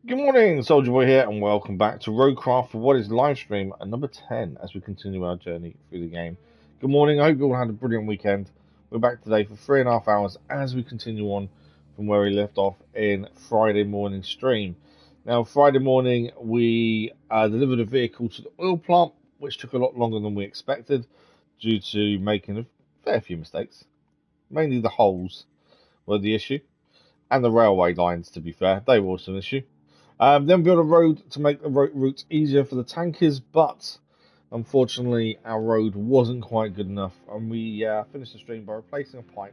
Good morning, Soldier Boy here, and welcome back to RoadCraft for what is live stream at number 10 as we continue our journey through the game. Good morning, I hope you all had a brilliant weekend. We're back today for 3.5 hours as we continue on from where we left off in Friday morning stream. Now, Friday morning we delivered a vehicle to the oil plant, which took a lot longer than we expected due to making a fair few mistakes. Mainly the holes were the issue, and the railway lines, to be fair, they were also an issue. Then built a road to make the route easier for the tankers, but unfortunately our road wasn't quite good enough, and we finished the stream by replacing a pipe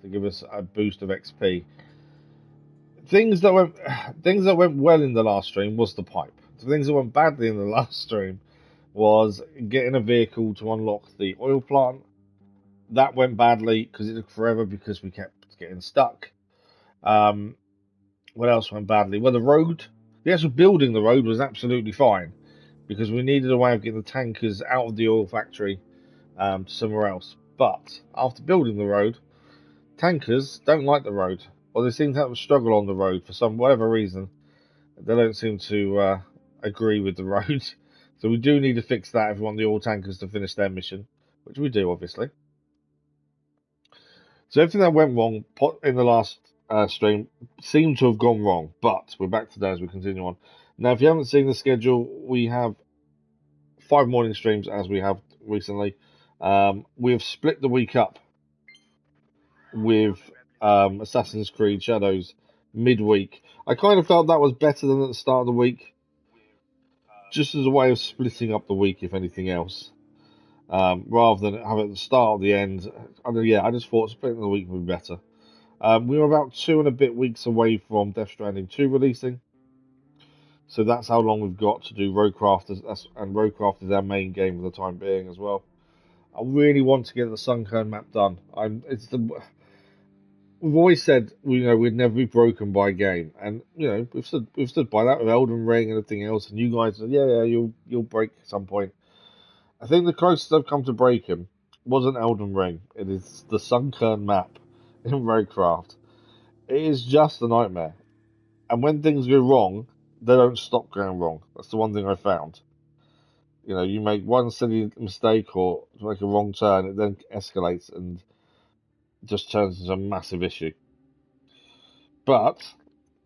to give us a boost of XP. Things that went well in the last stream was the pipe. The things that went badly in the last stream was getting a vehicle to unlock the oil plant. That went badly because it took forever because we kept getting stuck. What else went badly? Well, the actual building the road was absolutely fine because we needed a way of getting the tankers out of the oil factory to somewhere else. But after building the road, tankers don't like the road, or they seem to have a struggle on the road for whatever reason. They don't seem to agree with the road, so we do need to fix that if we want the oil tankers to finish their mission, which we do, obviously. So everything that went wrong in the last stream seemed to have gone wrong, but we're back today as we continue on. Now, if you haven't seen the schedule, we have 5 morning streams as we have recently. We have split the week up with Assassin's Creed Shadows midweek. I kind of felt that was better than at the start of the week, just as a way of splitting up the week, if anything else. Rather than have it at the start or the end. I just thought splitting the week would be better. We were about 2 and a bit weeks away from Death Stranding 2 releasing, so that's how long we've got to do RoadCraft, and RoadCraft is our main game for the time being as well. I really want to get the Sunkern map done. We've always said we'd never be broken by a game, and we've stood by that with Elden Ring and everything else. And you guys said, yeah, you'll break at some point. I think the closest I've come to breaking wasn't Elden Ring. It is the Sunkern map in RoadCraft. It is just a nightmare. And when things go wrong, they don't stop going wrong. That's the one thing I found. You make one silly mistake or make a wrong turn, it then escalates and just turns into a massive issue. But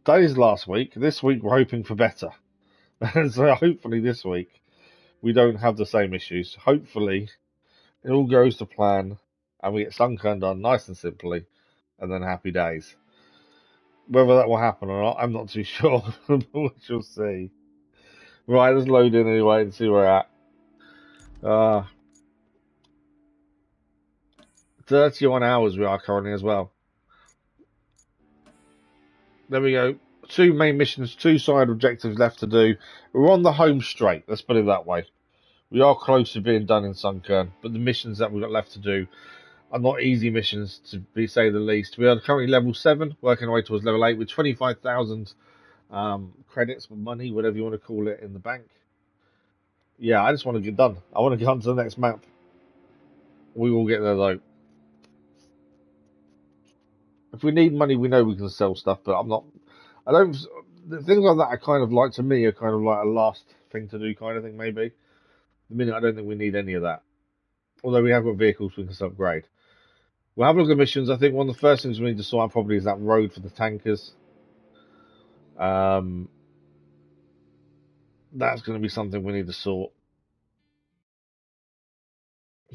that is last week. This week we're hoping for better. So hopefully this week we don't have the same issues. Hopefully it all goes to plan and we get Sunkern done nice and simply, and then happy days. Whether that will happen or not, I'm not too sure, but we shall see. Right, let's load in anyway and see where we're at. 31 hours we are currently as well. There we go. 2 main missions, 2 side objectives left to do. We're on the home straight, let's put it that way. We are close to being done in Sunkern, but the missions that we've got left to do are not easy missions, to say the least. We are currently level 7, working our way towards level 8 with 25,000 credits or money, whatever you want to call it, in the bank. Yeah, I just want to get done. I want to get on to the next map. We will get there though. If we need money, we know we can sell stuff, but things like that are kind of like, to me, are kind of like a last thing to do kind of thing, maybe. The minute, I don't think we need any of that. Although we have got vehicles we can upgrade. We'll have a look at the missions. I think one of the first things we need to sort out probably is that road for the tankers. That's going to be something we need to sort.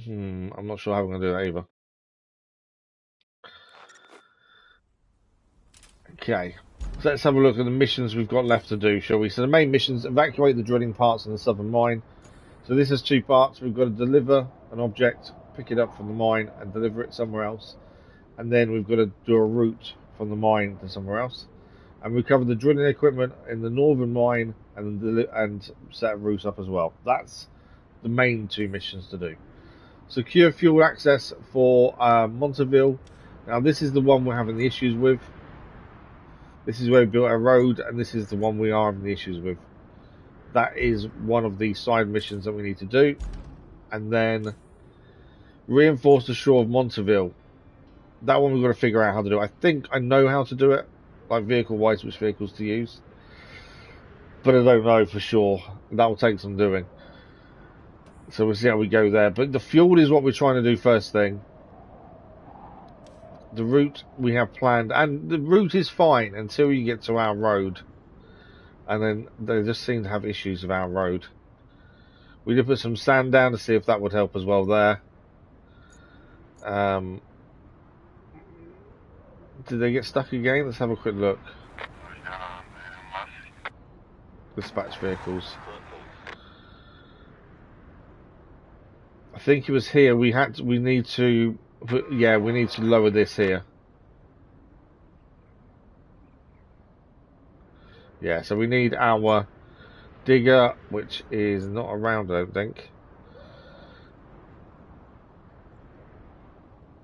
I'm not sure how we're going to do that either. Okay, so let's have a look at the missions we've got left to do, shall we? So the main missions: evacuate the drilling parts in the southern mine. So this has 2 parts. We've got to deliver an object, pick it up from the mine and deliver it somewhere else. And then we've got to do a route from the mine to somewhere else. And recover the drilling equipment in the northern mine and set a route up as well. That's the main 2 missions to do. Secure fuel access for Monterville. Now this is the one we're having the issues with. This is where we built our road, and this is the one we are having the issues with. That is one of the side missions that we need to do. And then reinforce the shore of Monterville. That one we've got to figure out how to do. I think I know how to do it, like vehicle-wise, which vehicles to use. but I don't know for sure. That will take some doing. So we'll see how we go there. But the fuel is what we're trying to do first thing. The route we have planned, and the route is fine until you get to our road. And then they just seem to have issues with our road. We did put some sand down to see if that would help as well there. Did they get stuck again? Let's have a quick look. Dispatch vehicles. I think it was here. We need to lower this here. Yeah, so we need our digger, which is not around, I don't think.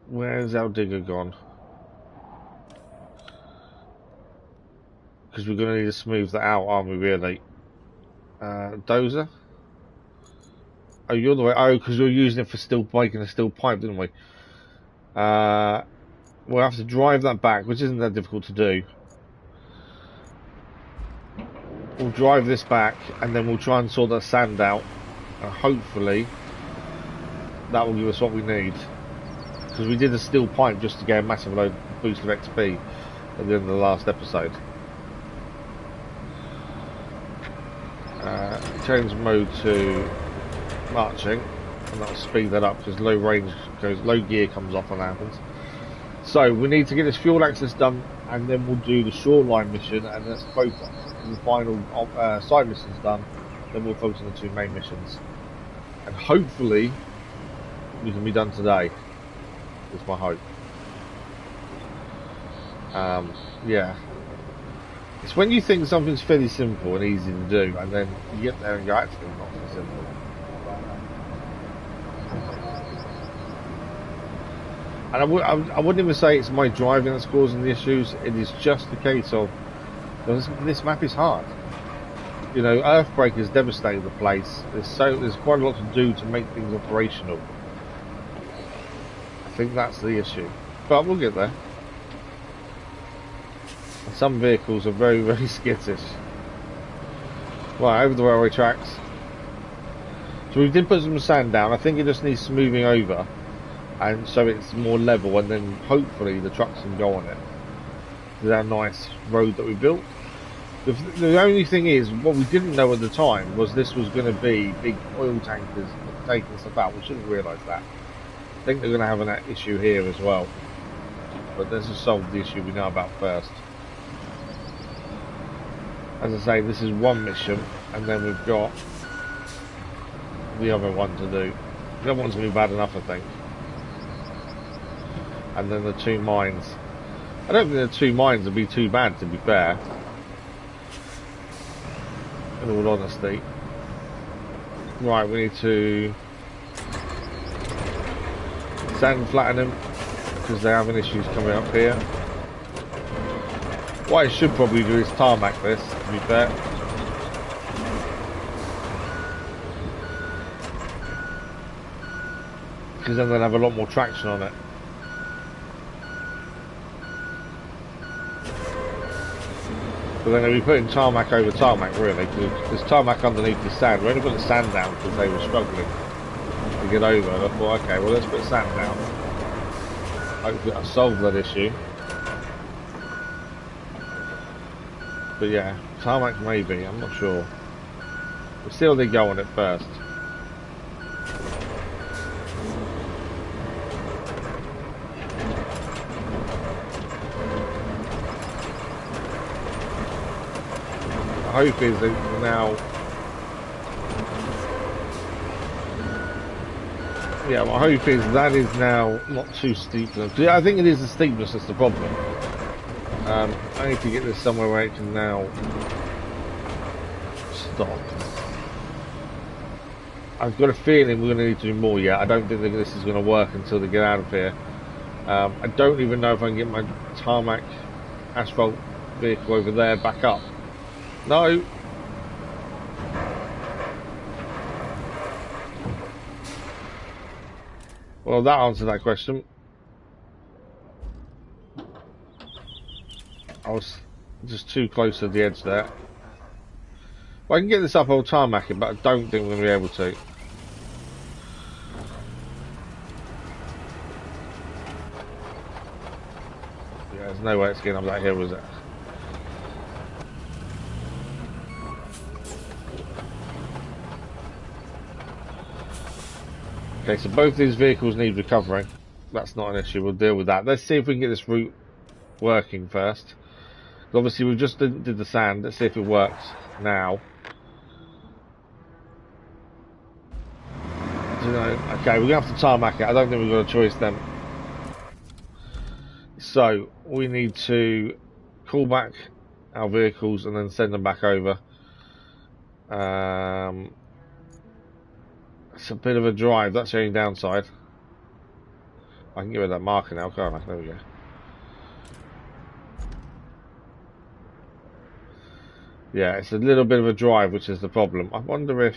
Where's our digger gone? Because we're going to need to smooth that out, aren't we, really? Dozer? Oh, you're the way. Oh, because you're using it for making a steel pipe, didn't we? We'll have to drive that back, which isn't that difficult to do. We'll drive this back, and then we'll try and sort that sand out. And hopefully, that will give us what we need. Because we did a steel pipe just to get a massive boost of XP at the end of the last episode. Change mode to marching, and that'll speed that up because low gear comes off when that happens. So we need to get this fuel access done, and then we'll do the shoreline mission, and that's both the final side missions done. Then we'll focus on the two main missions, and hopefully we can be done today. That's my hope. Yeah. It's when you think something's fairly simple and easy to do, and then you get there and you're actually not so simple. And I wouldn't even say it's my driving that's causing the issues. It is just a case of this map is hard. You know, Earthquake has devastated the place. There's quite a lot to do to make things operational. I think that's the issue, but we'll get there. Some vehicles are very, very skittish. Right, over the railway tracks. So we did put some sand down. I think it just needs smoothing over, and so it's more level, and then hopefully the trucks can go on it. This is our nice road that we built. The only thing is, what we didn't know at the time was this was going to be big oil tankers taking stuff out. We should have realised that. I think they're going to have an issue here as well. But let's just solve the issue we know about first. As I say, this is one mission, and then we've got the other one to do. The other one's going to be bad enough, I think. And then the two mines. I don't think the two mines would be too bad, to be fair. In all honesty. Right, we need to sand flatten them, because they're having issues coming up here. What I should probably do is tarmac this, to be fair. Because then they'll have a lot more traction on it. But then they'll be putting tarmac over tarmac, really, because there's tarmac underneath the sand. We're only putting sand down because they were struggling to get over. And I thought, okay, well, let's put sand down. Hopefully that'll solve that issue. But yeah, tarmac maybe, I'm not sure. We'll see how they go on it first. My hope is that now... Yeah, my hope is that is now not too steep. I think it is the steepness that's the problem. I need to get this somewhere where it can now stop. I've got a feeling we're going to need to do more yet. I don't think that this is going to work until they get out of here. I don't even know if I can get my tarmac asphalt vehicle over there back up. No. Well, that answered that question. I was just too close to the edge there. Well, I can get this up, I'll tarmac it, but I don't think we're going to be able to. Yeah, there's no way it's getting up that hill, is it? Okay, so both these vehicles need recovering. That's not an issue, we'll deal with that. Let's see if we can get this route working first. Obviously, we just did the sand. Let's see if it works now. Okay, we're going to have to tarmac it. I don't think we've got a choice then. So, we need to call back our vehicles and then send them back over. It's a bit of a drive. That's the only downside. I can give it that marker now, can't I? There we go. Yeah, it's a little bit of a drive, which is the problem. I wonder if...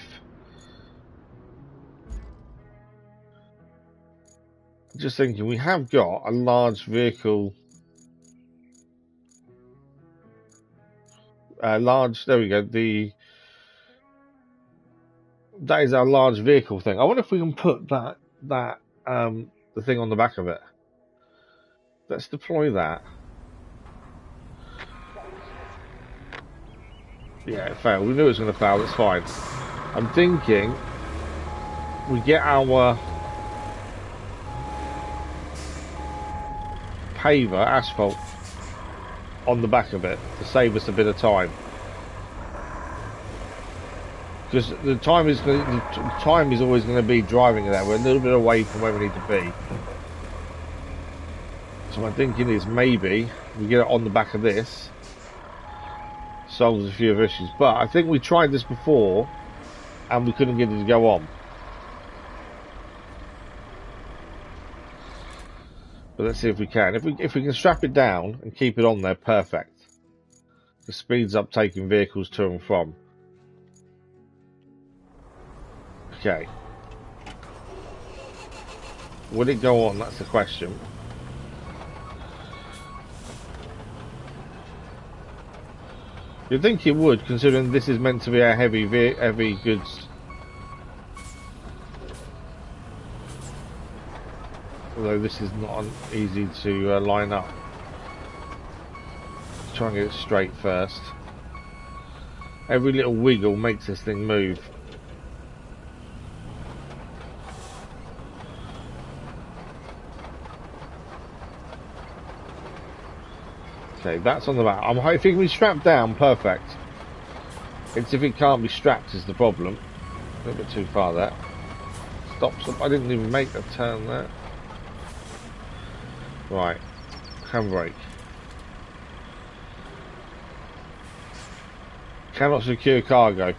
Just thinking, we have got a large vehicle... there we go, that is our large vehicle thing. I wonder if we can put the thing on the back of it. Let's deploy that. Yeah, it failed. We knew it was going to fail, that's fine. I'm thinking we get our paver, asphalt, on the back of it to save us a bit of time. Because the time is always going to be driving there. We're a little bit away from where we need to be. So my thinking is maybe we get it on the back of this. Solves a few of issues. But I think we tried this before and we couldn't get it to go on. But let's see if we can. If we can strap it down and keep it on there, perfect. It speeds up taking vehicles to and from. Okay. Will it go on? That's the question. You'd think it would, considering this is meant to be a heavy goods. Although this is not easy to line up. Let's try and get it straight first. Every little wiggle makes this thing move. Okay, that's on the back. If it can be strapped down, perfect. It's if it can't be strapped is the problem. A little bit too far there. Stop. I didn't even make the turn there. Right. Handbrake. Cannot secure cargo.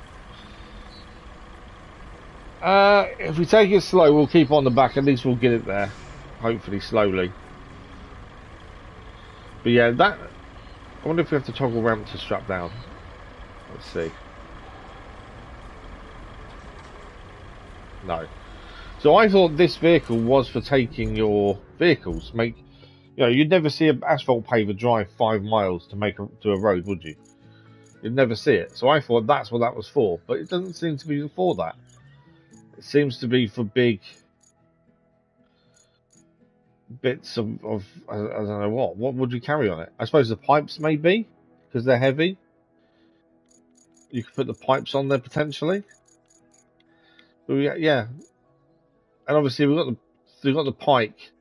If we take it slow, we'll keep on the back. At least we'll get it there. Hopefully slowly. But yeah, I wonder if we have to toggle ramp to strap down. Let's see. No. So I thought this vehicle was for taking your vehicles. You'd never see an asphalt paver drive 5 miles to a road, would you? You'd never see it. So I thought that's what that was for. But it doesn't seem to be for that. It seems to be for big bits of I don't know what. What would you carry on it? I suppose the pipes maybe, because they're heavy. You could put the pipes on there potentially. But yeah, and obviously we've got the pike,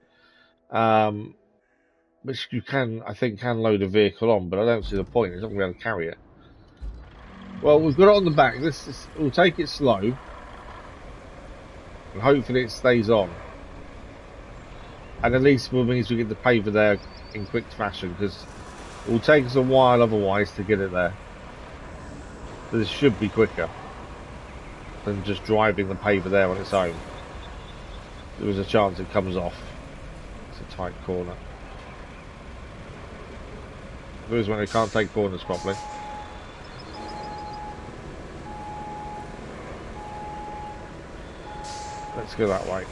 which I think can load a vehicle on, but I don't see the point. It's not going to be able to carry it. Well, we've got it on the back. We'll take it slow, and hopefully it stays on. And at least it means we get the paver there in quick fashion, because it will take us a while otherwise to get it there. But this should be quicker than just driving the paver there on its own. There is a chance it comes off. It's a tight corner. There is when it can't take corners properly. Let's go that way.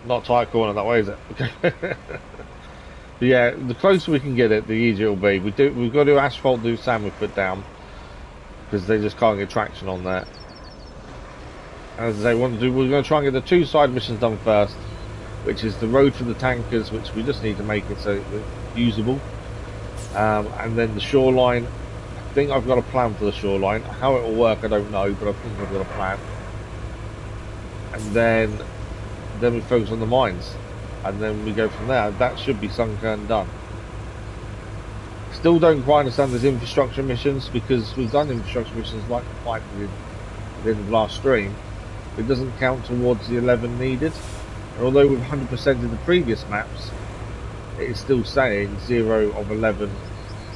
Not tight corner that way, is it? Okay. But yeah, the closer we can get it, the easier it'll be. We've got to asphalt do sand we put down because they just can't get traction on that. As they want to do, we're going to try and get the 2 side missions done first, which is the road for the tankers, which we just need to make it so it's usable, and then the shoreline. I think I've got a plan for the shoreline. How it will work, I don't know, but I think I've got a plan. And then we focus on the mines, and then we go from there. That should be Sunkern done. Still don't quite understand these infrastructure missions, because we've done infrastructure missions like the fight within the last stream. It doesn't count towards the 11 needed, and although we've 100% in the previous maps, it is still saying 0 of 11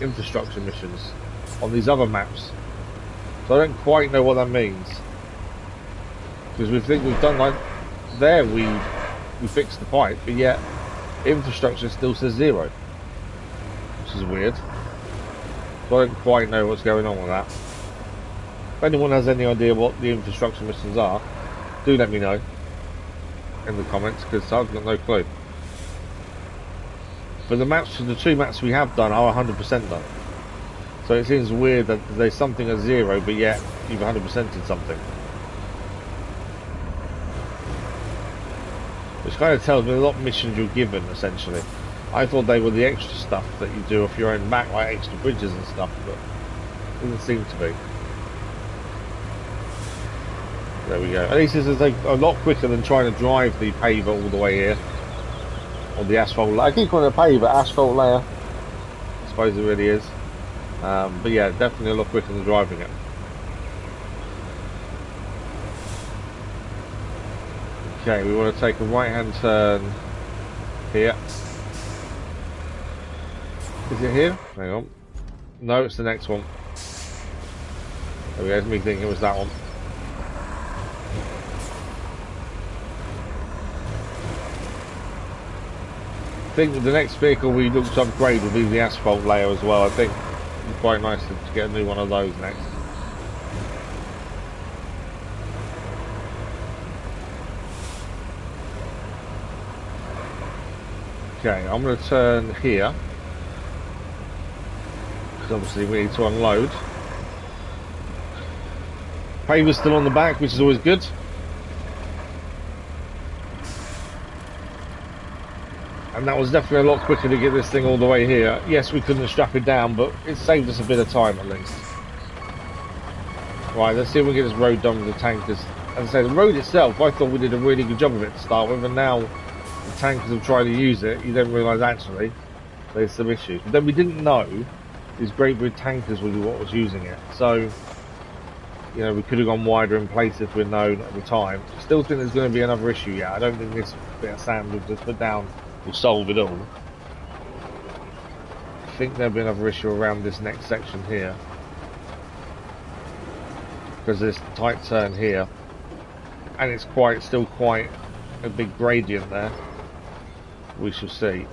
infrastructure missions on these other maps. So I don't quite know what that means, because we think we've done like there, we fixed the pipe, but yet infrastructure still says 0, which is weird. So I don't quite know what's going on with that. If anyone has any idea what the infrastructure missions are, do let me know in the comments, because I've got no clue. But the 2 maps we have done are 100% done. So it seems weird that there's something at 0, but yet you've 100%ed something. Which kind of tells me a lot of missions you're given, essentially. I thought they were the extra stuff that you do off your own back, like extra bridges and stuff, but it doesn't seem to be. There we go. At least this is a lot quicker than trying to drive the paver all the way here. Or the asphalt layer. I keep calling it a paver, asphalt layer. I suppose it really is. But yeah, definitely a lot quicker than driving it. Okay, we want to take a right hand turn here. Is it here? Hang on. No, it's the next one. There we go, it's me thinking it was that one. I think the next vehicle we look to upgrade will be the asphalt layer as well. I think it'd be quite nice to get a new one of those next. Okay, I'm going to turn here, because obviously we need to unload. Paver's still on the back, which is always good. And that was definitely a lot quicker to get this thing all the way here. Yes, we couldn't strap it down, but it saved us a bit of time at least. Right, let's see if we can get this road done with the tankers. As I say, the road itself, I thought we did a really good job of it to start with, and now the tankers have tried to use it, you don't realise actually there's some issues. But then we didn't know these great big tankers would be what was using it. So, you know, we could have gone wider in place if we'd known at the time. Still think there's going to be another issue, yeah. I don't think this bit of sand we've just put down will solve it all. I think there'll be another issue around this next section here, because there's a tight turn here, and it's still quite a big gradient there. We shall see.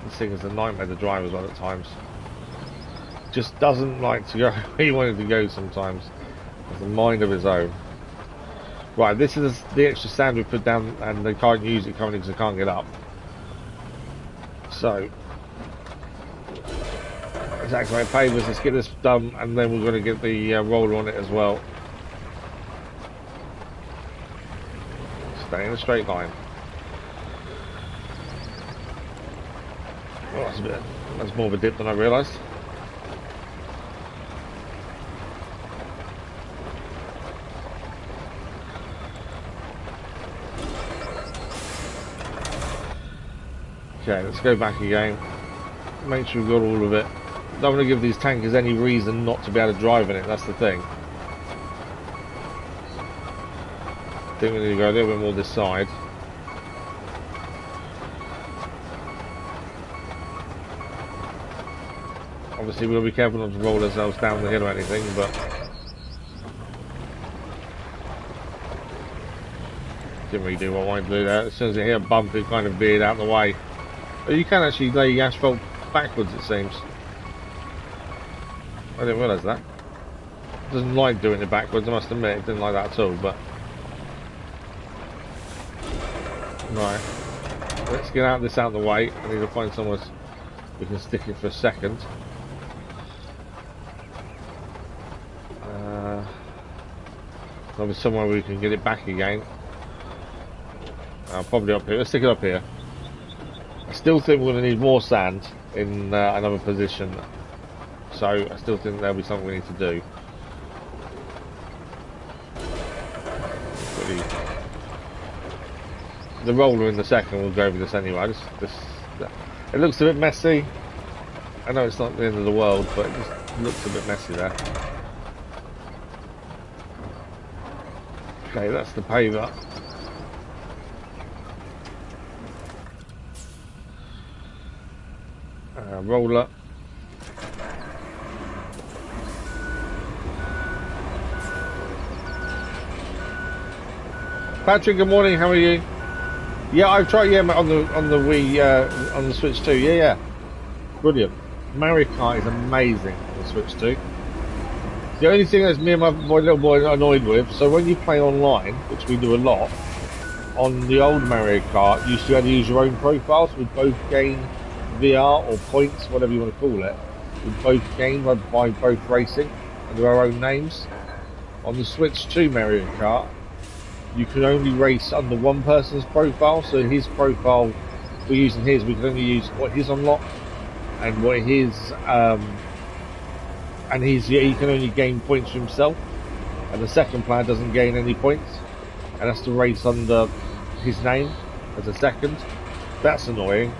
This thing is a nightmare to drive as well at times. Just doesn't like to go where you want it to go sometimes. Has a mind of its own. Right, this is the extra sand we put down, and they can't use it currently because they can't get up. So, let's activate pavers, let's get this done, and then we're going to get the roller on it as well. Stay in a straight line. Oh, that's more of a dip than I realised. Okay, let's go back again. Make sure we've got all of it. Don't want to give these tankers any reason not to be able to drive in it, that's the thing. I think we need to go a little bit more this side. Obviously we'll be careful not to roll ourselves down the hill or anything, but didn't really do what I wanted to do there. As soon as I hit a bump, it kind of veered out the way. But you can actually lay asphalt backwards, it seems. I didn't realise that. It doesn't like doing it backwards, I must admit. It didn't like that at all, but... Right. Let's get this out of the way. I need to find somewhere we can stick it for a second. There'll be somewhere we can get it back again. Probably up here. Let's stick it up here. I still think we're going to need more sand in another position. So I still think there'll be something we need to do. The roller in the second will go over this anyway. It looks a bit messy. I know it's not the end of the world, but it just looks a bit messy there. Okay, that's the paver. Roller. Patrick, good morning. How are you? Yeah, I've tried. Yeah, on the Wii, on the Switch too. Yeah, brilliant. Mario Kart is amazing on the Switch too. The only thing that's me and my little boy are annoyed with, so when you play online, which we do a lot, on the old Mario Kart, you used to have to use your own profiles. So we both gain VR or points, whatever you want to call it. We both gain by both racing under our own names. On the Switch 2 Mario Kart, you can only race under one person's profile. So his profile, we're using his. We can only use what he's unlocked and what his. And he can only gain points for himself, and the second player doesn't gain any points, and has to race under his name as a second. That's annoying,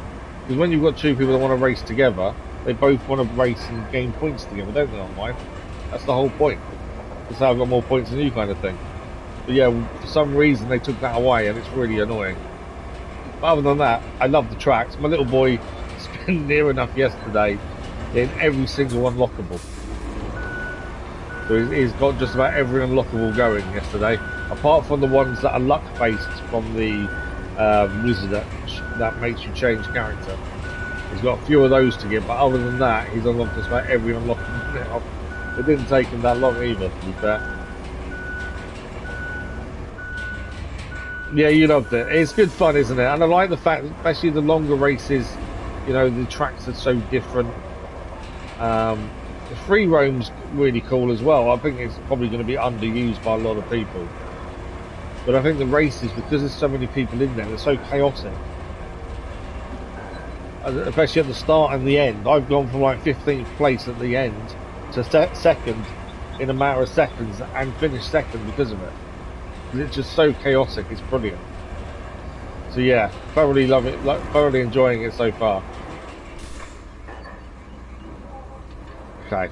because when you've got two people that want to race together, they both want to race and gain points together, don't they, online? That's the whole point. That's how I've got more points than you, kind of thing. But yeah, for some reason they took that away, and it's really annoying. But other than that, I love the tracks. My little boy spent near enough yesterday in every single unlockable. So he's got just about every unlockable going yesterday, apart from the ones that are luck-based from the wizard that makes you change character. He's got a few of those to get, but other than that, he's unlocked just about every unlockable now. It didn't take him that long either, to be fair. Yeah, you loved it. It's good fun, isn't it? And I like the fact, especially the longer races, you know, the tracks are so different. The free roam's really cool as well. I think it's probably going to be underused by a lot of people. But I think the races, because there's so many people in there, they're so chaotic. Especially at the start and the end. I've gone from like 15th place at the end to second in a matter of seconds and finished second because of it. It's just so chaotic, it's brilliant. So yeah, thoroughly love it, thoroughly enjoying it so far. Okay,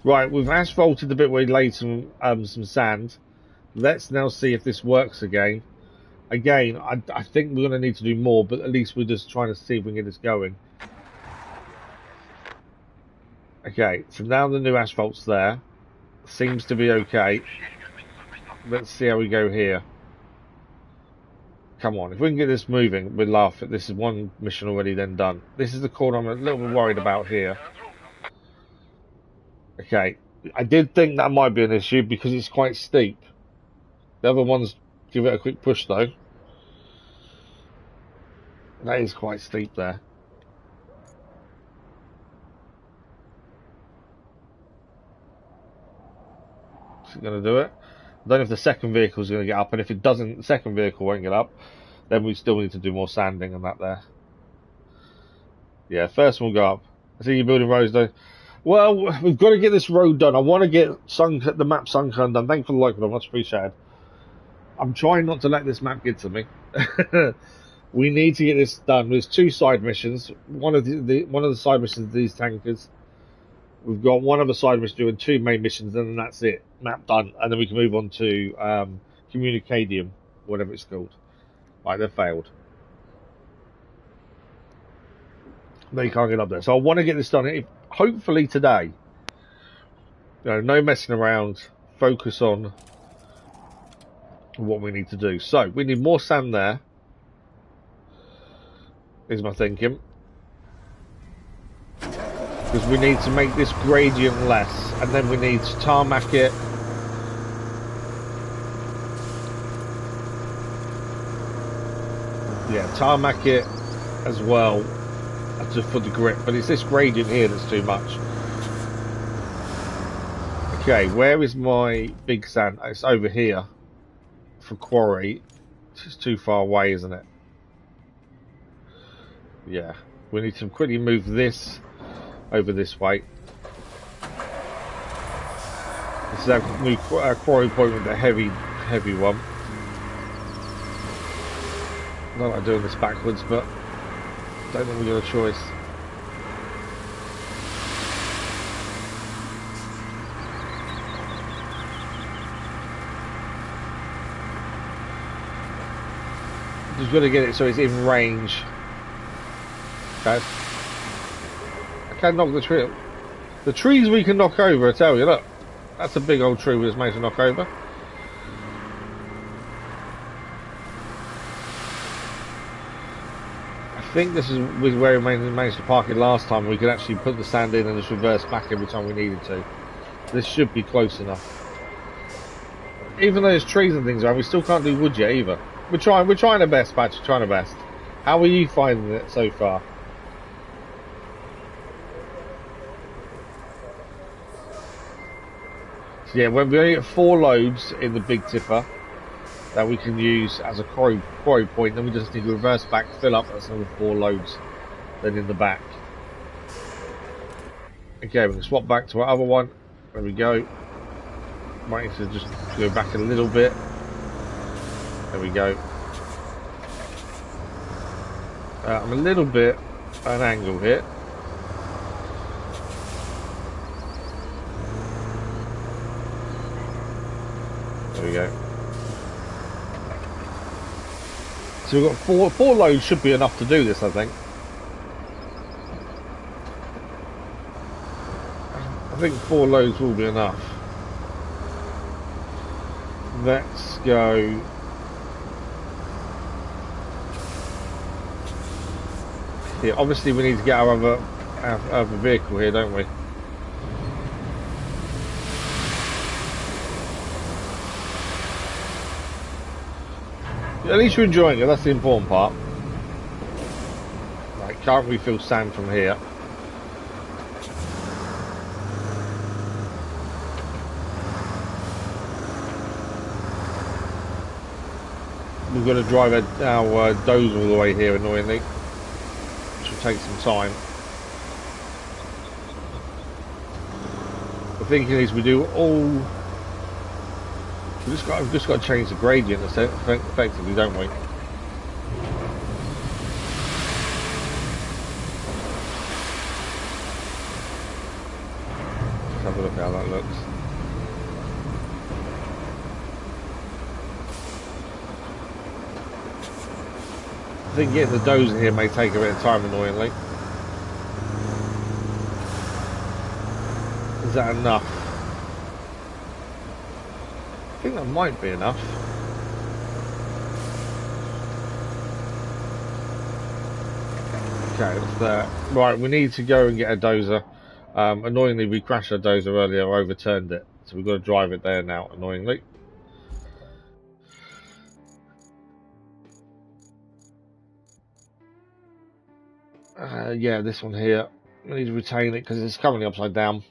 right, we've asphalted the bit where we laid some sand. Let's now see if this works again. Again, I think we're going to need to do more, but at least we're just trying to see if we can get this going. Okay, so now the new asphalt's there. Seems to be okay. Let's see how we go here. Come on, if we can get this moving, we'll laugh at this. Is one mission already then done. This is the corner I'm a little bit worried about here. Okay, I did think that might be an issue because it's quite steep. The other ones give it a quick push though. That is quite steep there. Is it going to do it? I don't know if the second vehicle is going to get up, and if it doesn't, the second vehicle won't get up, then we still need to do more sanding and that there. Yeah, first one will go up. I see you're building roads though. Well, we've got to get this road done. I want to get the map Sunkern done. Thank you for the like, but I'm much appreciated. I'm trying not to let this map get to me. We need to get this done. There's two side missions. One of the side missions is these tankers. We've got one other side mission doing two main missions, and then that's it. Map done, and then we can move on to Communicadium, whatever it's called. Right, they've failed. They can't get up there. So I want to get this done. Hopefully today. You know, no messing around. Focus on what we need to do. So we need more sand there. Is my thinking. Because we need to make this gradient less, and then we need to tarmac it. Yeah, tarmac it as well for the grip, but it's this gradient here that's too much. Okay, where is my big sand? It's over here for quarry. It's just too far away, isn't it? Yeah, we need to quickly move this over this way. This is our new quarry point with the heavy one. I don't like doing this backwards, but I don't think we've got a choice. Just got to get it so it's in range. Okay. I can't knock the tree. The trees we can knock over, I tell you, look. That's a big old tree we just managed to knock over. I think this is where we managed to park it last time. We could actually put the sand in and just reverse back every time we needed to. This should be close enough. Even though there's trees and things around, we still can't do wood yet either. We're trying our best, Patch. We're trying our best. How are you finding it so far? So yeah, when we only get 4 loads in the big tipper that we can use as a quarry point, then we just need to reverse back, fill up, that's another 4 loads then in the back. Okay, we can swap back to our other one. There we go. Might need to just go back a little bit. There we go. I'm a little bit at an angle here. There we go. So we've got four loads should be enough to do this, I think. I think 4 loads will be enough. Let's go. Yeah, obviously we need to get our other vehicle here, don't we? At least you're enjoying it, that's the important part. Right, can't refill sand from here. We've got to drive our dozer all the way here, annoyingly. Which will take some time. The thinking is we do all... We've just got to change the gradient effectively, don't we? Let's have a look at how that looks. I think getting the dozer here may take a bit of time, annoyingly. Is that enough? I think that might be enough. Okay, that's that. Right, we need to go and get a dozer. Annoyingly, we crashed our dozer earlier, I overturned it. So we've got to drive it there now, annoyingly. Yeah, this one here. We need to retain it because it's currently upside down.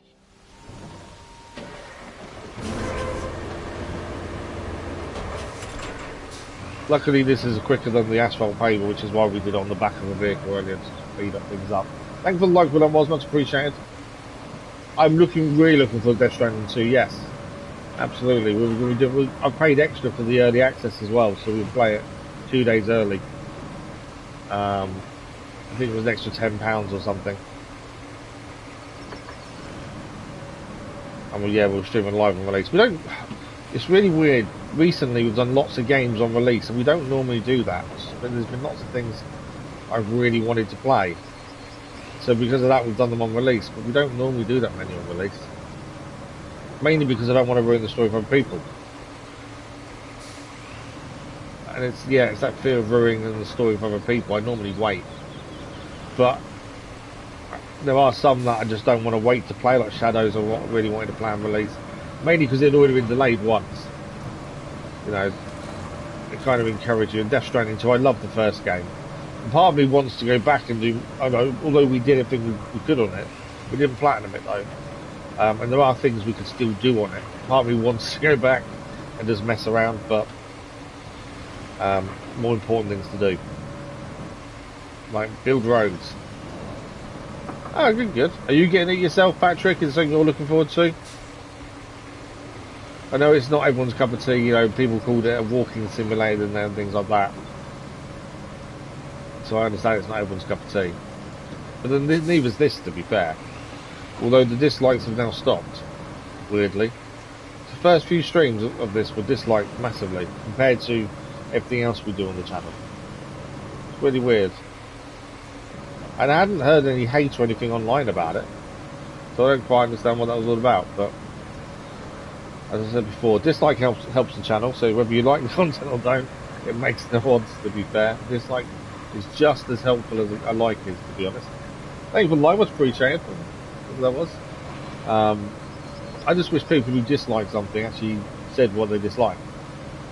Luckily, this is quicker than the asphalt paver, which is why we did it on the back of the vehicle earlier to speed up things up. Thanks for the like, but that was much appreciated. I'm really looking for Death Stranding 2. Yes, absolutely. I've paid extra for the early access as well, so we'll play it 2 days early. I think it was an extra £10 or something. And we're streaming live on release. It's really weird. Recently we've done lots of games on release and we don't normally do that. But there's been lots of things I've really wanted to play. So because of that we've done them on release, but we don't normally do that many on release. Mainly because I don't want to ruin the story for other people. And it's that fear of ruining the story for other people. I normally wait. But there are some that I just don't want to wait to play, like Shadows. I really wanted to play on release, mainly because it had already been delayed once. You know, kind of encourage you. And Death Stranding 2, I love the first game. And part of me wants to go back and do, I know, although we did everything we could on it, we didn't platinum it though. And there are things we could still do on it. Part of me wants to go back and just mess around, but more important things to do. Like build roads. Oh, good. Are you getting it yourself, Patrick? Is it something you're looking forward to? I know it's not everyone's cup of tea, you know, people called it a walking simulator and things like that. So I understand it's not everyone's cup of tea. But then neither's this, to be fair. Although the dislikes have now stopped, weirdly. The first few streams of this were disliked massively, compared to everything else we do on the channel. It's really weird. And I hadn't heard any hate or anything online about it. So I don't quite understand what that was all about, but as I said before, dislike helps the channel, so whether you like the content or don't, it makes no odds, to be fair. Dislike is just as helpful as a like is, to be honest. Thank you for the like, much appreciated, whatever that was. I just wish people who dislike something actually said what they dislike.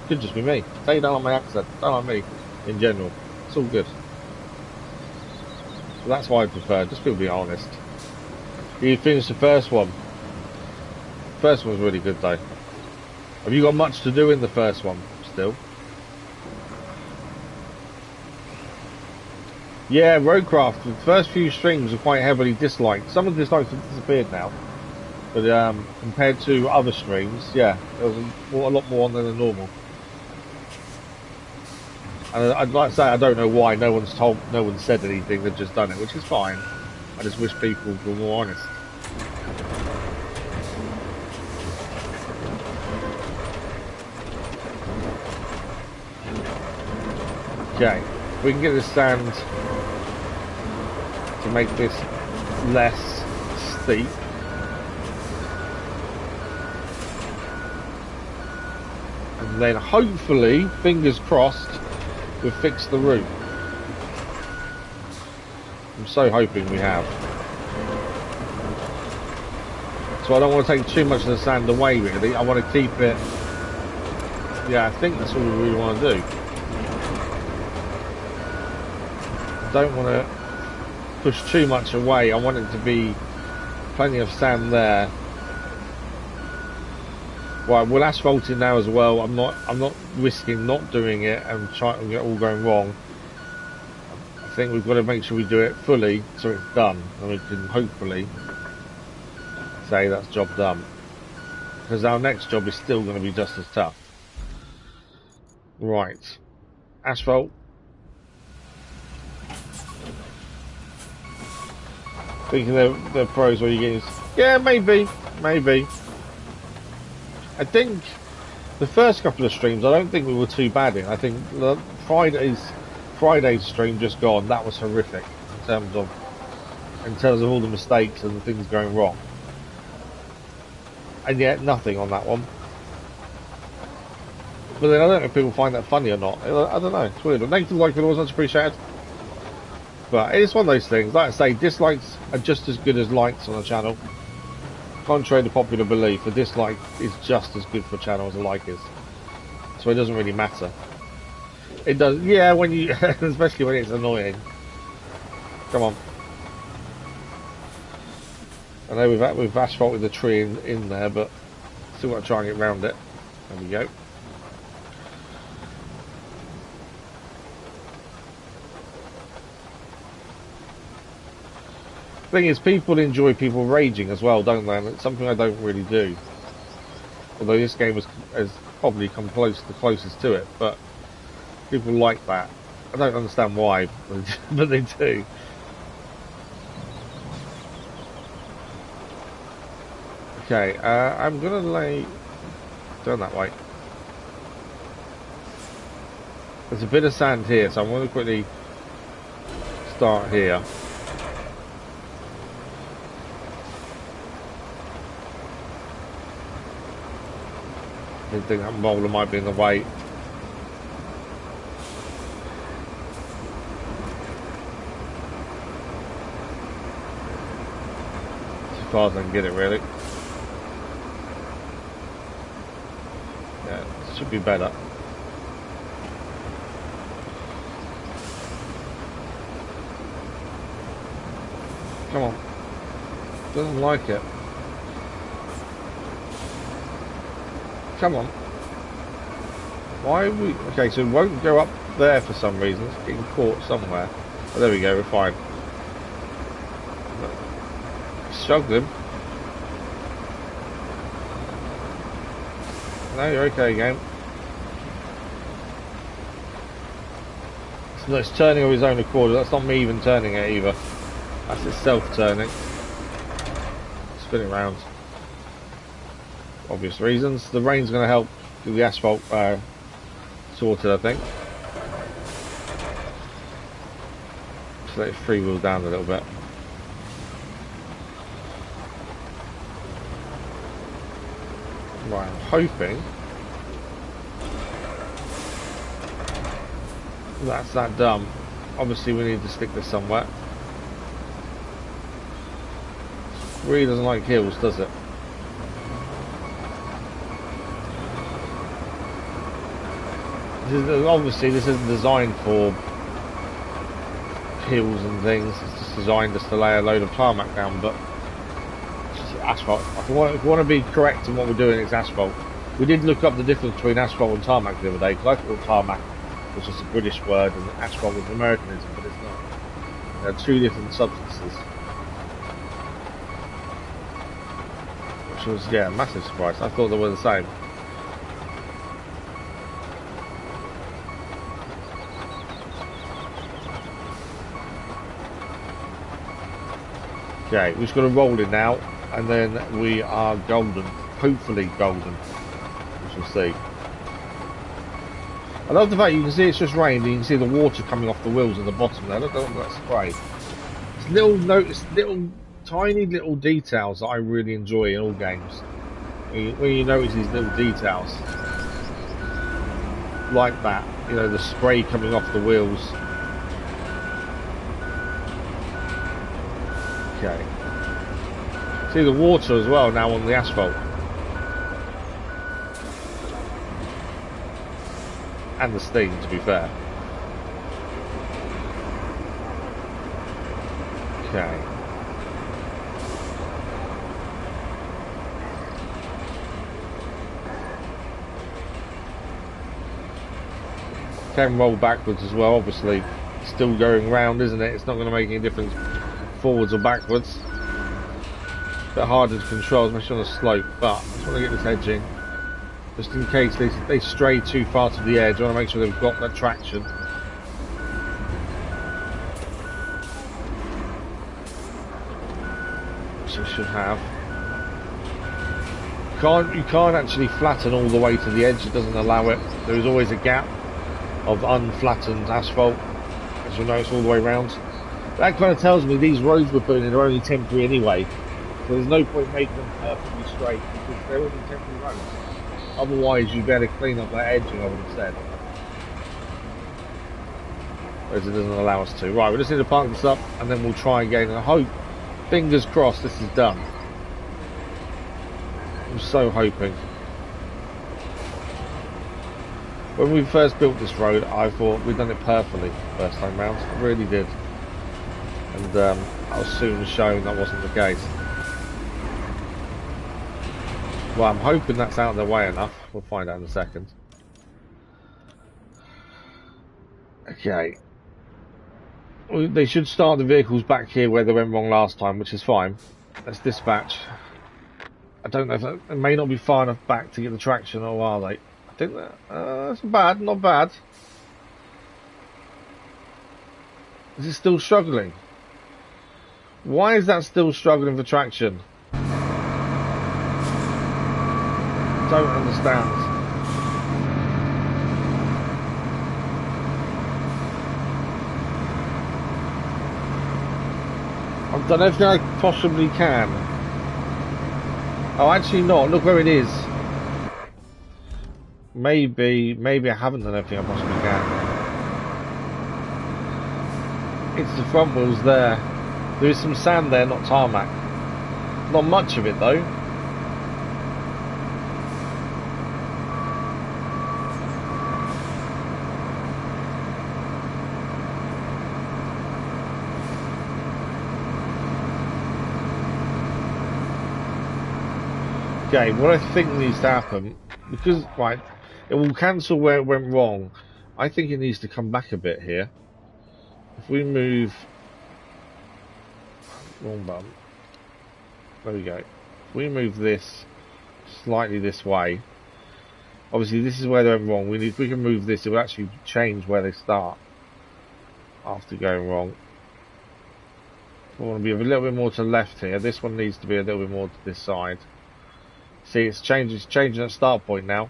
Could just be me. Say you don't like my accent, don't like me, in general. It's all good. So that's why I prefer, just people be honest. You finished the first one. First one was really good though. Have you got much to do in the first one still? Yeah, RoadCraft. The first few streams were quite heavily disliked. Some of the dislikes have disappeared now, but compared to other streams, yeah, there was a lot more on than normal. And I'd like to say I don't know why. No one's said anything. They've just done it, which is fine. I just wish people were more honest. Okay, if we can get this sand to make this less steep. And then hopefully, fingers crossed, we'll fix the route. I'm so hoping we have. So I don't want to take too much of the sand away really, I want to keep it, yeah, I think that's all we really want to do. Don't want to push too much away. I want it to be plenty of sand there. Right, we'll asphalt it now as well. I'm not risking not doing it and trying to get all going wrong. I think we've got to make sure we do it fully so it's done, and we can hopefully say that's job done. Because our next job is still going to be just as tough. Right, asphalt. Thinking they're pros where you get, yeah, maybe. I think the first couple of streams, I don't think we were too bad in. I think the Friday's stream just gone, that was horrific in terms of all the mistakes and the things going wrong. And yet nothing on that one. But then I don't know if people find that funny or not. I don't know. It's weird. Thank you for the like, always much appreciated. But it's one of those things. Like I say, dislikes are just as good as likes on a channel. Contrary to popular belief, a dislike is just as good for a channel as a like is. So it doesn't really matter. It does, yeah, when you, especially when it's annoying. Come on. I know we've asphalted the tree in there, but still got to try and get round it. There we go. Thing is, people enjoy people raging as well, don't they? And it's something I don't really do. Although this game has probably come the closest to it, but people like that. I don't understand why, but they do. Okay, I'm gonna lay down that way. There's a bit of sand here, so I'm gonna quickly start here. I think that boulder might be in the way. As far as I can get it, really. Yeah, it should be better. Come on. Doesn't like it. Come on. Why are we... Okay, so it won't go up there for some reason. It's getting caught somewhere. Oh, there we go, we're fine. Struggling. No, you're okay again. No, it's turning of his own accord. That's not me even turning it either. That's itself turning. Spinning around. Obvious reasons. The rain's going to help do the asphalt sorted, I think. Just let it freewheel down a little bit. Right, I'm hoping that's that dumb. Obviously we need to stick this somewhere. Really doesn't like hills, does it? Obviously this isn't designed for hills and things. It's just designed just to lay a load of tarmac down, but it's just asphalt. If we want to be correct in what we're doing, it's asphalt. We did look up the difference between asphalt and tarmac the other day, because I thought tarmac was just a British word and asphalt was an Americanism, but it's not. They're two different substances. Which was, yeah, a massive surprise. I thought they were the same. Okay, we've just got to roll it now, and then we are golden. Hopefully golden. We shall see. I love the fact you can see it's just rained, and you can see the water coming off the wheels at the bottom there. Look at that spray. It's little tiny little details that I really enjoy in all games. When you notice these little details. Like that. You know, the spray coming off the wheels. Okay. See the water as well now on the asphalt. And the steam, to be fair. Okay. Can roll backwards as well, obviously. Still going round, isn't it? It's not going to make any difference forwards or backwards. A bit harder to control, especially on a slope, but I just want to get this edging. Just in case they stray too far to the edge, I want to make sure they've got that traction. So should have. You can't actually flatten all the way to the edge, it doesn't allow it. There is always a gap of unflattened asphalt, as you'll notice all the way around. That kind of tells me these roads we're putting in are only temporary anyway, so there's no point making them perfectly straight because they're only temporary roads. Otherwise you'd better clean up that edging, I would have said. Whereas it doesn't allow us to. Right, we just need to park this up and then we'll try again, and I hope, fingers crossed, this is done. I'm so hoping. When we first built this road, I thought we'd done it perfectly first time round. I really did. And I was soon shown that wasn't the case. Well, I'm hoping that's out of the way enough. We'll find out in a second. Okay. Well, they should start the vehicles back here where they went wrong last time, which is fine. Let's dispatch. I don't know if it may not be far enough back to get the traction, or are they? I think that's bad, not bad. Is it still struggling? Why is that still struggling for traction? Don't understand. I've done everything I possibly can. Oh, actually not. Look where it is. Maybe I haven't done everything I possibly can. It's the front wheels there. There is some sand there, not tarmac. Not much of it though. game, what I think needs to happen, because, right, it will cancel where it went wrong. I think it needs to come back a bit here. If we move... Wrong button. There we go. If we move this slightly this way, obviously this is where they went wrong. If we can move this, it will actually change where they start after going wrong. I want to be a little bit more to the left here. This one needs to be a little bit more to this side. See, it's changing that start point now.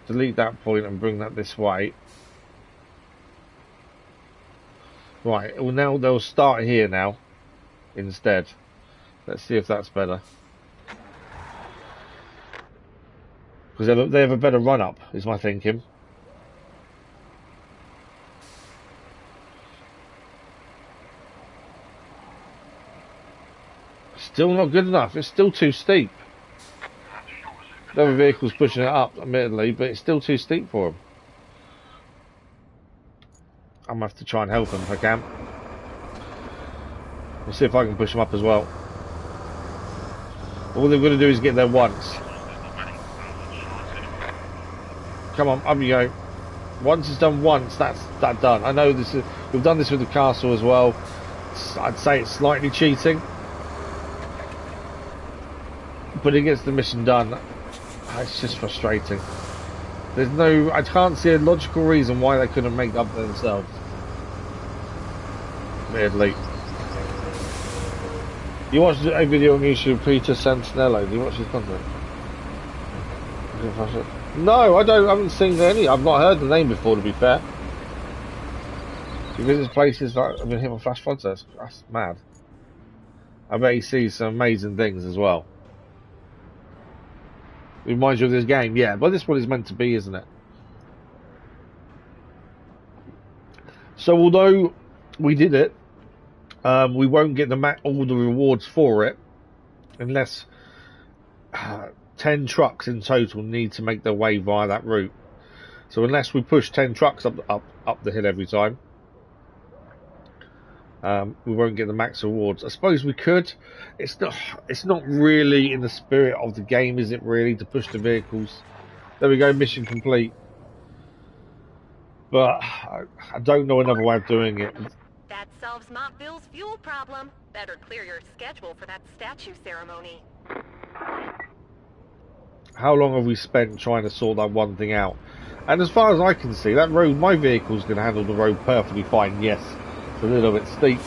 Delete that point and bring that this way. Right, well now they'll start here now instead. Let's see if that's better. Because they have a better run up, is my thinking. Still not good enough. It's still too steep. The other vehicle's pushing it up, admittedly, but it's still too steep for them. I'm going to have to try and help them if I can. We'll see if I can push them up as well. All they've got to do is get there once. Come on, up you go. Once it's done once, that's done. I know this is, we've done this with the castle as well. I'd say it's slightly cheating. But it gets the mission done. It's just frustrating. There's no... I can't see a logical reason why they couldn't make up for themselves. Weirdly. You watched a video on YouTube, Peter Santinello. Do you watch his content? No, I haven't seen any. I've not heard the name before, to be fair. He visits places like... I've been hit with flash floods. That's mad. I bet he sees some amazing things as well. Reminds you of this game, yeah, but this one is meant to be, isn't it? So although we did it, we won't get all the rewards for it unless 10 trucks in total need to make their way via that route. So unless we push 10 trucks up the hill every time, we won't get the max rewards. I suppose we could. It's not really in the spirit of the game, is it really, to push the vehicles? There we go, mission complete. But I don't know another way of doing it. That solves Montville's fuel problem. Better clear your schedule for that statue ceremony. How long have we spent trying to sort that one thing out? And as far as I can see, that road, my vehicle's going to handle the road perfectly fine, yes. A little bit steep.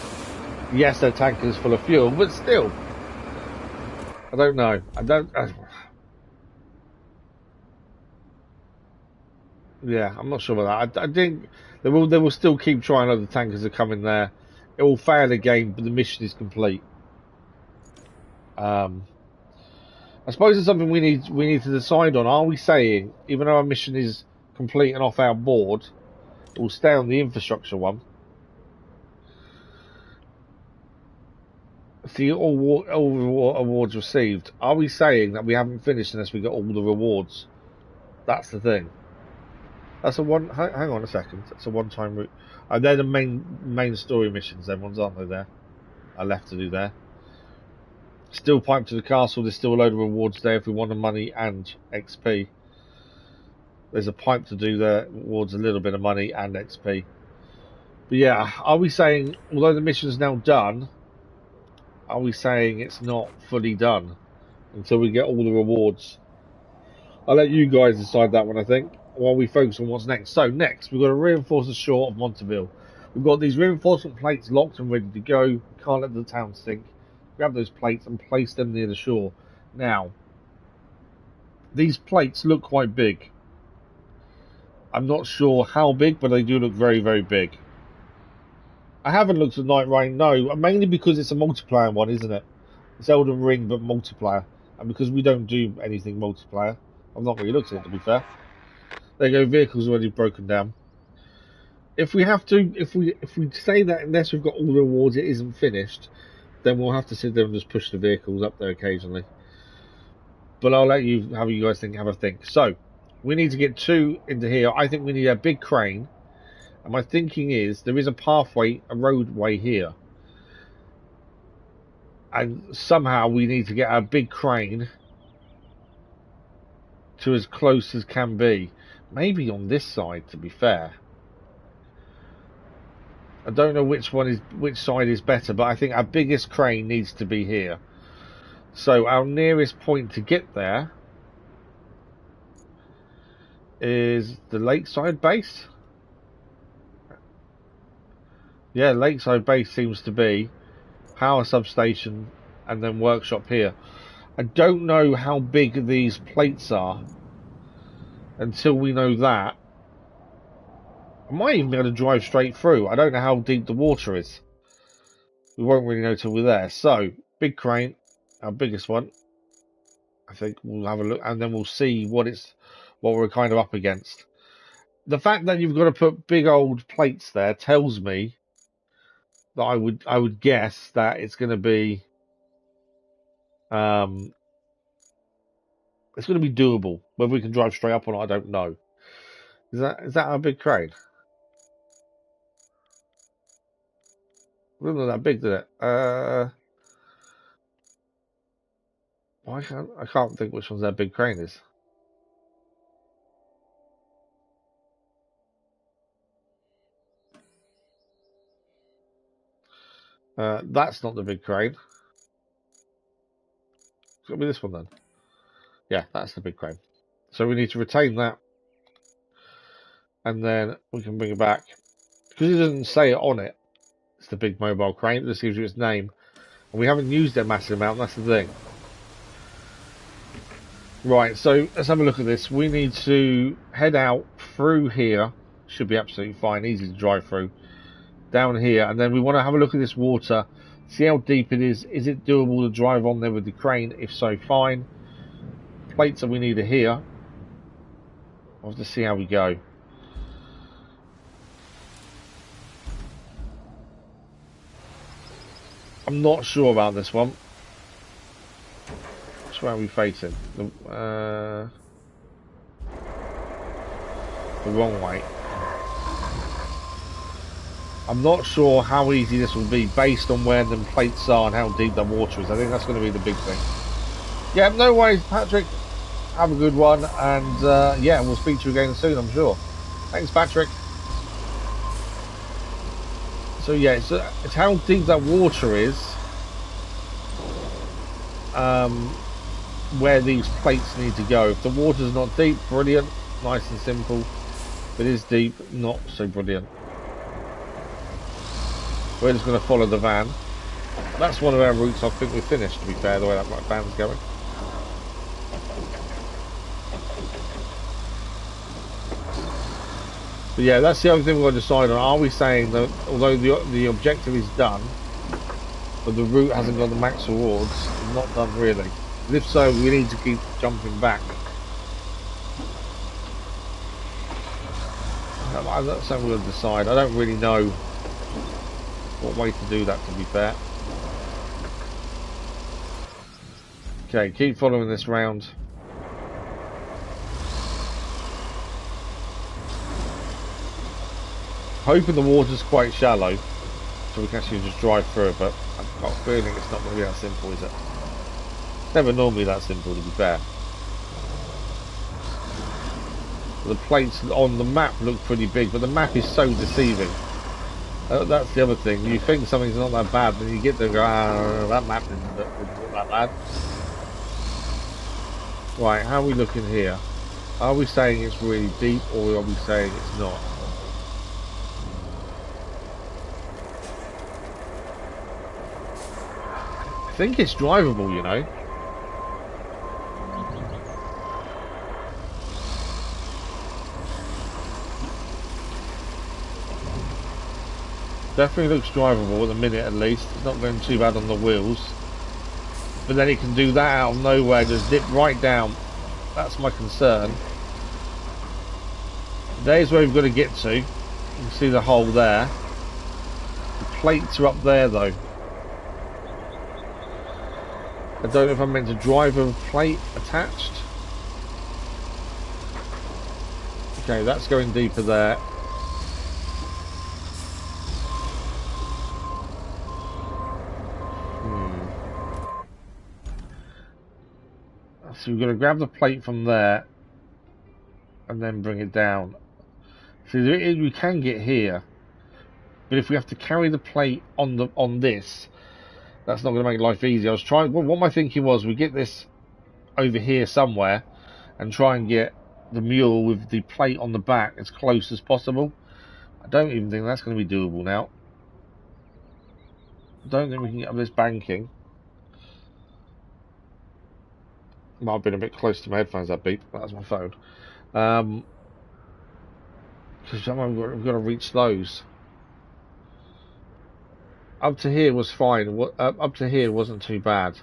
Yes, their tank is full of fuel, but still, I don't know. Yeah, I'm not sure about that. I think they will still keep trying. Other tankers are coming there. It will fail again, but the mission is complete. I suppose it's something we need to decide on. Are we saying, even though our mission is complete and off our board, it will stay on the infrastructure one? See, all awards received. Are we saying that we haven't finished unless we get all the rewards? That's the thing. That's a one. Hang on a second. That's a one-time route. They're the main story missions. Them ones, aren't they? There, are left to do there. Still pipe to the castle. There's still a load of rewards there if we want the money and XP. There's a pipe to do there. Rewards a little bit of money and XP. But yeah, are we saying, although the mission's now done, are we saying it's not fully done until we get all the rewards? I'll let you guys decide that one, I think, while we focus on what's next. So next, we've got to reinforce the shore of Montville. We've got these reinforcement plates locked and ready to go. We can't let the town sink. Grab those plates and place them near the shore. Now, these plates look quite big. I'm not sure how big, but they do look very, very big. I haven't looked at Night Rain, no, mainly because it's a multiplayer one, isn't it? It's Elden Ring, but multiplayer. And because we don't do anything multiplayer, I've not really looked at it, to be fair. There you go, vehicles already broken down. If we say that unless we've got all the rewards, it isn't finished, then we'll have to sit there and just push the vehicles up there occasionally. But I'll let you, have you guys have a think. So, we need to get 2 into here. I think we need a big crane. And my thinking is, there is a pathway, a roadway here. And somehow we need to get a big crane to as close as can be. Maybe on this side, to be fair. I don't know which side is better, but I think our biggest crane needs to be here. So our nearest point to get there is the lakeside base. Yeah, lakeside base seems to be power substation and then workshop here. I don't know how big these plates are until we know that. I might even be able to drive straight through. I don't know how deep the water is. We won't really know till we're there. So, big crane, our biggest one. I think we'll have a look and then we'll see what we're kind of up against. The fact that you've got to put big old plates there tells me that I would guess that it's going to be it's going to be doable. Whether we can drive straight up or not, I don't know. Is that our big crane? It doesn't look that big, did it? I can't think which one's their big crane is. That's not the big crane. It's got to be this one then. Yeah, that's the big crane. So we need to retain that, and then we can bring it back because it doesn't say it on it. It's the big mobile crane. It just gives you its name, and we haven't used it a massive amount. That's the thing. Right, so let's have a look at this. We need to head out through here. Should be absolutely fine, easy to drive through. Down here, and then we want to have a look at this water, see how deep it is. Is it doable to drive on there with the crane? If so, fine. Plates that we need are here. We'll have to see how we go. I'm not sure about this one. Which way are we facing? The wrong way. I'm not sure how easy this will be based on where the plates are and how deep the water is. I think that's going to be the big thing. Yeah, no worries, Patrick. Have a good one, and yeah, we'll speak to you again soon, I'm sure. Thanks, Patrick. So yeah, it's how deep that water is, where these plates need to go. If the water's not deep, brilliant, nice and simple. If it is deep, not so brilliant. We're just going to follow the van. That's one of our routes I think we've finished, to be fair, the way that van's going. But yeah, that's the other thing we've got to decide on. Are we saying that although the objective is done, but the route hasn't got the max rewards? Not done really. And if so, we need to keep jumping back. That's something we'll decide. I don't really know what way to do that, to be fair. Okay, keep following this round. Hoping the water's quite shallow, so we can actually just drive through it, but I've got a feeling it's not going to be that simple, is it? It's never normally that simple, to be fair. The plates on the map look pretty big, but the map is so deceiving. That's the other thing. You think something's not that bad, then you get there and go, that map isn't that bad. Right, how are we looking here? Are we saying it's really deep, or are we saying it's not? I think it's drivable, you know. Definitely looks drivable at the minute, at least. It's not going too bad on the wheels. But then it can do that out of nowhere, just dip right down. That's my concern. There's where we've got to get to. You can see the hole there. The plates are up there, though. I don't know if I'm meant to drive with a plate attached. Okay, that's going deeper there. So we've got to grab the plate from there and then bring it down. See, we can get here, but if we have to carry the plate on this, that's not going to make life easy. I was trying. What my thinking was, we get this over here somewhere, and try and get the mule with the plate on the back as close as possible. I don't even think that's going to be doable now. I don't think we can get up this banking. Might have been a bit close to my headphones, that beep. That was my phone. Because we've got to reach those. Up to here was fine. Up to here wasn't too bad.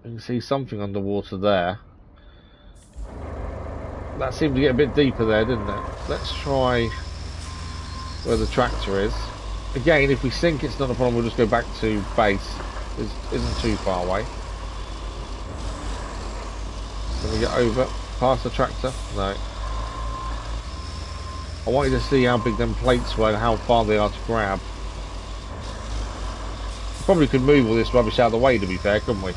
You can see something underwater there. That seemed to get a bit deeper there, didn't it? Let's try where the tractor is. Again, if we sink, it's not a problem. We'll just go back to base. It isn't too far away. Can we get over past the tractor? No. I want you to see how big them plates were and how far they are to grab. We probably could move all this rubbish out of the way, to be fair, couldn't we?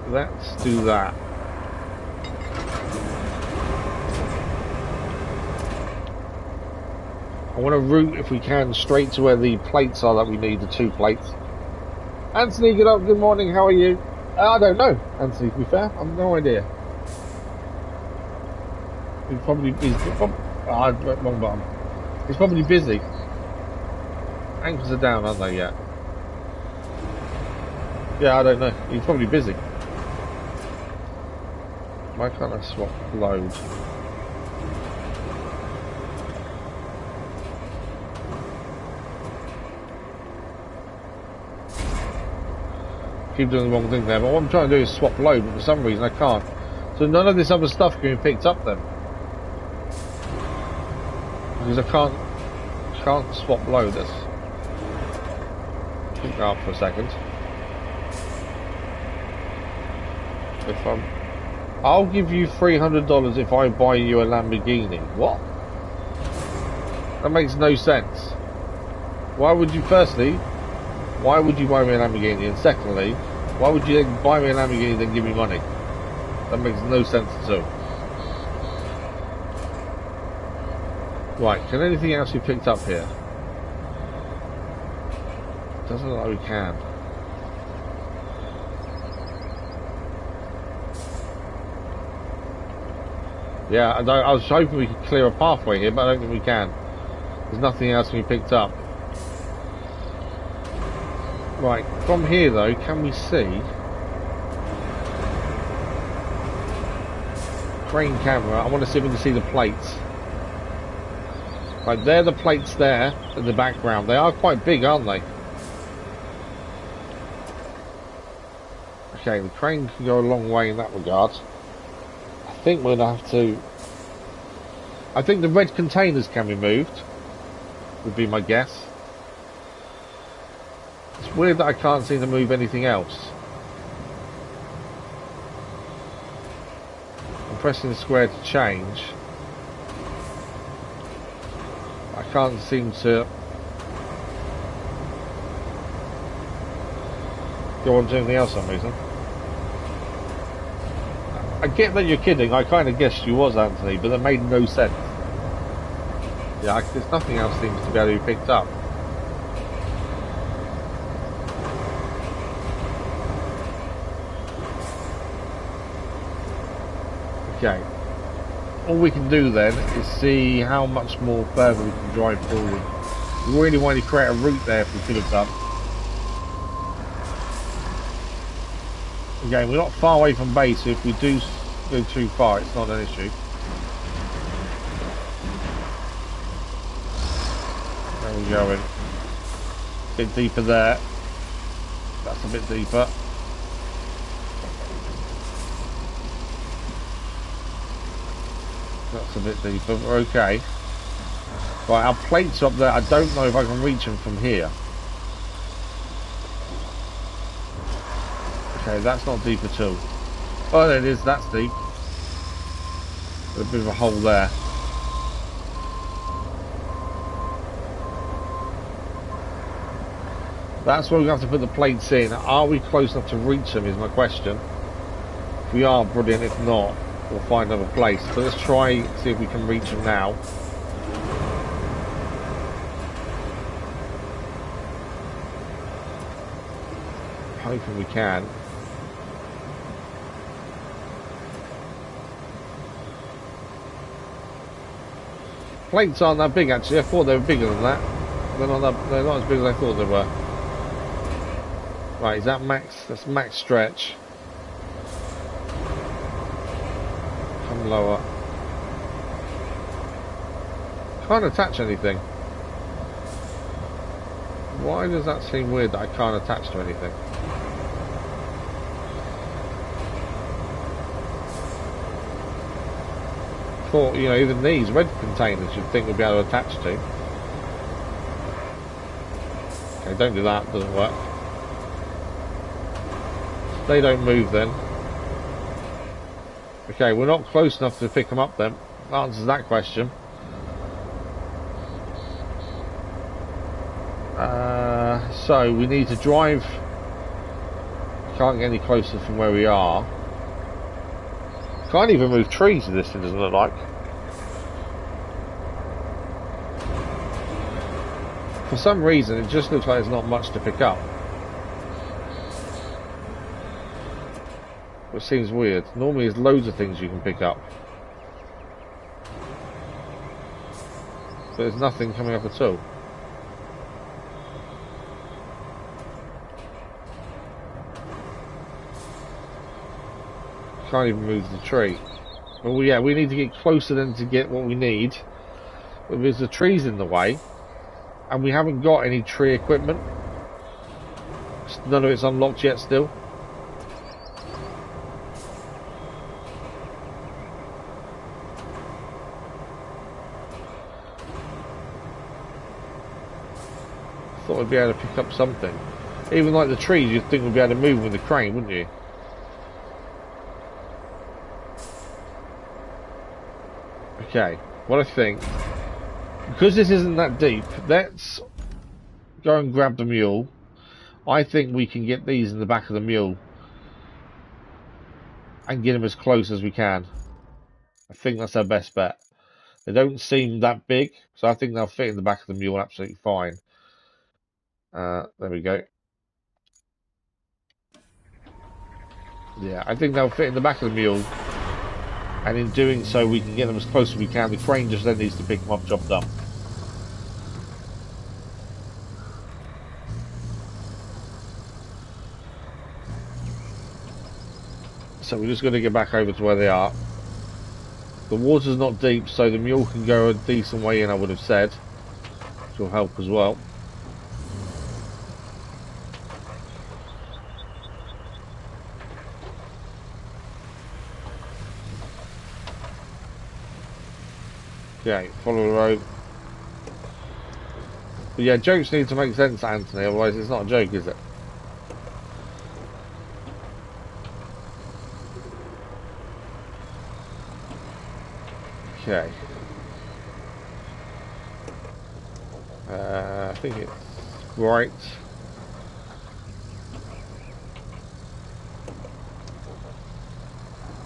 Let's do that. I want to route, if we can, straight to where the plates are that we need, the 2 plates. Anthony, good morning, how are you? I don't know, Anthony, to be fair. I've no idea. He's probably wrong button. He's probably busy. Anchors are down, aren't they, yet? Yeah, I don't know. He's probably busy. Why can't I swap load? Keep doing the wrong thing there, but what I'm trying to do is swap load, but for some reason I can't. So none of this other stuff can be picked up then. Because I can't swap load this. Keep that up for a second. I'll give you $300 if I buy you a Lamborghini. What? That makes no sense. Why would you buy me a Lamborghini? And secondly, why would you then buy me a Lamborghini and then give me money? That makes no sense at all. Right, can anything else be picked up here? Doesn't look like we can. Yeah, I was hoping we could clear a pathway here, but I don't think we can. There's nothing else to be picked up. Right, from here though, can we see? Crane camera, I want to see if we can see the plates. Right, they're the plates there in the background. They are quite big, aren't they? Okay, the crane can go a long way in that regard. I think we're going to have to... I think the red containers can be moved, would be my guess. It's weird that I can't seem to move anything else. I'm pressing the square to change. I can't seem to go on to anything else for some reason. I get that you're kidding, I kind of guessed you was, Anthony, but that made no sense. Yeah, there's nothing else seems to be able to be picked up. Okay. All we can do then is see how much more further we can drive forward. We really wanted to create a route there if we could have done. Again, we're not far away from base, so if we do go too far, it's not an issue. There we go. A bit deeper there. That's a bit deeper. That's a bit deeper. Okay. Right, our plates are up there. I don't know if I can reach them from here. Okay, that's not deep at all. Oh, there it is. That's deep. There's a bit of a hole there. That's where we have to put the plates in. Are we close enough to reach them is my question. If we are, brilliant. If not, we'll find another place. But let's try, see if we can reach them now. Hoping we can. Plates aren't that big actually. I thought they were bigger than that. They're not as big as I thought they were. Right, is that max? That's max stretch. Come lower. Can't attach anything. Why does that seem weird that I can't attach to anything? Thought, you know, even these red containers you'd think we'd be able to attach to. Okay, don't do that, doesn't work. They don't move then. Okay, we're not close enough to pick them up then. That answers that question. So we need to drive. Can't get any closer from where we are. Can't even move trees in this, it doesn't look like. For some reason, it just looks like there's not much to pick up. Which seems weird. Normally there's loads of things you can pick up. But there's nothing coming up at all. Can't even move the tree. Well, yeah, we need to get closer then to get what we need. But there's the trees in the way, and we haven't got any tree equipment. None of it's unlocked yet still. Thought we'd be able to pick up something. Even like the trees, you'd think we'd be able to move with the crane, wouldn't you? Okay, what I think, because this isn't that deep, let's go and grab the mule. I think we can get these in the back of the mule and get them as close as we can. I think that's our best bet. They don't seem that big, so I think they'll fit in the back of the mule absolutely fine. There we go. Yeah, I think they'll fit in the back of the mule. And in doing so, we can get them as close as we can. The crane just then needs to pick them up, job done. So we're just going to get back over to where they are. The water's not deep, so the mule can go a decent way in, I would have said. Which will help as well. Okay, follow the road. But yeah, jokes need to make sense, Anthony, otherwise it's not a joke, is it? Okay. I think it's right.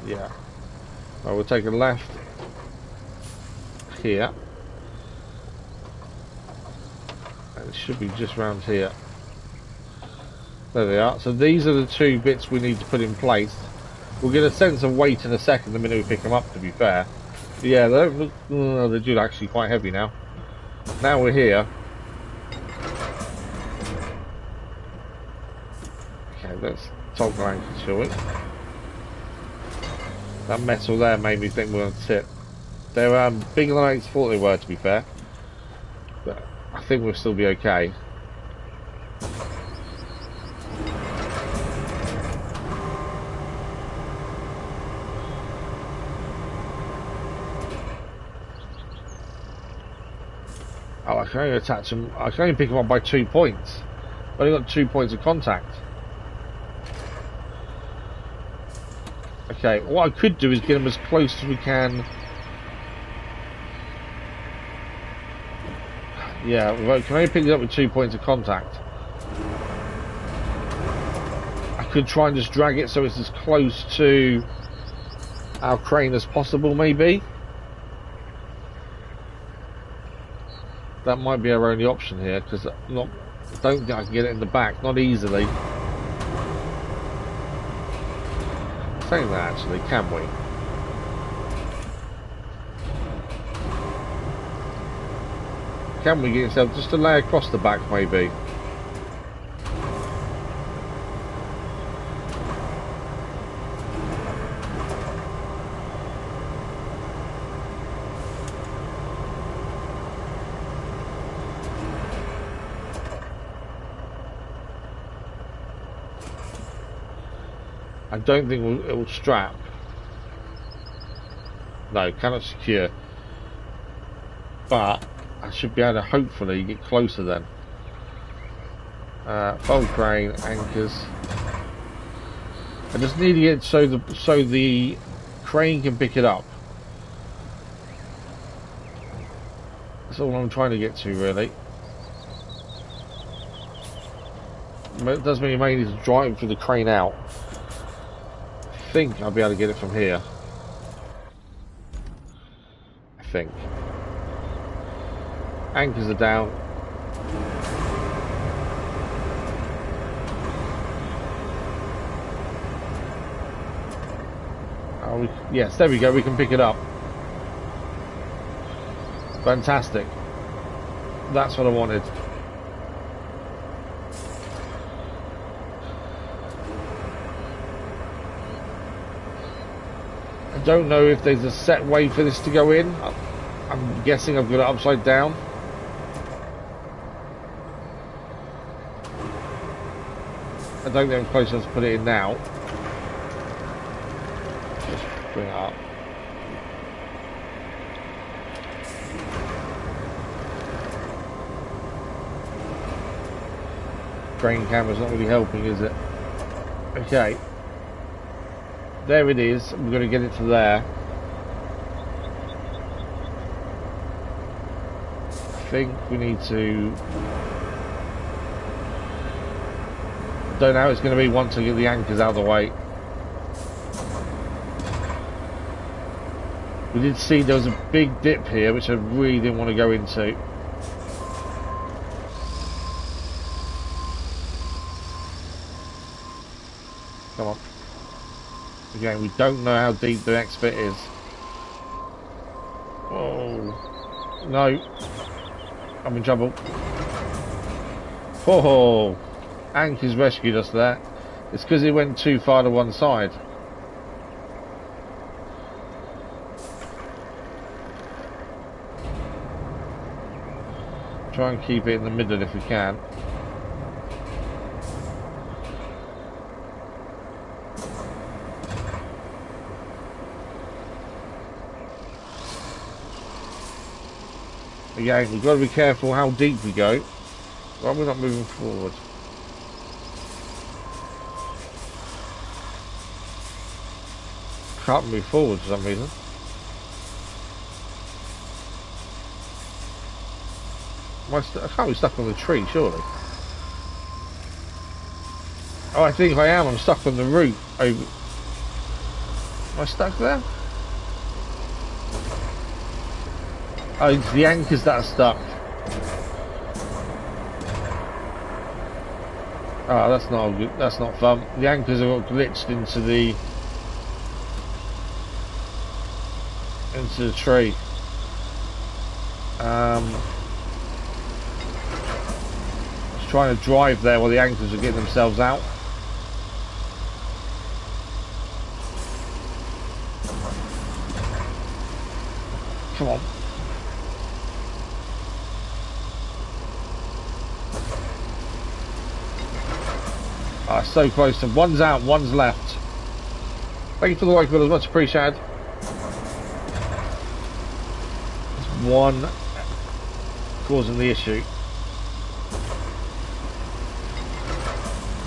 Yeah. Well, we'll take a left here. And it should be just round here. There they are. So these are the two bits we need to put in place. We'll get a sense of weight in a second the minute we pick them up, to be fair. But yeah, they don't look... they do actually quite heavy now. Now we're here. Okay, let's toggle anchor, shall we? That metal there made me think we were on tip. They're bigger than I thought they were, to be fair. But I think we'll still be okay. Oh, I can only attach them. I can only pick them up by 2 points. I've only got 2 points of contact. Okay, what I could do is get them as close as we can. Yeah, we can only pick it up with 2 points of contact. could try and just drag it so it's as close to our crane as possible, maybe. That might be our only option here, because I don't think I can get it in the back, not easily. Saying that actually, can we? Can we get yourself just to lay across the back, maybe? I don't think it will strap. No, cannot secure. But I should be able to hopefully get closer then. Fold crane, anchors. I just need to get so the crane can pick it up. That's all I'm trying to get to, really. But it does mean you may need to drive through the crane out. I think I'll be able to get it from here. I think. Anchors are down. Oh, yes, there we go. We can pick it up. Fantastic. That's what I wanted. I don't know if there's a set way for this to go in. I'm guessing I've got it upside down. I don't think I'm close enough to put it in now. Just bring it up. Crane camera's not really helping, is it? Okay. There it is. We're going to get it to there. I think we need to... Don't know how it's going to be once I get the anchors out of the way. We did see there was a big dip here, which I really didn't want to go into. Come on. Again, we don't know how deep the next bit is. Oh no, I'm in trouble. Oh, Anchors rescued us there. It's because it went too far to one side. Try and keep it in the middle if we can. Again, we've got to be careful how deep we go. Why are we not moving forward? Can't move forward for some reason. I can't be stuck on the tree, surely. Oh, I think I am. I'm stuck on the root. Am I stuck there? Oh, it's the anchors that are stuck. Oh, that's not good. That's not fun. The anchors have got glitched into the tree. Just trying to drive there while the anchors are getting themselves out. Come on. Ah, so close to one's out, one's left. Thank you for the like, but much appreciated. It's one causing the issue.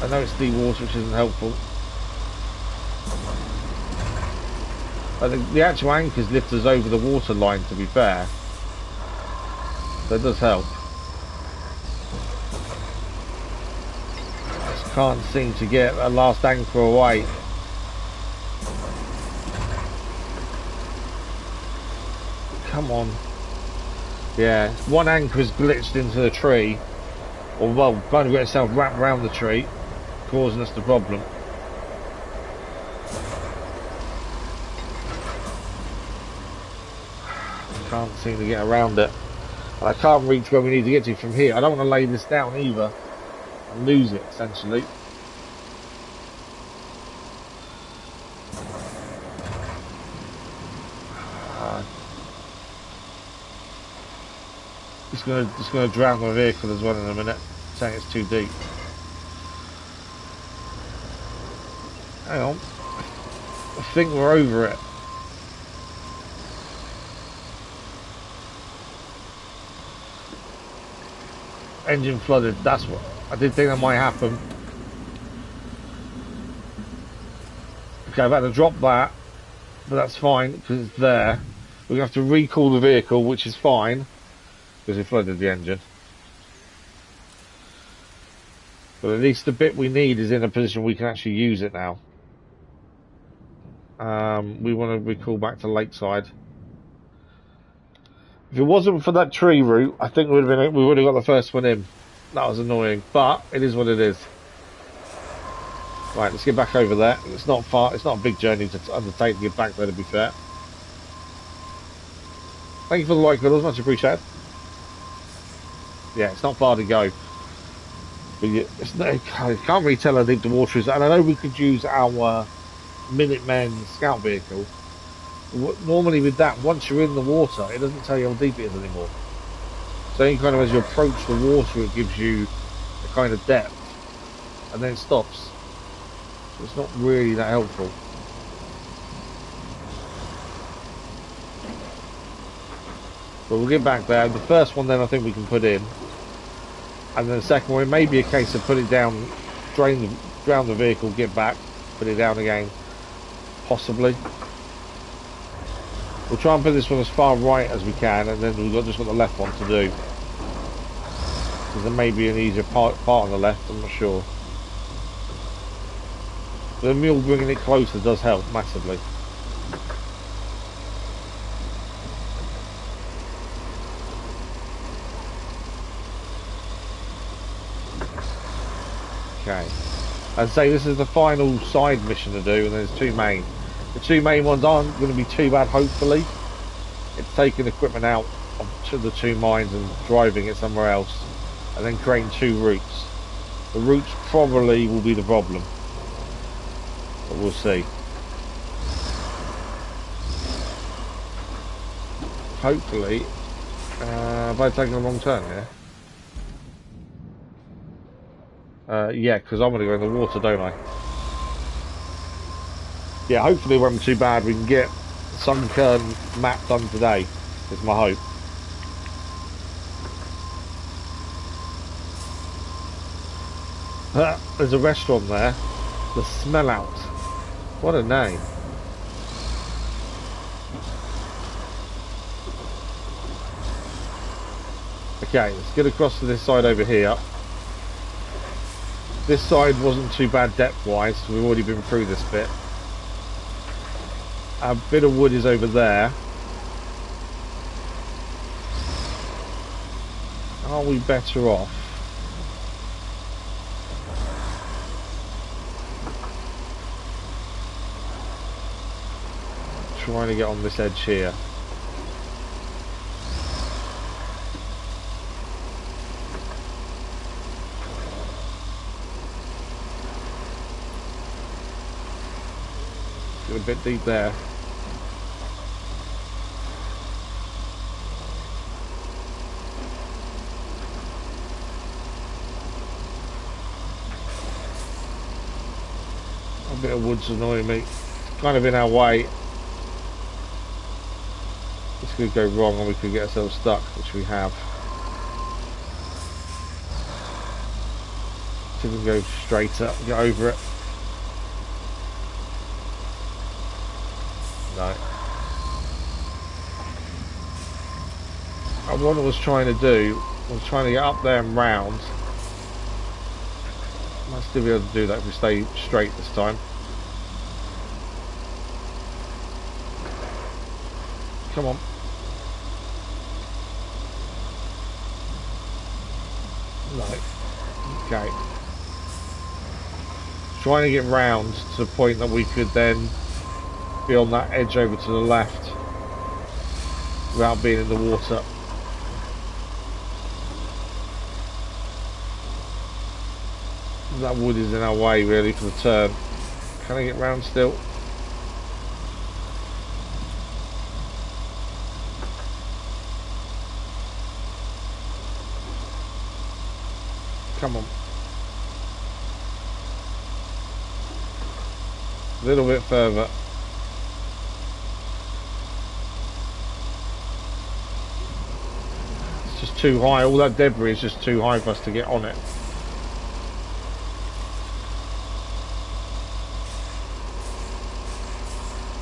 I know it's deep water, which isn't helpful. But the actual anchors lift us over the water line, to be fair. So it does help. can't seem to get that last anchor away. Come on. Yeah, one anchor is glitched into the tree, or well, trying to get itself wrapped around the tree, causing us the problem. Can't seem to get around it. And I can't reach where we need to get to from here. I don't want to lay this down either and lose it, essentially. Just gonna drown the vehicle as well in a minute, saying it's too deep. Hang on. I think we're over it. Engine flooded, that's what I did think that might happen. Okay, I've had to drop that, but that's fine because it's there. We're gonna have to recall the vehicle, which is fine because it flooded the engine. But at least the bit we need is in a position we can actually use it now. We want to recall back to Lakeside. If it wasn't for that tree route, I think we would have got the first one in. That was annoying, but it is what it is. Right, let's get back over there. It's not far. It's not a big journey to undertake to get back there, to be fair. Thank you for the like, fellas. Much appreciated. Yeah, it's not far to go. But yeah, I can't really tell how deep the water is, and I know we could use our Minuteman scout vehicle. Normally with that, once you're in the water, it doesn't tell you how deep it is anymore. So any kind of as you approach the water, it gives you a kind of depth, and then it stops. So it's not really that helpful. But we'll get back there. The first one then I think we can put in. And then the second one, it may be a case of put it down, drown the vehicle, get back, put it down again. Possibly. We'll try and put this one as far right as we can, and then we've just got the left one to do. Because there may be an easier part on the left, I'm not sure. The mule bringing it closer does help massively. Okay. I'd say this is the final side mission to do, and there's two main. The two main ones aren't going to be too bad, hopefully. It's taking equipment out of the two mines and driving it somewhere else, and then creating two routes. The routes probably will be the problem, but we'll see. Hopefully, have I taken a wrong turn here? Yeah, because I'm going to go in the water, don't I? Yeah, hopefully it won't be too bad. We can get Sunkern map done today, is my hope. There's a restaurant there. The Smell Out. What a name. Okay, let's get across to this side over here. This side wasn't too bad depth-wise, so we've already been through this bit. A bit of wood is over there. Are we better off? Trying to get on this edge here. Get a bit deep there. A bit of wood's annoying me. Kind of in our way. This could go wrong and we could get ourselves stuck, which we have. See if we can go straight up, get over it. No. And what I was trying to do was trying to get up there and round. Might still be able to do that if we stay straight this time. Come on. No. Okay. Trying to get round to the point that we could then be on that edge over to the left without being in the water. That wood is in our way really for the turn. Can I get round still? Come on. A little bit further. It's just too high. All that debris is just too high for us to get on it.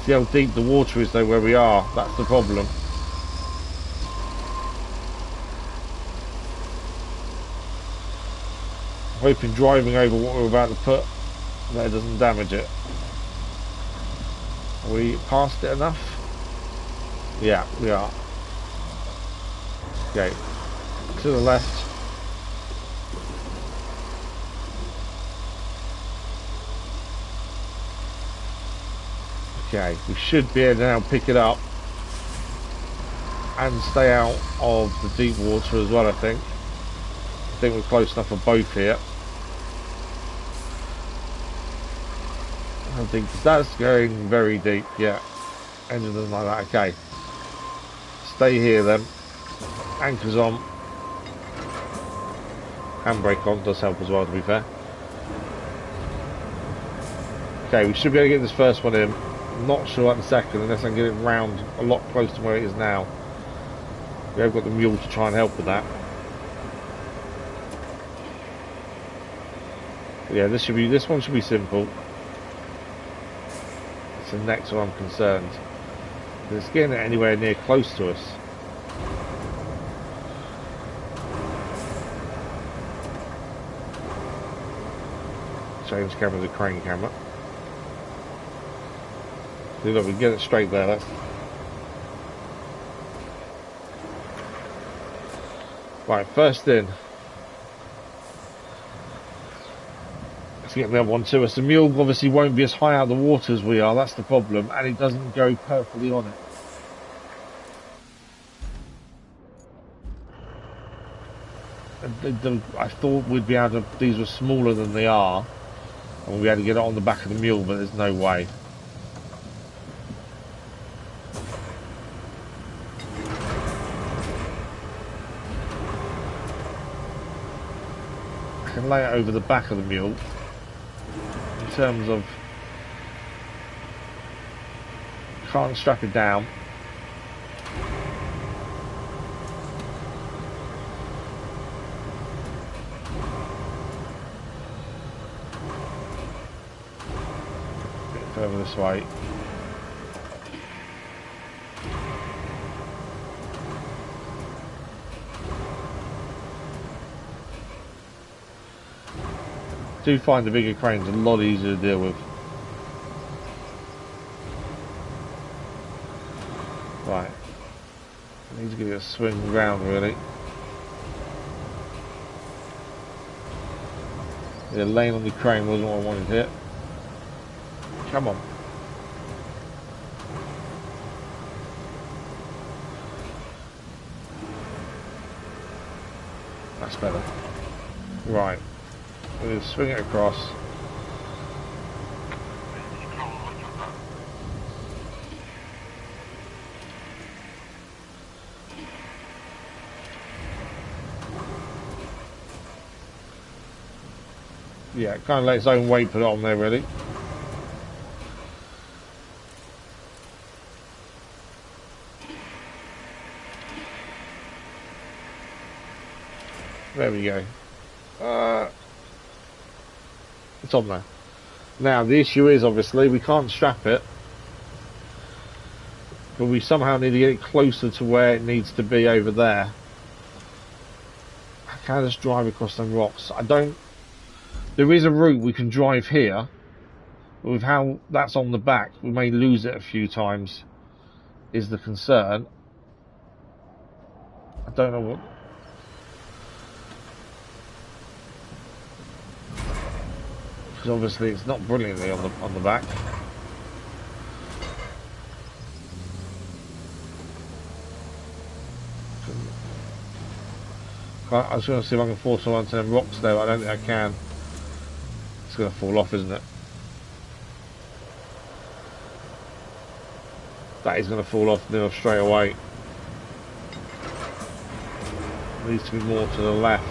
See how deep the water is though where we are. That's the problem. Hoping driving over what we're about to put that it doesn't damage it. Are we past it enough? Yeah, we are. Okay, to the left. Okay, we should be able to now pick it up and stay out of the deep water as well, I think. I think we're close enough for both here. I think that's going very deep, yeah. Engine doesn't like that, okay. Stay here then. Anchors on. Handbrake on does help as well, to be fair. Okay, we should be able to get this first one in. I'm not sure about the second unless I can get it round a lot closer to where it is now. We have got the mule to try and help with that. But yeah, this one should be simple. It's the next one I'm concerned. It's getting it anywhere near close to us. Change camera to crane camera. See, look, we can get it straight there. That's right. First in. Let's get the other one to us. The mule obviously won't be as high out of the water as we are. That's the problem, and it doesn't go perfectly on it. I thought we'd be able to. These were smaller than they are, and we'll be able to get it on the back of the mule, but there's no way. I can lay it over the back of the mule. In terms of, can't strap it down. Bit further this way. I do find the bigger cranes a lot easier to deal with. Right, I need to give it a swing round really. The lane on the crane wasn't what I wanted here. Come on. That's better. Right. We'll swing it across. Yeah, kind of let its own weight put it on there really. There we go. It's on there. Now the issue is obviously we can't strap it, but we somehow need to get it closer to where it needs to be over there. I can't just drive across them rocks. I don't There is a route we can drive here, but with how that's on the back, we may lose it a few times, is the concern. I don't know what... Because obviously it's not brilliantly on the back. I was going to see if I can force someone onto them rocks there, but I don't think I can. It's going to fall off, isn't it? That is going to fall off near straight away. Needs to be more to the left.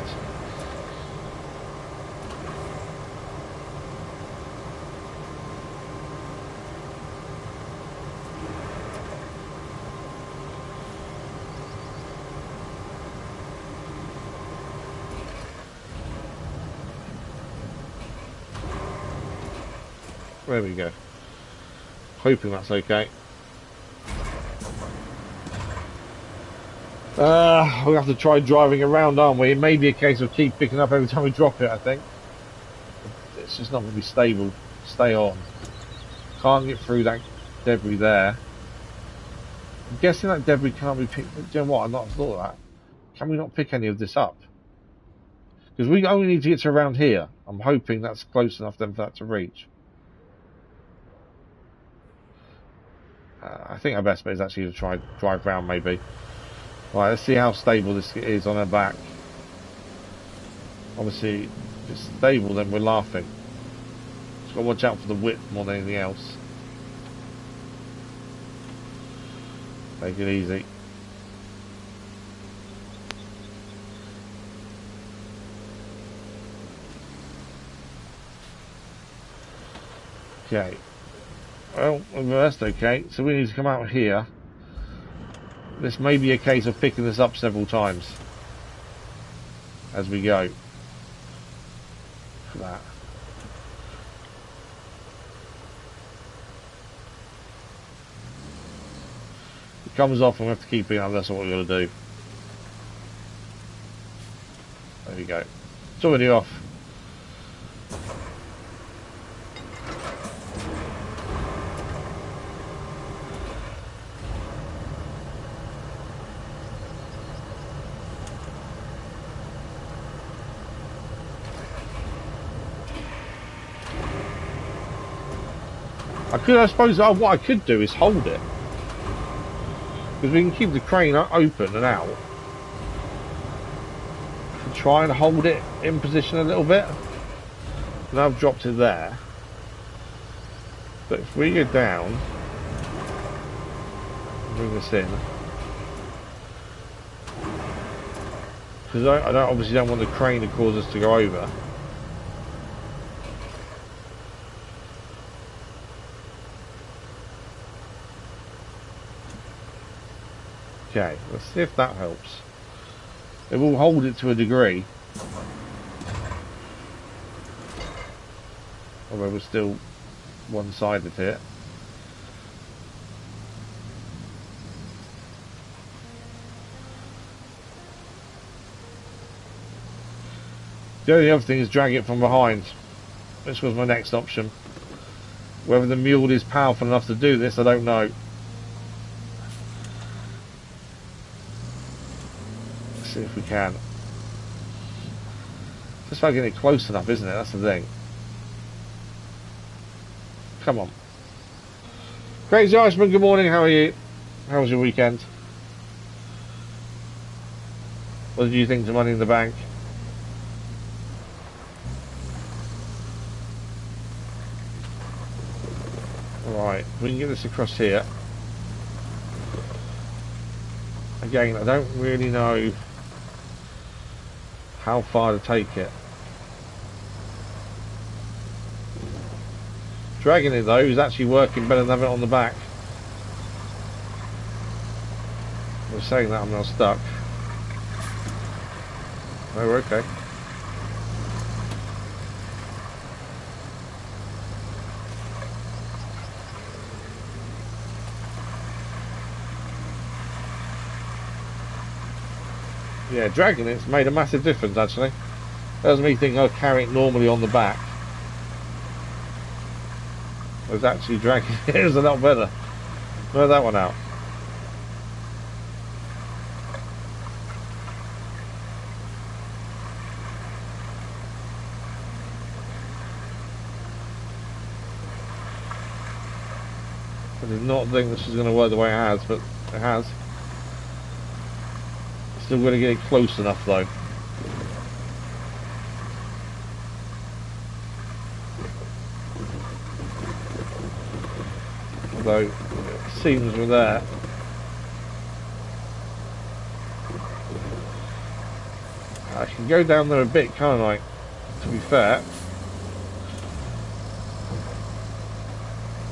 There we go. Hoping that's okay. We'll have to try driving around, aren't we? It may be a case of keep picking up every time we drop it, I think. It's just not going to be stable. Stay on. Can't get through that debris there. I'm guessing that debris can't be picked. Do you know what? I've not thought of that. Can we not pick any of this up? Because we only need to get to around here. I'm hoping that's close enough then for that to reach. I think our best bet is actually to try drive round maybe. Right, let's see how stable this is on her back. Obviously, if it's stable then we're laughing. Just got to watch out for the width more than anything else. Take it easy. Okay. Well, that's okay. So we need to come out here. This may be a case of picking this up several times as we go. For that. It comes off and we have to keep it up. That's what we're going to do. There we go. It's already off. I suppose what I could do is hold it, because we can keep the crane open and out and try and hold it in position a little bit. Now I've dropped it there, but if we go down, bring this in, because I obviously don't want the crane to cause us to go over. Okay, let's see if that helps. It will hold it to a degree. Although we're still one-sided here. The only other thing is drag it from behind. This was my next option. Whether the mule is powerful enough to do this, I don't know. See if we can. Just about getting it close enough, isn't it? That's the thing. Come on. Crazy Iceman, good morning. How are you? How was your weekend? What did you think to Money in the Bank? Right, we can get this across here. Again, I don't really know how far to take it. Dragging it though is actually working better than having it on the back. I was saying that I'm now stuck. Oh, we're okay. Yeah, dragging it's made a massive difference actually. Doesn't me think I'll carry it normally on the back. I was actually dragging it. It was a lot better. Throw that one out. I did not think this was going to work the way it has, but it has. Still going to get it close enough though. Although it seems we're there. I can go down there a bit, can't I? To be fair.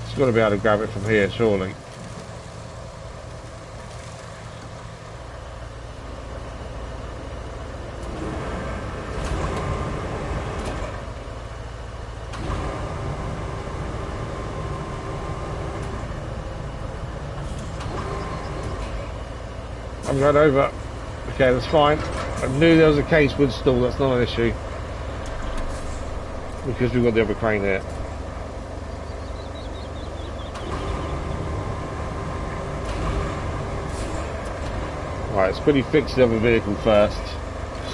It's got to be able to grab it from here, surely. I'm going over. Okay, that's fine. I knew there was a case with stall, that's not an issue. Because we've got the other crane here. Right, let's quickly fix the other vehicle first.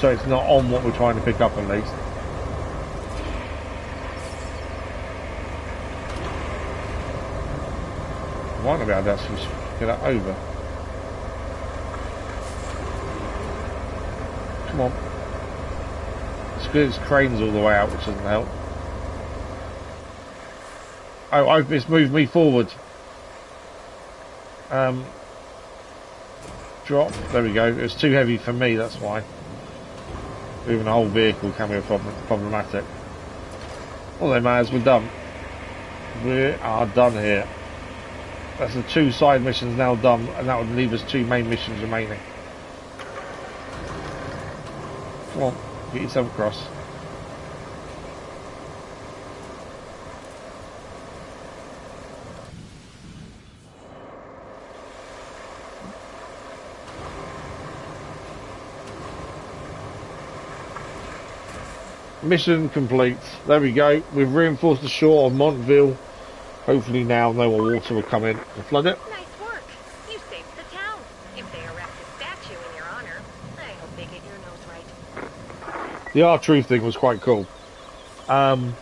So it's not on what we're trying to pick up at least. I might not be able to actually get that over. Come on. It's good, it's cranes all the way out, which doesn't help. Oh, it's moved me forward. Drop. There we go. It was too heavy for me, that's why. Moving the whole vehicle can be problematic. Although, man, we're done. We are done here. That's the 2 side missions now done, and that would leave us 2 main missions remaining. Come on, get yourself across. Mission complete. There we go. We've reinforced the shore of Montville. Hopefully now no more water will come in and flood it. Nice work. You saved the town. If they erect a statue in your honor, I hope they get your nose right. The R-Truth thing was quite cool. The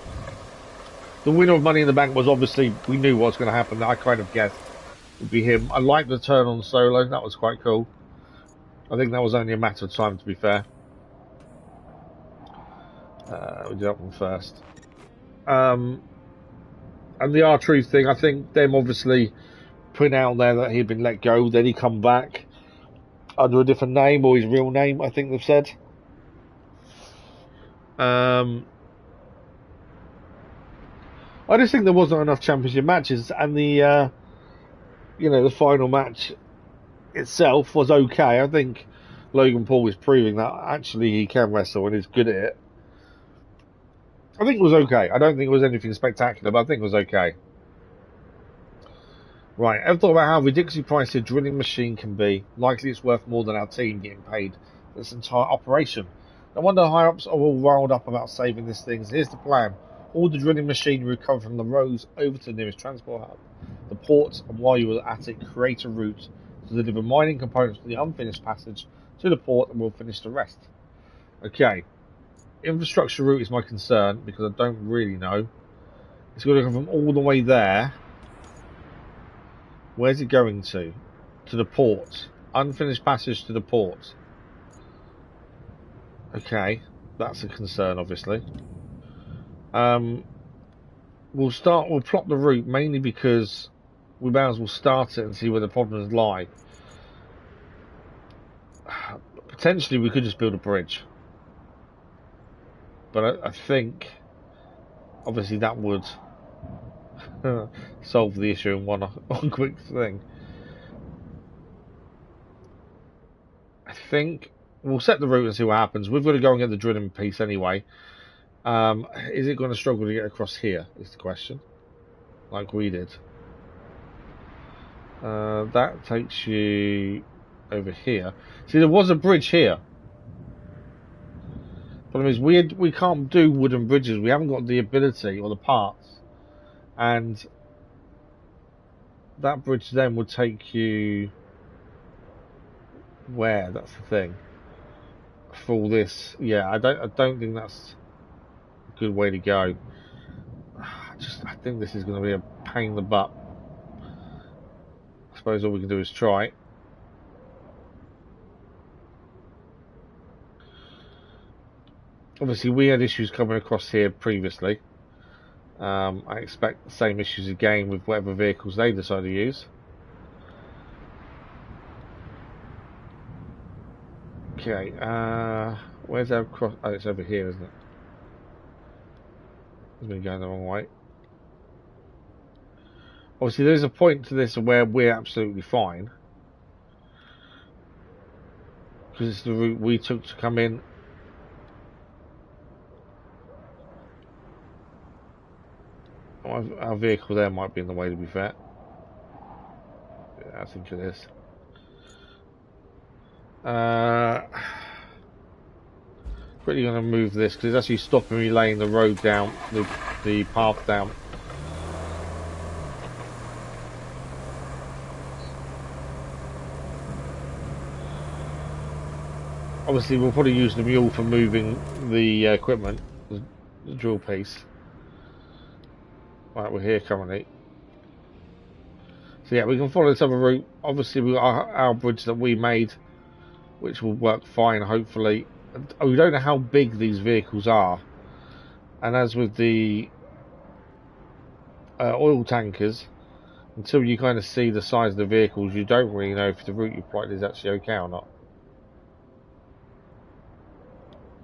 winner of Money in the Bank was obviously, we knew what was going to happen. I kind of guessed it would be him. I liked the turn on solo. That was quite cool. I think that was only a matter of time, to be fair. We'll do that one first. And the R-Truth thing, I think them obviously putting out there that he'd been let go, then he come back under a different name, or his real name, I think they've said. I just think there wasn't enough championship matches, and the the final match itself was okay. I think Logan Paul is proving that actually he can wrestle and is good at it. I think it was okay. I don't think it was anything spectacular, but I think it was okay. Right, I've thought about how ridiculously priced a drilling machine can be. Likely it's worth more than our team getting paid for this entire operation. No wonder the higher-ups are all riled up about saving this thing. So here's the plan. All the drilling machinery recovered from the roads over to the nearest transport hub, the port, and while you were at it, create a route to deliver mining components for the unfinished passage to the port, and we'll finish the rest. Okay. Infrastructure route is my concern because I don't really know. It's going to come from all the way there. Where's it going to? To the port. Unfinished passage to the port. Okay, that's a concern, obviously. We'll plot the route mainly because we might as well start it and see where the problems lie. Potentially, we could just build a bridge. But I think, obviously, that would solve the issue in one quick thing. I think we'll set the route and see what happens. We've got to go and get the drilling piece anyway. Is it going to struggle to get across here, is the question. Like we did. That takes you over here. See, there was a bridge here. Problem is, we can't do wooden bridges. We haven't got the ability or the parts, and that bridge then would take you where? That's the thing. For all this, yeah, I don't think that's a good way to go. I think this is going to be a pain in the butt. I suppose all we can do is try. Obviously, we had issues coming across here previously. I expect the same issues again with whatever vehicles they decide to use. Okay, where's our cross? Oh, it's over here, isn't it? It's been going the wrong way. Obviously, there's a point to this where we're absolutely fine, because it's the route we took to come in. Our vehicle there might be in the way, to be fair. Yeah, I think it is. Quickly going to move this because it's actually stopping me laying the road down, the path down. Obviously, we'll probably use the mule for moving the equipment, the drill piece. Right, we're here currently. So yeah, we can follow this other route. Obviously, we've got our bridge that we made, which will work fine, hopefully. We don't know how big these vehicles are, and as with the oil tankers, until you kind of see the size of the vehicles, you don't really know if the route you plotted is actually okay or not.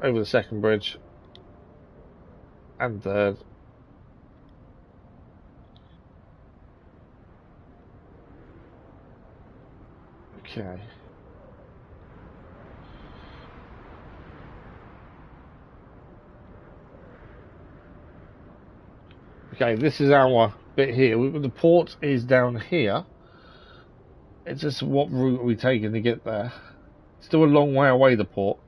Over the second bridge and third. Okay. Okay, this is our bit here. The port is down here. It's just what route are we taking to get there? Still a long way away, the port.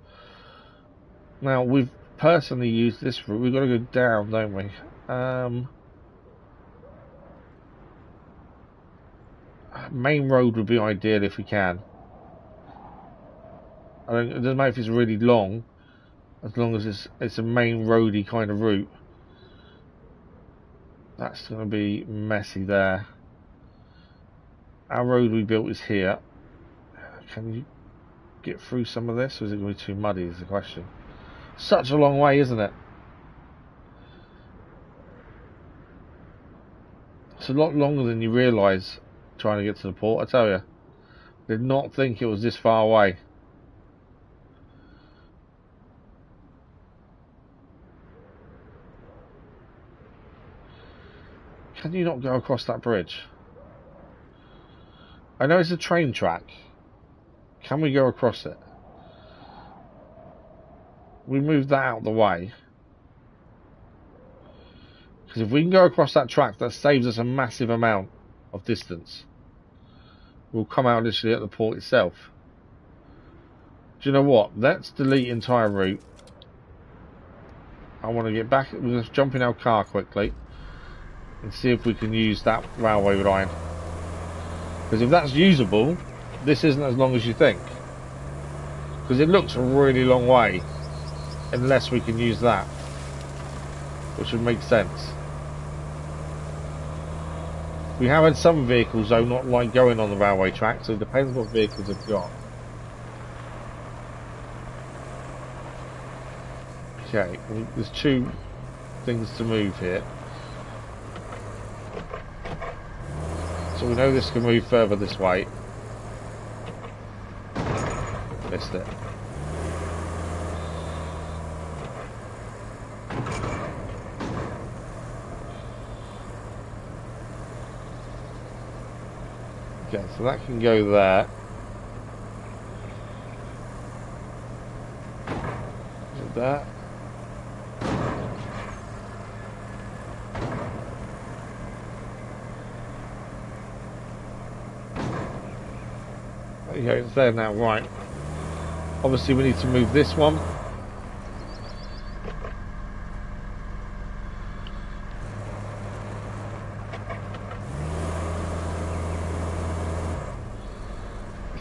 Now, we've personally used this route. We've got to go down, don't we? Main road would be ideal if we can. It doesn't matter if it's really long, as long as it's a main roady kind of route. That's going to be messy there. Our road we built is here. Can you get through some of this, or is it going to be too muddy is the question. Such a long way, isn't it? It's a lot longer than you realise trying to get to the port, I tell you. Did not think it was this far away. Can you not go across that bridge? I know it's a train track. Can we go across it? We move that out of the way. Because if we can go across that track, that saves us a massive amount of distance. We'll come out literally at the port itself. Do you know what? Let's delete entire route. I want to get back. We're going to jump in our car quickly and see if we can use that railway line. Because if that's usable, this isn't as long as you think. Because it looks a really long way, unless we can use that, which would make sense. We have had some vehicles though not like going on the railway track, so it depends what vehicles they've got. Okay, there's two things to move here. So we know this can move further this way. Missed it. Okay, so that can go there. Is it that? There you go, it's there now, right. Obviously we need to move this one.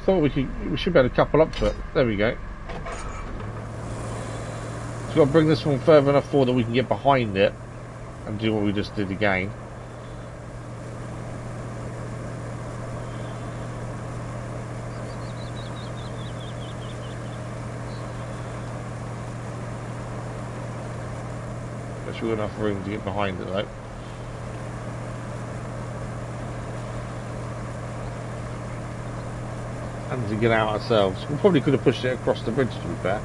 thought we should be able to couple up to it. There we go. So we've got to bring this one further enough forward that we can get behind it and do what we just did again. There's sure enough room to get behind it though. And to get out ourselves. We probably could have pushed it across the bridge, to be fair.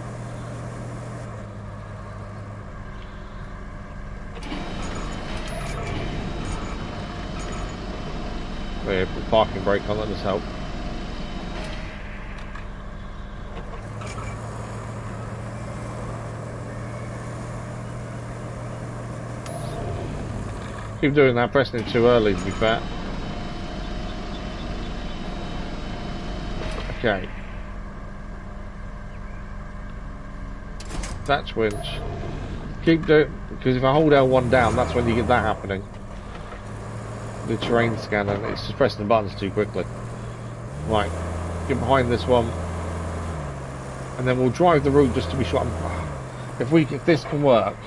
There, put parking brake on, let us help. Keep doing that, pressing it too early, to be fair. Okay. That's winch. Keep doing, because if I hold L1 down, that's when you get that happening. The terrain scanner, it's just pressing the buttons too quickly. Right, get behind this one, and then we'll drive the route just to be sure. If this can work,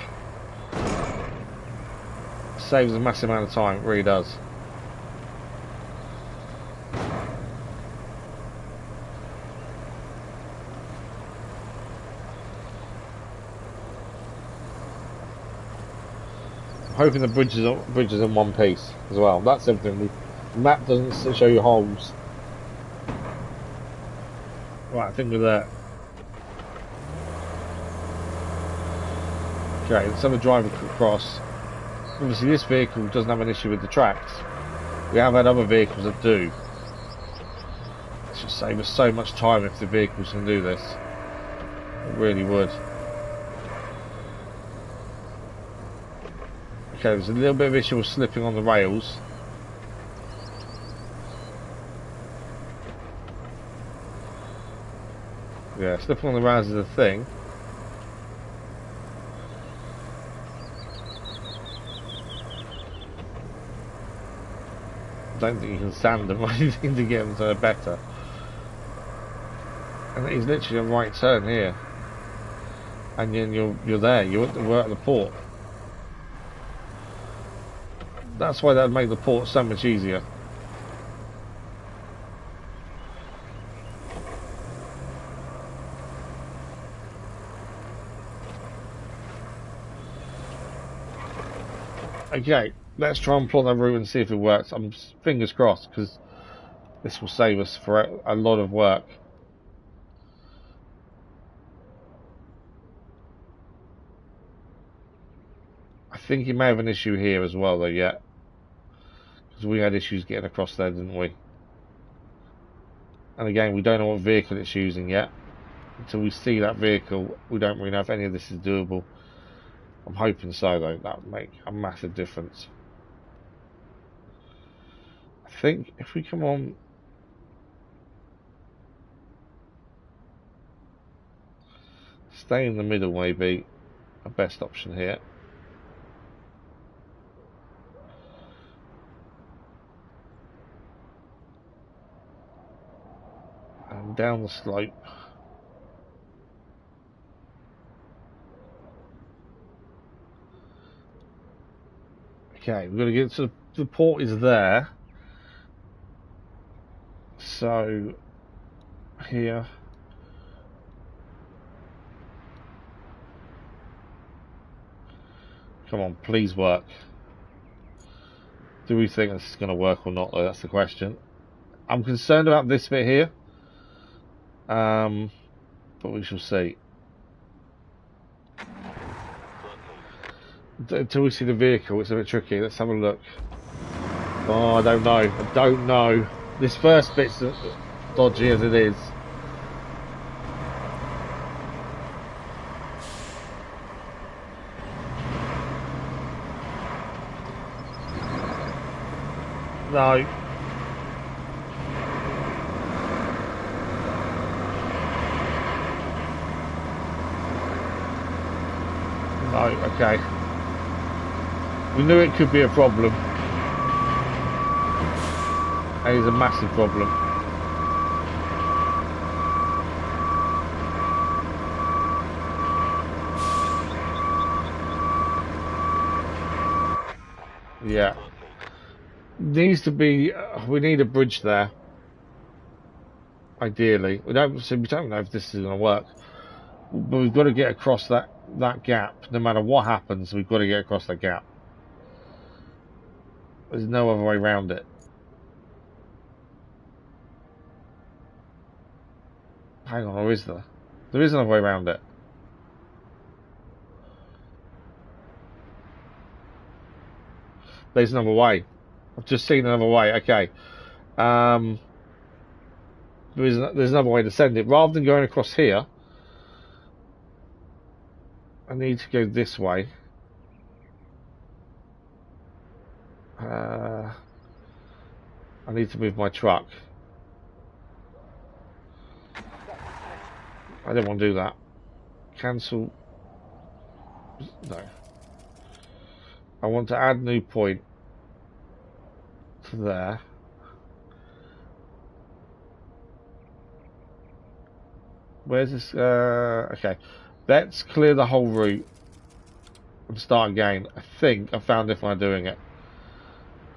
it saves a massive amount of time. It really does. I'm hoping the bridge is in one piece as well. That's everything. The map doesn't show you holes. Right, I think we're there. Okay, let's have a drive across. Obviously this vehicle doesn't have an issue with the tracks. We have had other vehicles that do. It should save us so much time if the vehicles can do this. It really would. Okay, there's a little bit of issue with slipping on the rails. Yeah, slipping on the rails is a thing. I don't think you can sand them or anything to get them to better. And it is literally a right turn here. And then you're there, we're at the port. That's why that would make the port so much easier. Okay, let's try and plot that route and see if it works. I'm fingers crossed, because this will save us for a lot of work. I think you may have an issue here as well though yet. Because we had issues getting across there, didn't we? And again, we don't know what vehicle it's using yet. Until we see that vehicle, we don't really know if any of this is doable. I'm hoping so though, that would make a massive difference. I think if we come on... Stay in the middle may be a best option here. And down the slope. Okay, we're going to get to the port is there. So here. Come on, please work. Do we think this is going to work or not though? That's the question. I'm concerned about this bit here. But we shall see. Until we see the vehicle, it's a bit tricky. Let's have a look. Oh, I don't know. I don't know. This first bit's dodgy as it is. No. No, okay. We knew it could be a problem. It is a massive problem. Yeah. Needs to be. We need a bridge there. Ideally, we don't know if this is going to work, but we've got to get across that gap. No matter what happens, we've got to get across that gap. There's no other way around it. Hang on, or is there? There is another way around it. There's another way. I've just seen another way. Okay. There's another way to send it. Rather than going across here, I need to go this way. I need to move my truck. I don't want to do that. Cancel. No. I want to add new point to there. Where's this? Okay. Let's clear the whole route and start again. I think I found if I'm doing it.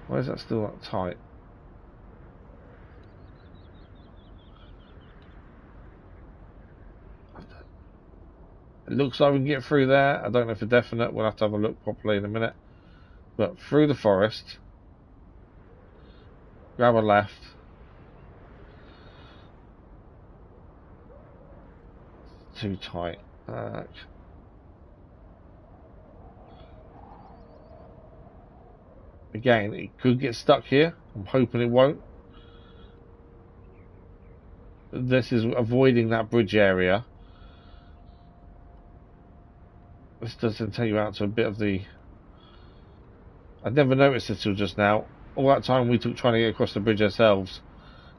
Why is that still that tight? It looks like we can get through there. I don't know for definite. We'll have to have a look properly in a minute. But through the forest. Grab a left. Too tight. Again, it could get stuck here. I'm hoping it won't. This is avoiding that bridge area. This doesn't take you out to a bit of the... I never noticed it till just now. All that time we took trying to get across the bridge ourselves,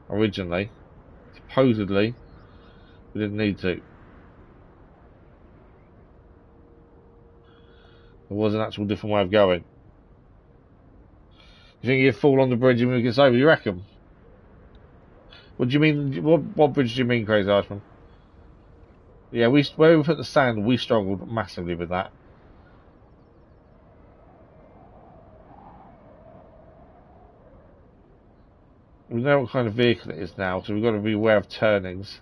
originally. Supposedly, we didn't need to. There was an actual different way of going. You think you'd fall on the bridge when it gets over, you reckon? What do you mean? What bridge do you mean, Crazy Irishman? Yeah, where we put the sand, we struggled massively with that. We know what kind of vehicle it is now, so we've got to be aware of turnings.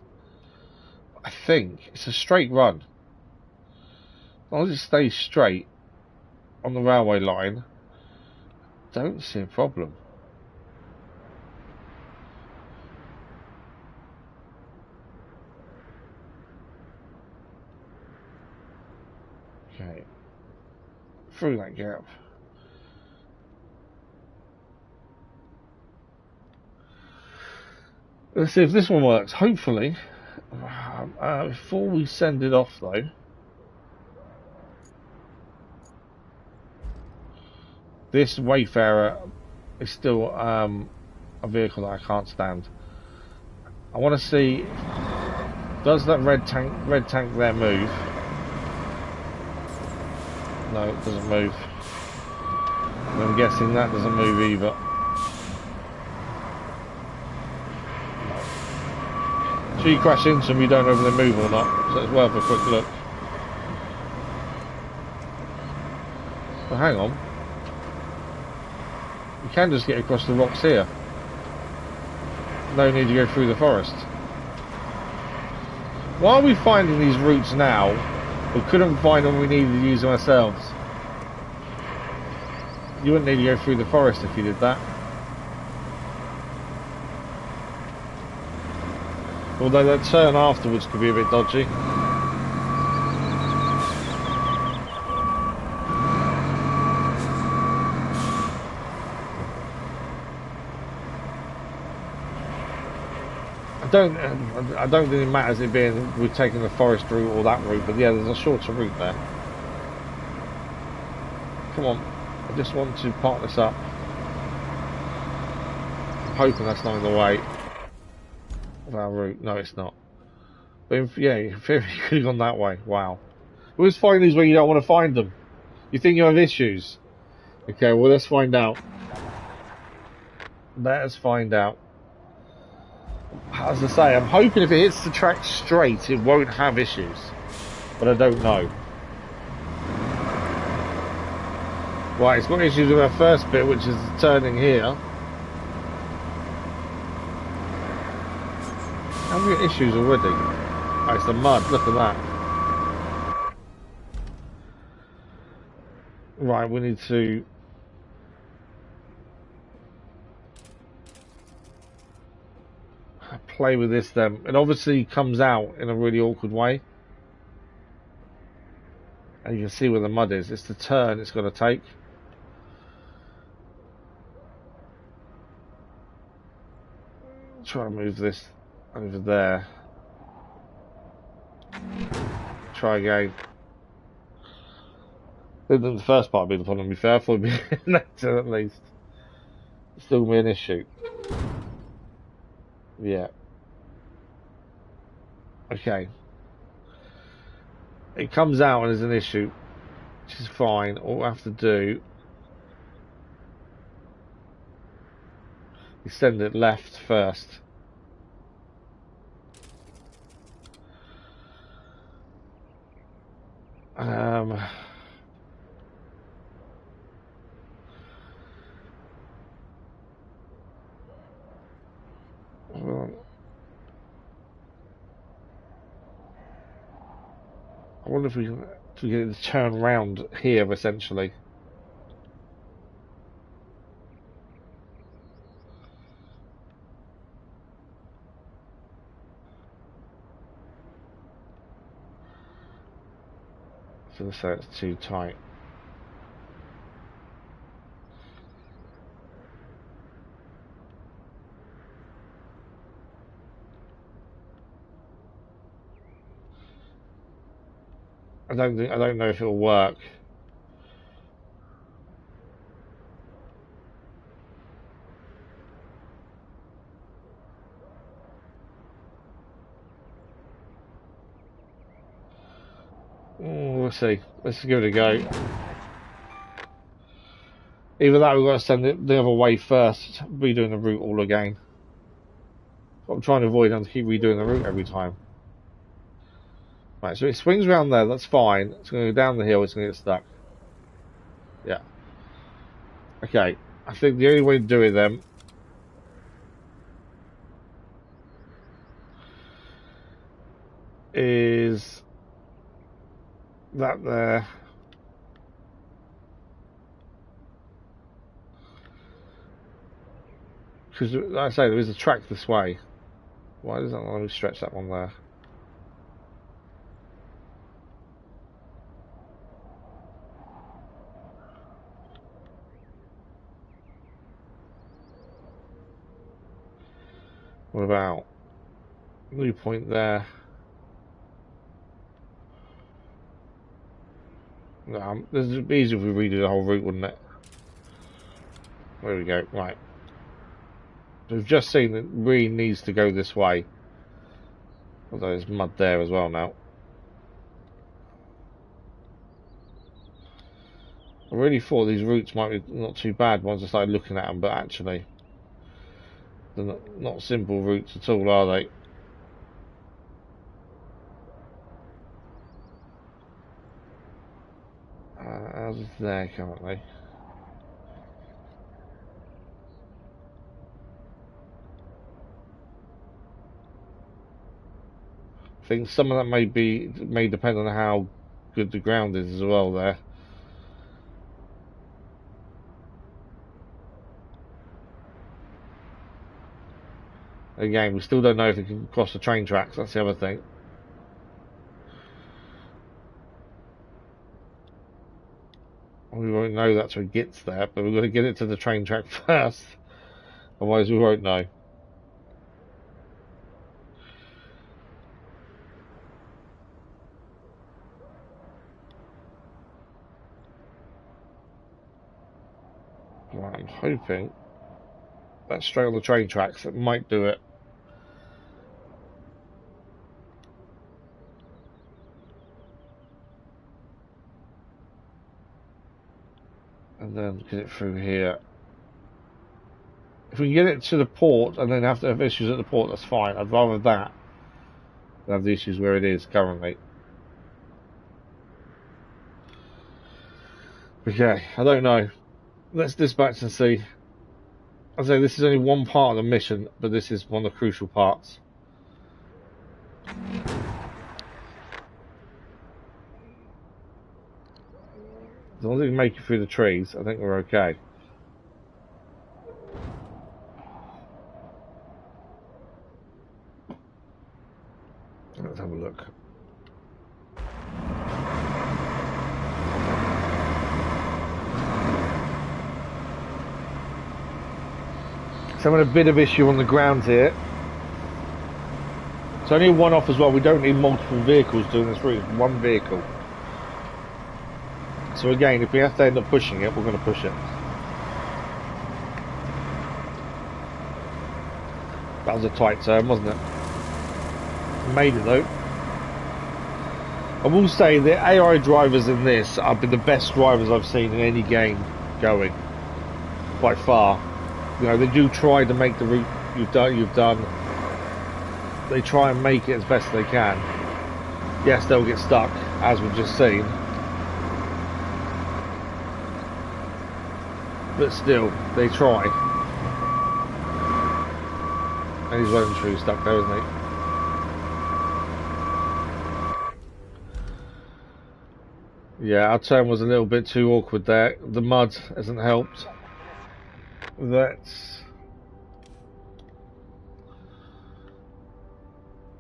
I think it's a straight run. As long as it stays straight on the railway line, don't see a problem. Okay. Through that gap. Let's see if this one works. Hopefully. Before we send it off though. This Wayfarer is still a vehicle that I can't stand. I want to see, does that red tank there move? No, it doesn't move. And I'm guessing that doesn't move either. No. So you crash into them, you don't know if they move or not, so it's worth a quick look. But hang on. You can just get across the rocks here. No need to go through the forest. Why are we finding these routes now? We couldn't find them, we needed to use them ourselves. You wouldn't need to go through the forest if you did that. Although that turn afterwards could be a bit dodgy. I don't think it matters it being we're taking the forest route or that route, but yeah, there's a shorter route there. Come on, I just want to park this up. I'm hoping that's not in the way of our route. No, it's not. But yeah, you could have gone that way. Wow. You always find these where you don't want to find them. You think you have issues. Okay, well let's find out. Let's find out. As I say, I'm hoping if it hits the track straight, it won't have issues. But I don't know. Right, it's got issues with our first bit, which is turning here. Have we got issues already? Oh, it's the mud, look at that. Right, we need to... play with this then. It obviously comes out in a really awkward way. And you can see where the mud is. It's the turn it's got to take. Try to move this over there. Try again. The first part would be the problem, to be fair. I thought it'd be later at least. It's still going to be an issue. Yeah. Okay. It comes out and is an issue, which is fine. All I have to do is send it left first. Well, I wonder if we can get it to turn round here, essentially. So let's say it's too tight. I don't know if it'll work. We'll see. Let's give it a go. Either that, we've got to send it the other way first, redoing the route all again. What I'm trying to avoid is to keep redoing the route every time. Right, so it swings around there, that's fine. It's going to go down the hill, it's going to get stuck. Yeah. Okay, I think the only way to do it then is that there. Because, like I say, there is a track this way. Why doesn't it let me stretch that one there? What about new point there? No, this would be easier if we redo the whole route, wouldn't it? There we go. Right. We've just seen that it really needs to go this way. Although there's mud there as well now. I really thought these routes might be not too bad once I started looking at them, but actually they're not simple routes at all, are they? How's it there currently? I think some of that may depend on how good the ground is as well there. Again, we still don't know if it can cross the train tracks, that's the other thing. We won't know that till it gets there, but we've got to get it to the train track first. Otherwise we won't know. Right, I'm hoping that's straight on the train tracks. It might do it. And then get it through here. If we can get it to the port and then have to have issues at the port, that's fine. I'd rather that than have the issues where it is currently. Okay, I don't know. Let's dispatch and see. I say this is only one part of the mission, but this is one of the crucial parts. As long as we can make it through the trees, I think we're okay. Let's have a look. So I'm having a bit of issue on the ground here. It's only a one-off as well. We don't need multiple vehicles doing this route. It's one vehicle. So again, if we have to end up pushing it, we're going to push it. That was a tight turn, wasn't it? Made it though. I will say the AI drivers in this have been the best drivers I've seen in any game going. By far. You know, they do try to make the route you've done. They try and make it as best they can. Yes, they'll get stuck, as we've just seen. But still, they try. And he's well and truly stuck there, isn't he? Yeah, our turn was a little bit too awkward there. The mud hasn't helped. Let's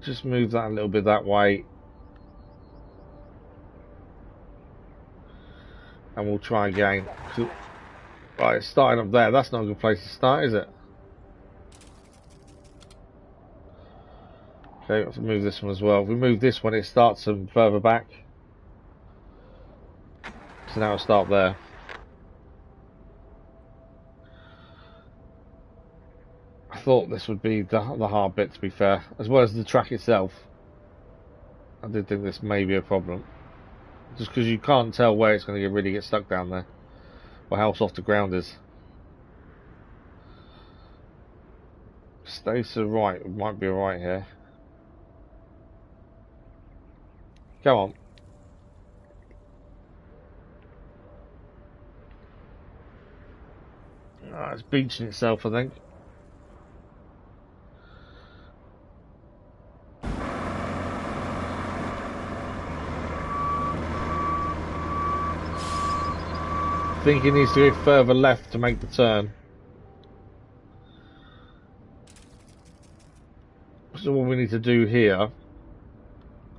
just move that a little bit that way. And we'll try again. Right, it's starting up there. That's not a good place to start, is it? Okay, let's move this one as well. If we move this one, it starts them further back. So now it'll start there. I thought this would be the hard bit, to be fair, as well as the track itself. I did think this may be a problem, just because you can't tell where it's going to really get stuck down there, or how soft the ground is. Stay to the right, it might be alright here. Come on. It's beaching itself, I think. I think he needs to go further left to make the turn. So what we need to do here,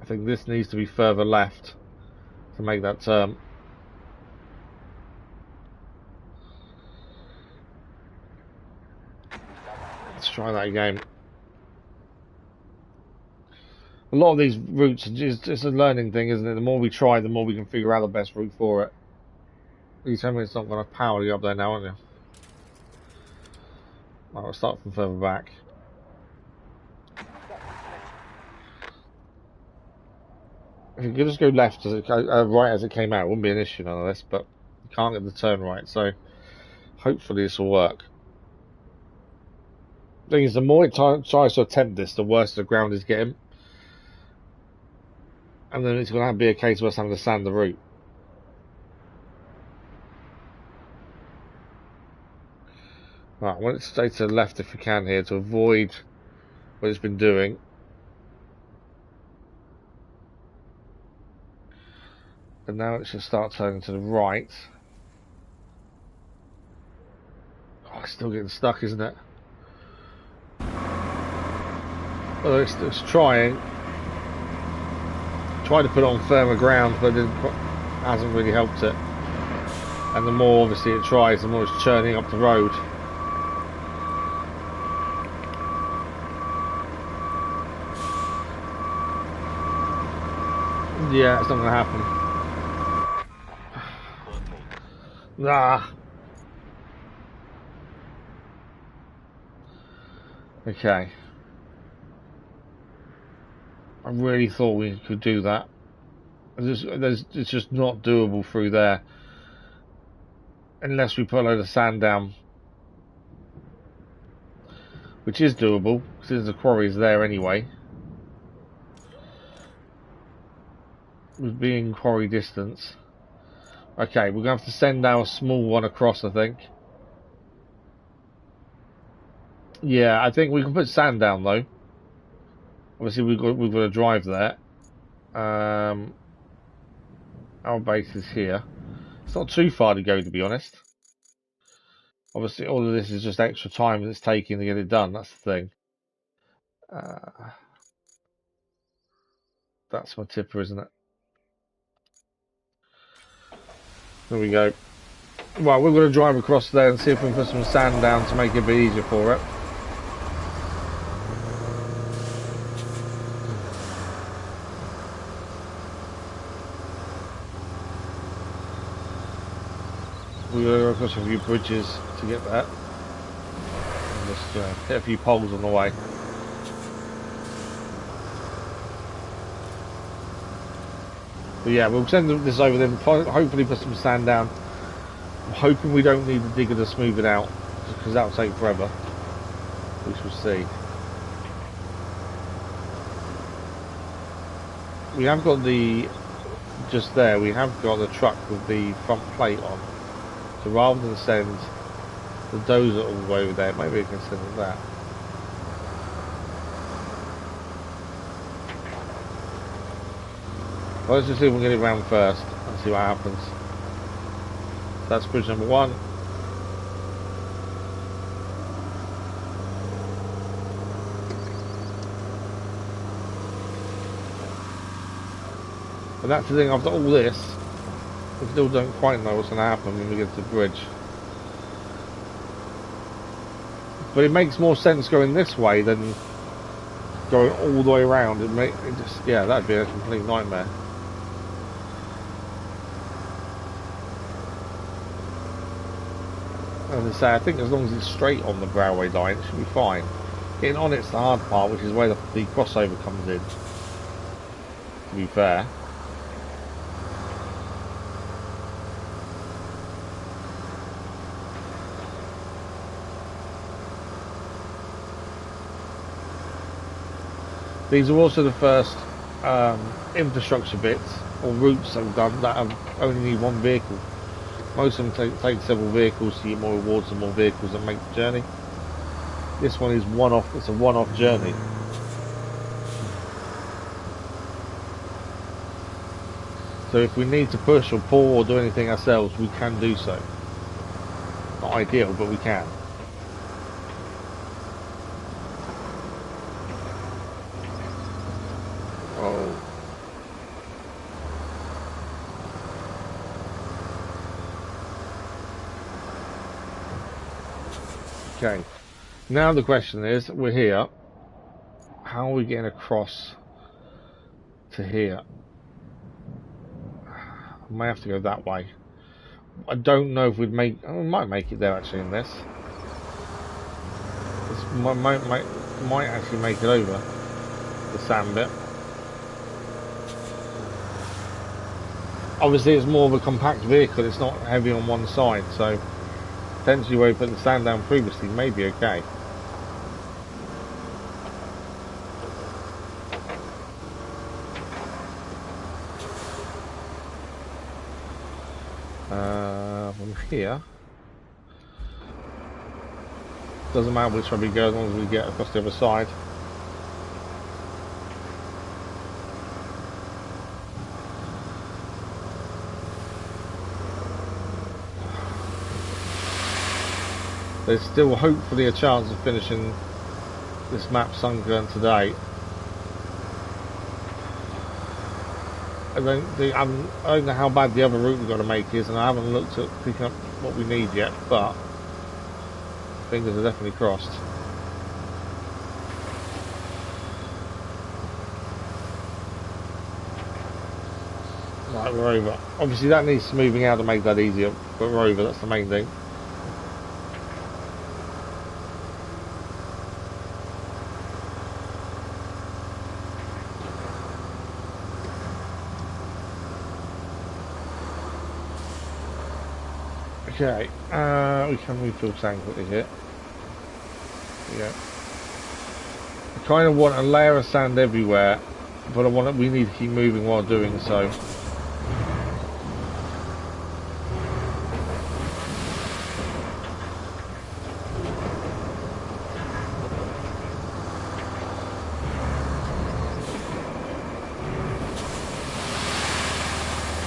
I think this needs to be further left to make that turn. Let's try that again. A lot of these routes are just a learning thing, isn't it? The more we try, the more we can figure out the best route for it. You tell me it's not going to power you up there now, aren't you? Right, we'll start from further back. If you could just go left as it right as it came out, it wouldn't be an issue, none of this. But you can't get the turn right, so hopefully this will work. The thing is, the more it tries to attempt this, the worse the ground is getting, and then it's going to be a case of us having to sand the route. Right, I want it to stay to the left if we can here to avoid what it's been doing. And now it should start turning to the right. Oh, it's still getting stuck, isn't it? Although it's trying. Tried to put it on firmer ground, but it hasn't really helped it. And the more obviously it tries, the more it's churning up the road. Yeah, it's not going to happen. Ah. Okay. I really thought we could do that. It's just not doable through there. Unless we put a load of sand down. Which is doable, since the quarry is there anyway. With being quarry distance. Okay, we're going to have to send our small one across, I think. Yeah, I think we can put sand down, though. Obviously, we've got to drive there. Our base is here. It's not too far to go, to be honest. Obviously, all of this is just extra time that it's taking to get it done. That's the thing. That's my tipper, isn't it? There we go. Well, we're going to drive across there and see if we can put some sand down to make it a bit easier for it. We're going to go across a few bridges to get that. And just hit a few poles on the way. But yeah, we'll send this over then, hopefully put some sand down. I'm hoping we don't need the digger to smooth it out, because that'll take forever. We shall see. We have got the, just there, we have got the truck with the front plate on. So rather than send the dozer all the way over there, maybe we can send it that. Well, let's just see if we can get it round first and see what happens. That's bridge number 1. And that's the thing, after all this, we still don't quite know what's going to happen when we get to the bridge. But it makes more sense going this way than going all the way around. Yeah, that'd be a complete nightmare. As I say, I think as long as it's straight on the railway line, it should be fine. Getting on it's the hard part, which is where the crossover comes in, to be fair. These are also the first infrastructure bits, or routes I've done, that only need one vehicle. Most of them take several vehicles to get more rewards and more vehicles that make the journey. This one is one-off, it's a one-off journey. So if we need to push or pull or do anything ourselves, we can do so. Not ideal, but we can. Oh. Okay, now the question is, we're here, how are we getting across to here? I may have to go that way. I don't know if we might make it there actually in this. This might actually make it over the sand bit. Obviously it's more of a compact vehicle, it's not heavy on one side, so potentially where we put the sand down previously may be okay. From here, doesn't matter which way we go as long as we get across the other side. There's still hopefully a chance of finishing this map Sunkern today. I don't know how bad the other route we've got to make is, and I haven't looked at picking up what we need yet, but fingers are definitely crossed. Right, we're over. Obviously that needs smoothing out to make that easier, but we're over, that's the main thing. Okay, we can refill sand quickly here. Yeah. I kind of want a layer of sand everywhere, but we need to keep moving while doing so.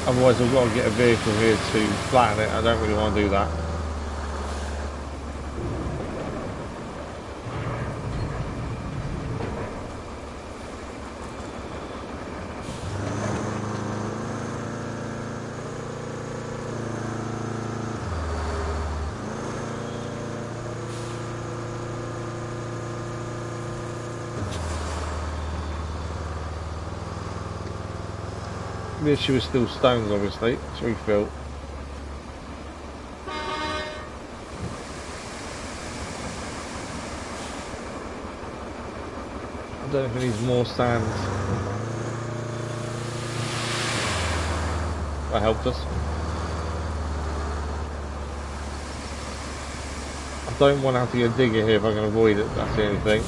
Otherwise I've got to get a vehicle here to flatten it. I don't really want to do that. The issue is still stones, obviously, to refill. I don't know if it needs more sand. That helped us. I don't want to have to get a digger here if I can avoid it, that's the only thing.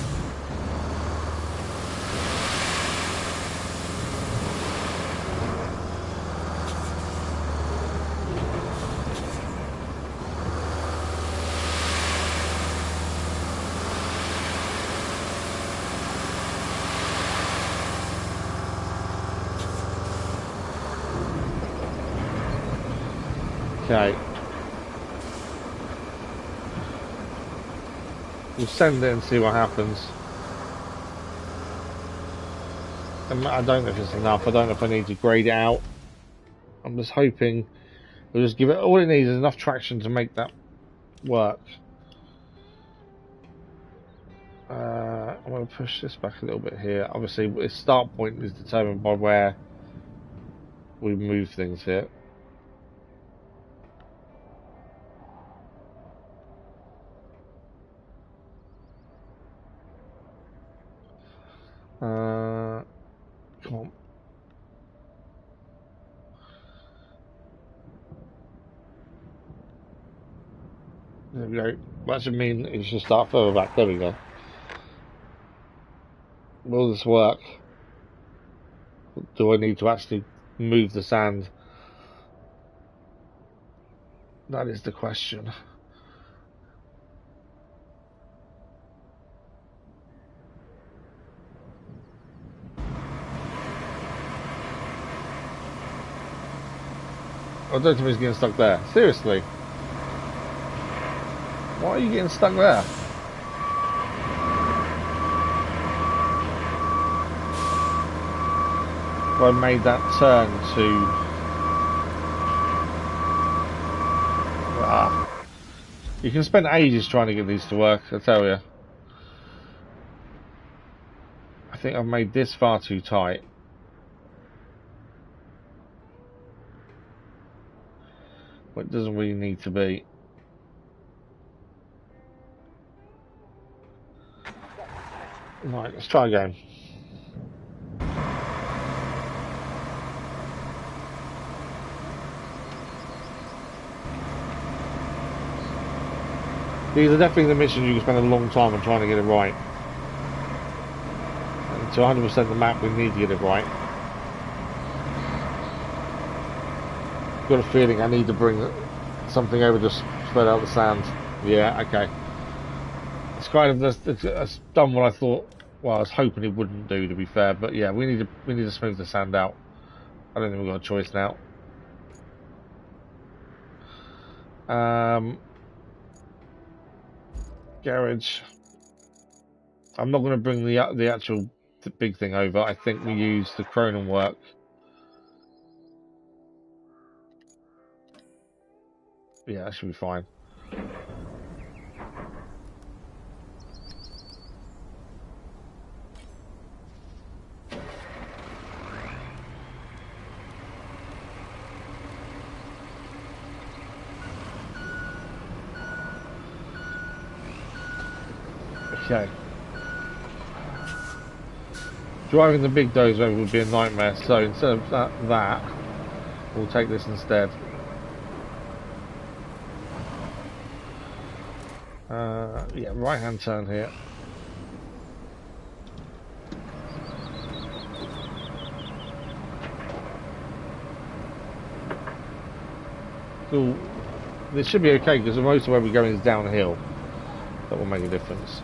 Okay. We'll send it and see what happens. I don't know if it's enough. I don't know if I need to grade it out. I'm just hoping we'll just give it, all it needs is enough traction to make that work. I'm going to push this back a little bit here. Obviously, its start point is determined by where we move things here. Come on. There we go. That should mean it should start further back. There we go. Will this work? Do I need to actually move the sand? That is the question. I don't think he's getting stuck there. Seriously? Why are you getting stuck there? If I made that turn to... You can spend ages trying to get these to work, I tell you. I think I've made this far too tight. But it doesn't really need to be. Right, let's try again. These are definitely the missions you can spend a long time on trying to get it right. And to 100% the map, we need to get it right. I've got a feeling I need to bring something over to spread out the sand. Yeah, okay. It's kind of it's done what I thought. Well, I was hoping it wouldn't do, to be fair. But yeah, we need to smooth the sand out. I don't think we've got a choice now. Garage. I'm not going to bring the actual big thing over. I think we use the Cronin work. Yeah, that should be fine. Okay. Driving the big dozer would be a nightmare, so instead of that, we'll take this instead. Yeah, right hand turn here. Cool. This should be okay because most of where we're going is downhill. That will make a difference.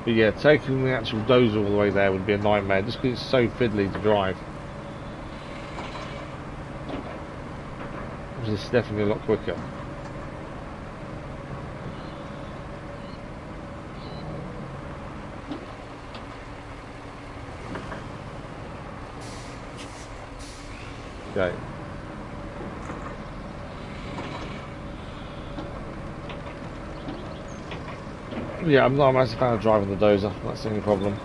But yeah, taking the actual dozer all the way there would be a nightmare, just because it's so fiddly to drive. This is definitely a lot quicker. Okay. Yeah, I'm not a massive fan of driving the dozer, that's the only problem.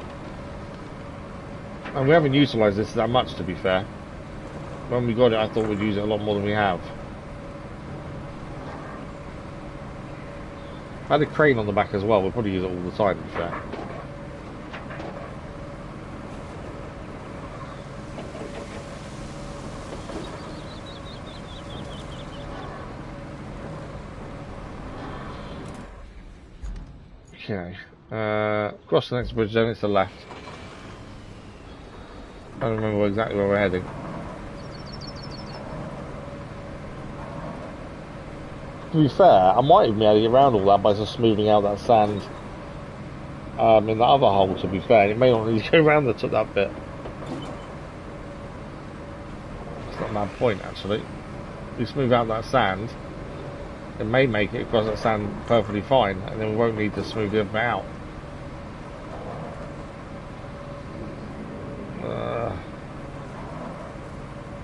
And we haven't utilised this that much, to be fair. When we got it, I thought we'd use it a lot more than we have. I had a crane on the back as well, we'll probably use it all the time, to be fair. Okay, cross the next bridge, then it's the left. I don't remember exactly where we're heading. To be fair, I might even be able to get around all that by just smoothing out that sand in the other hole, to be fair. It may not need to go around that bit. It's not a bad point, actually. If we smooth out that sand, it may make it across that sand perfectly fine, and then we won't need to smooth it out.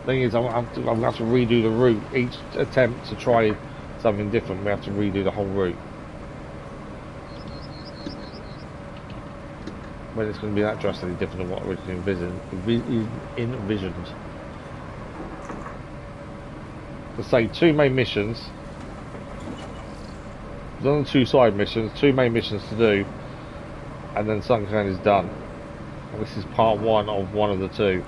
Thing is, I'm going to have to redo the route. Each attempt to try something different, we have to redo the whole route. When it's going to be that drastically different than what originally envisioned. Let's say 2 main missions. Done the 2 side missions, 2 main missions to do, and then Sunkern is done. And this is part 1 of one of the 2.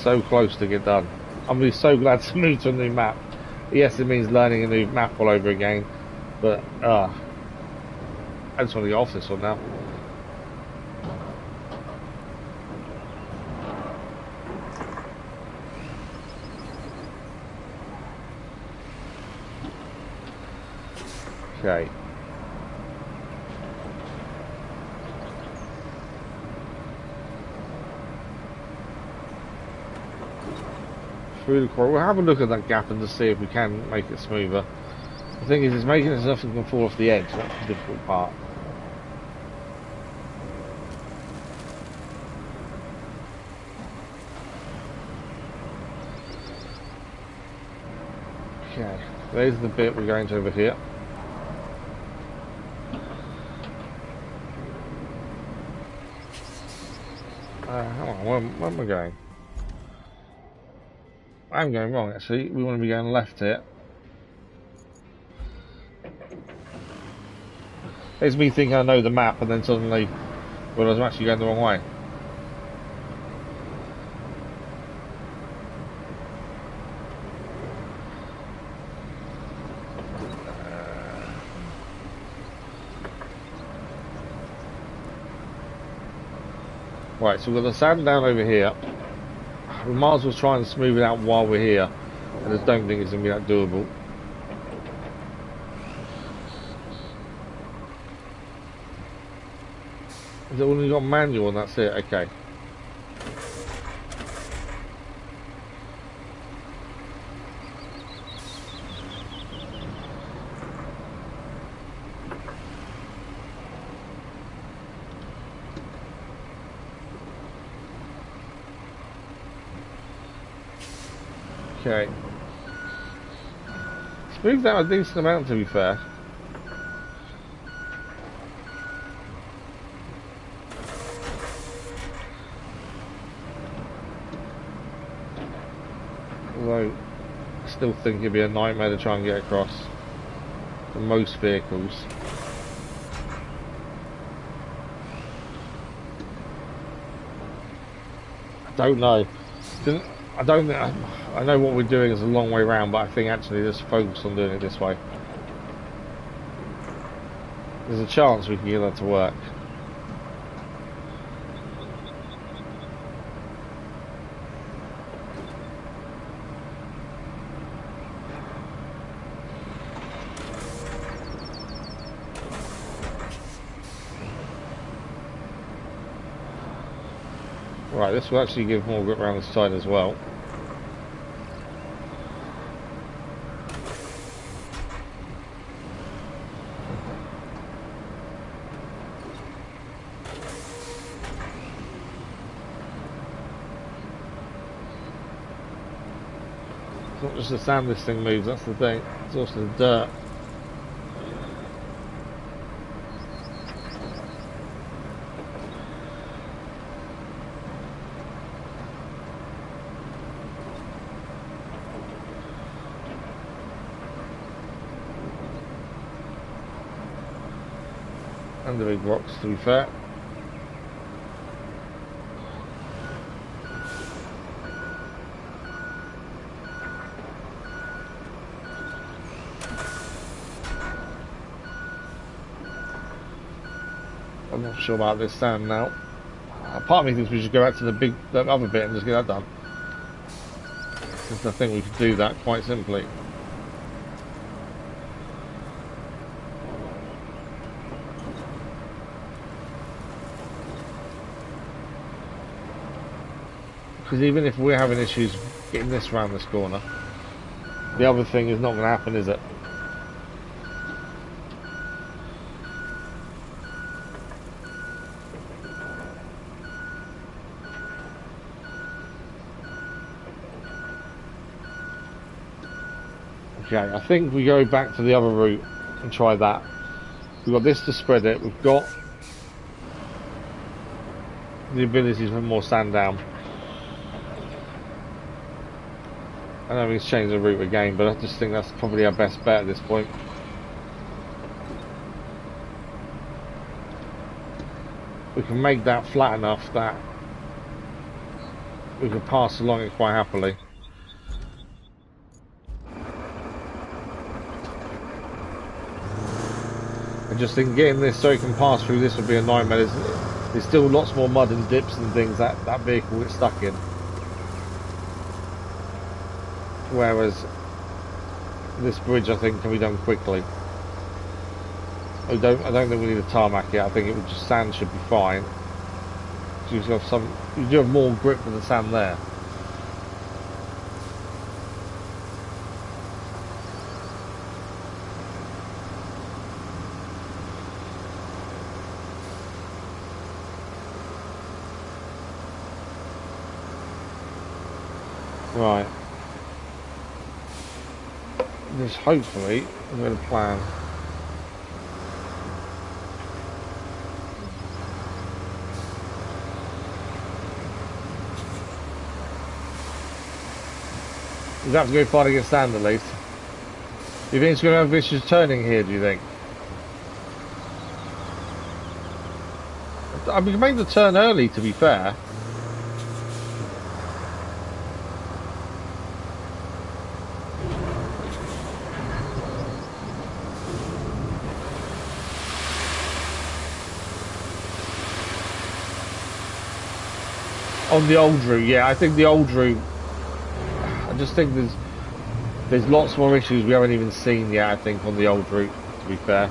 So close to get done. I'm really so glad to move to a new map. Yes, it means learning a new map all over again, but I just want to get off this one now. Okay. Through the corridor. We'll have a look at that gap and just see if we can make it smoother. The thing is, it's making it so nothing can fall off the edge. That's the difficult part. Okay, there's the bit we're going to over here. Hang on, where am I going? I'm going wrong, actually. We want to be going left here. It's me thinking I know the map and then suddenly realise I'm actually going the wrong way. Right, so we've got the sand down over here. We might as well try and smooth it out while we're here. I just don't think it's going to be that doable. Is it only got manual and that's it? Okay. Okay. Smoothed out a decent amount, to be fair. Although, I still think it'd be a nightmare to try and get across for most vehicles. I don't know. I don't think I know what we're doing is a long way round, but I think actually just focus on doing it this way. There's a chance we can get that to work. Right, this will actually give more grip around the side as well. It's not just the sand this thing moves, that's the thing. It's also the dirt. And the big rocks, to be fair. I'm not sure about this sand now. Part of me thinks we should go back to the other bit and just get that done. Since I think we could do that quite simply. Because even if we're having issues getting this round this corner, the other thing is not going to happen, is it? Okay, I think we go back to the other route and try that. We've got this to spread it. We've got the ability to put more sand down. I know we've changed the route again, but I just think that's probably our best bet at this point. We can make that flat enough that we can pass along it quite happily. I just think getting this so it can pass through this would be a nightmare. There's still lots more mud and dips and things that vehicle gets stuck in. Whereas this bridge, I think, can be done quickly. I don't think we need a tarmac yet. I think it would just sand should be fine. You do have more grip with the sand there. Right. This hopefully I'm going to plan. We'd have to go far to get sand at least. Do you think it's going to have vicious turning here, do you think? I mean, we can make the turn early, to be fair. On the old route, yeah, I think the old route, I just think there's lots more issues we haven't even seen yet, I think, on the old route, to be fair.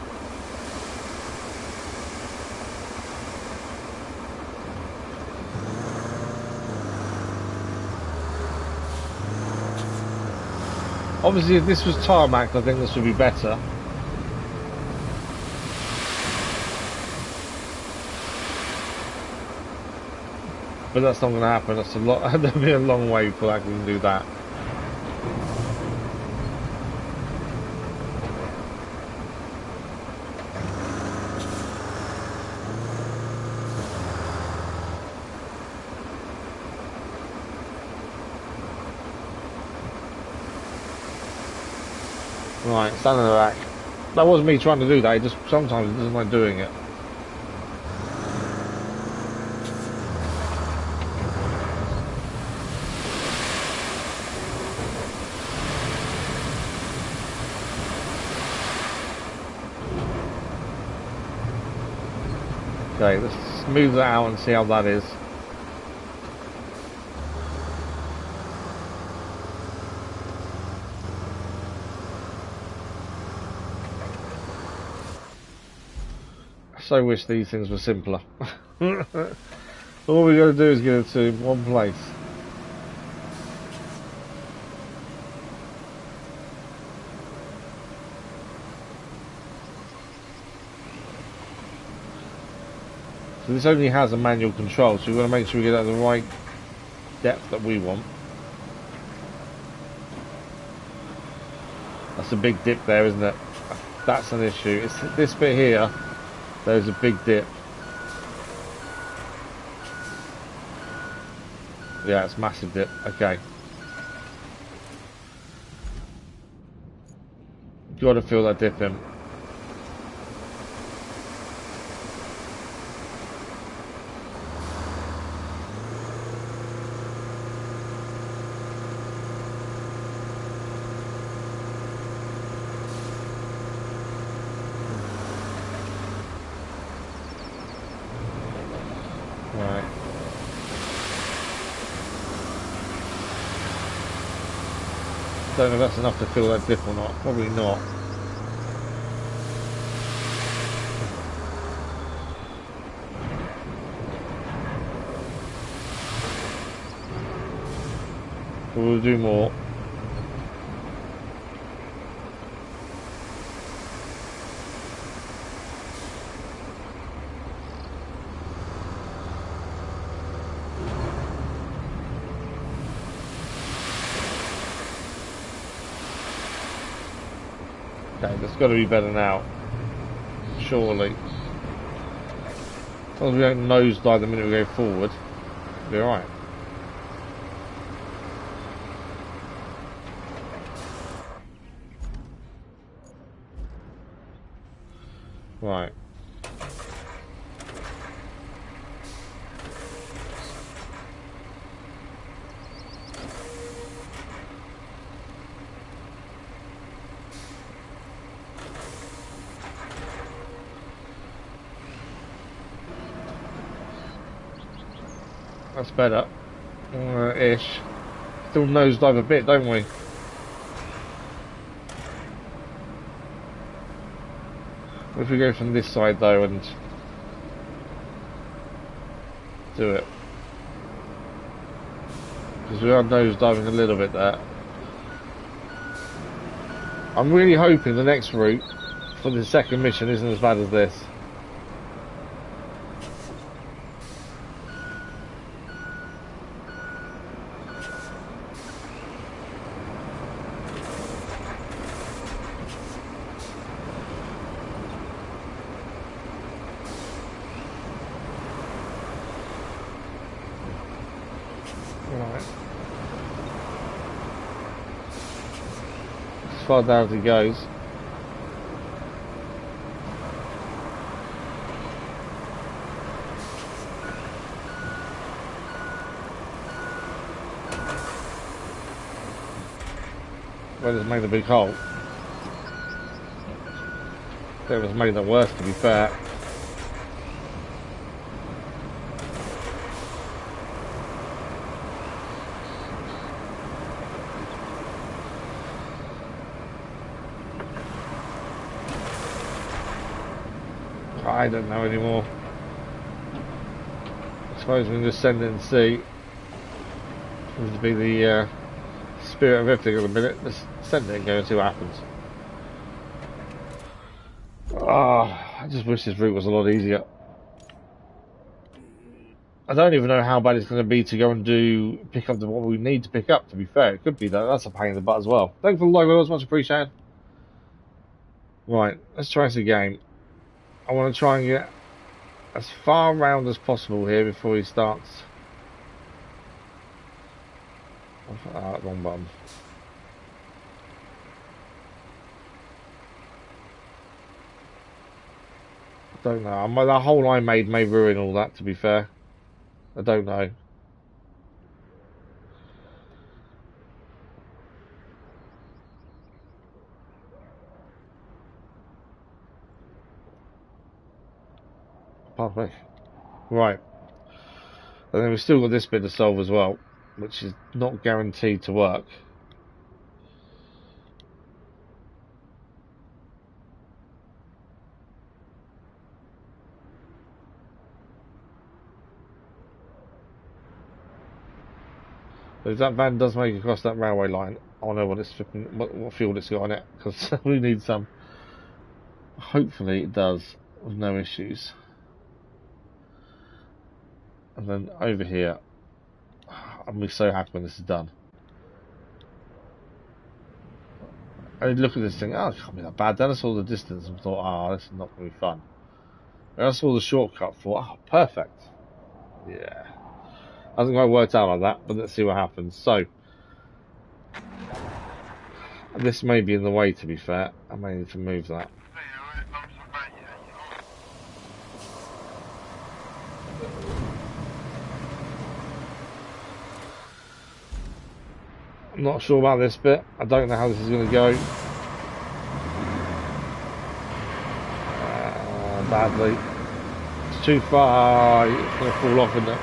Obviously, if this was tarmac, I think this would be better. But that's not going to happen. That's a lot. There'll be a long way before I can do that. Right, stand in the back. That wasn't me trying to do that. It just sometimes it doesn't like doing it. Okay, let's smooth that out and see how that is. I so wish these things were simpler. All we got to do is get it to one place. So this only has a manual control, so we've got to make sure we get it at the right depth that we want. That's a big dip there, isn't it? That's an issue. It's this bit here. There's a big dip. Yeah, it's a massive dip. Okay. Got to feel that dip in. Right. Don't know if that's enough to feel that dip or not. Probably not. But we'll do more. Okay, that's got to be better now. Surely. As long as we don't nosedive the minute we go forward, we'll be alright. Right. That's better. Ish. Still nosedive a bit, don't we? What if we go from this side though and do it? Because we are nosediving a little bit there. I'm really hoping the next route for the second mission isn't as bad as this. Right. As far down as it goes. Well, it's made a big hole. It was made it worse, to be fair. I don't know anymore. I suppose we can just send it and see. Seems to be the spirit of everything at the minute. Let's send it and go and see what happens. Ah, I just wish this route was a lot easier. I don't even know how bad it's going to be to go and pick up what we need to pick up, to be fair. It could be that. That's a pain in the butt as well. Thanks for the like, was much appreciated. Right, let's try this again. I want to try and get as far round as possible here before he starts. Wrong button. I don't know. That hole I made may ruin all that, to be fair. I don't know. Pardon me. Right. And then we've still got this bit to solve as well, which is not guaranteed to work. If that van does make it across that railway line, I know what it's flipping, what fuel it's got on it, because we need some. Hopefully it does, with no issues. And then over here, I'll be so happy when this is done. I look at this thing, oh, it can't be that bad. Then I saw the distance and thought, oh, this is not going to be fun. And I saw the shortcut, thought, oh, perfect. Yeah. Hasn't quite worked out like that, but let's see what happens. So, this may be in the way, to be fair. I may need to move that. I'm not sure about this bit. I don't know how this is going to go. Badly. It's too far. It's going to fall off, isn't it?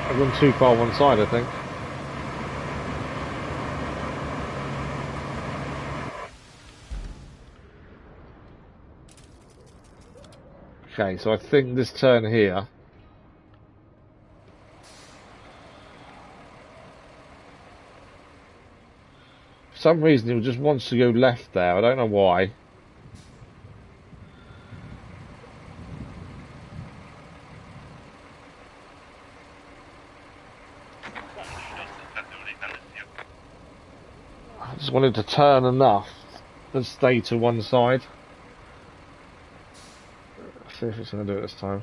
I've gone too far one side, I think. Okay, so I think this turn here. For some reason, it just wants to go left there. I don't know why. I just wanted to turn enough and stay to one side. Let's see if it's going to do it this time.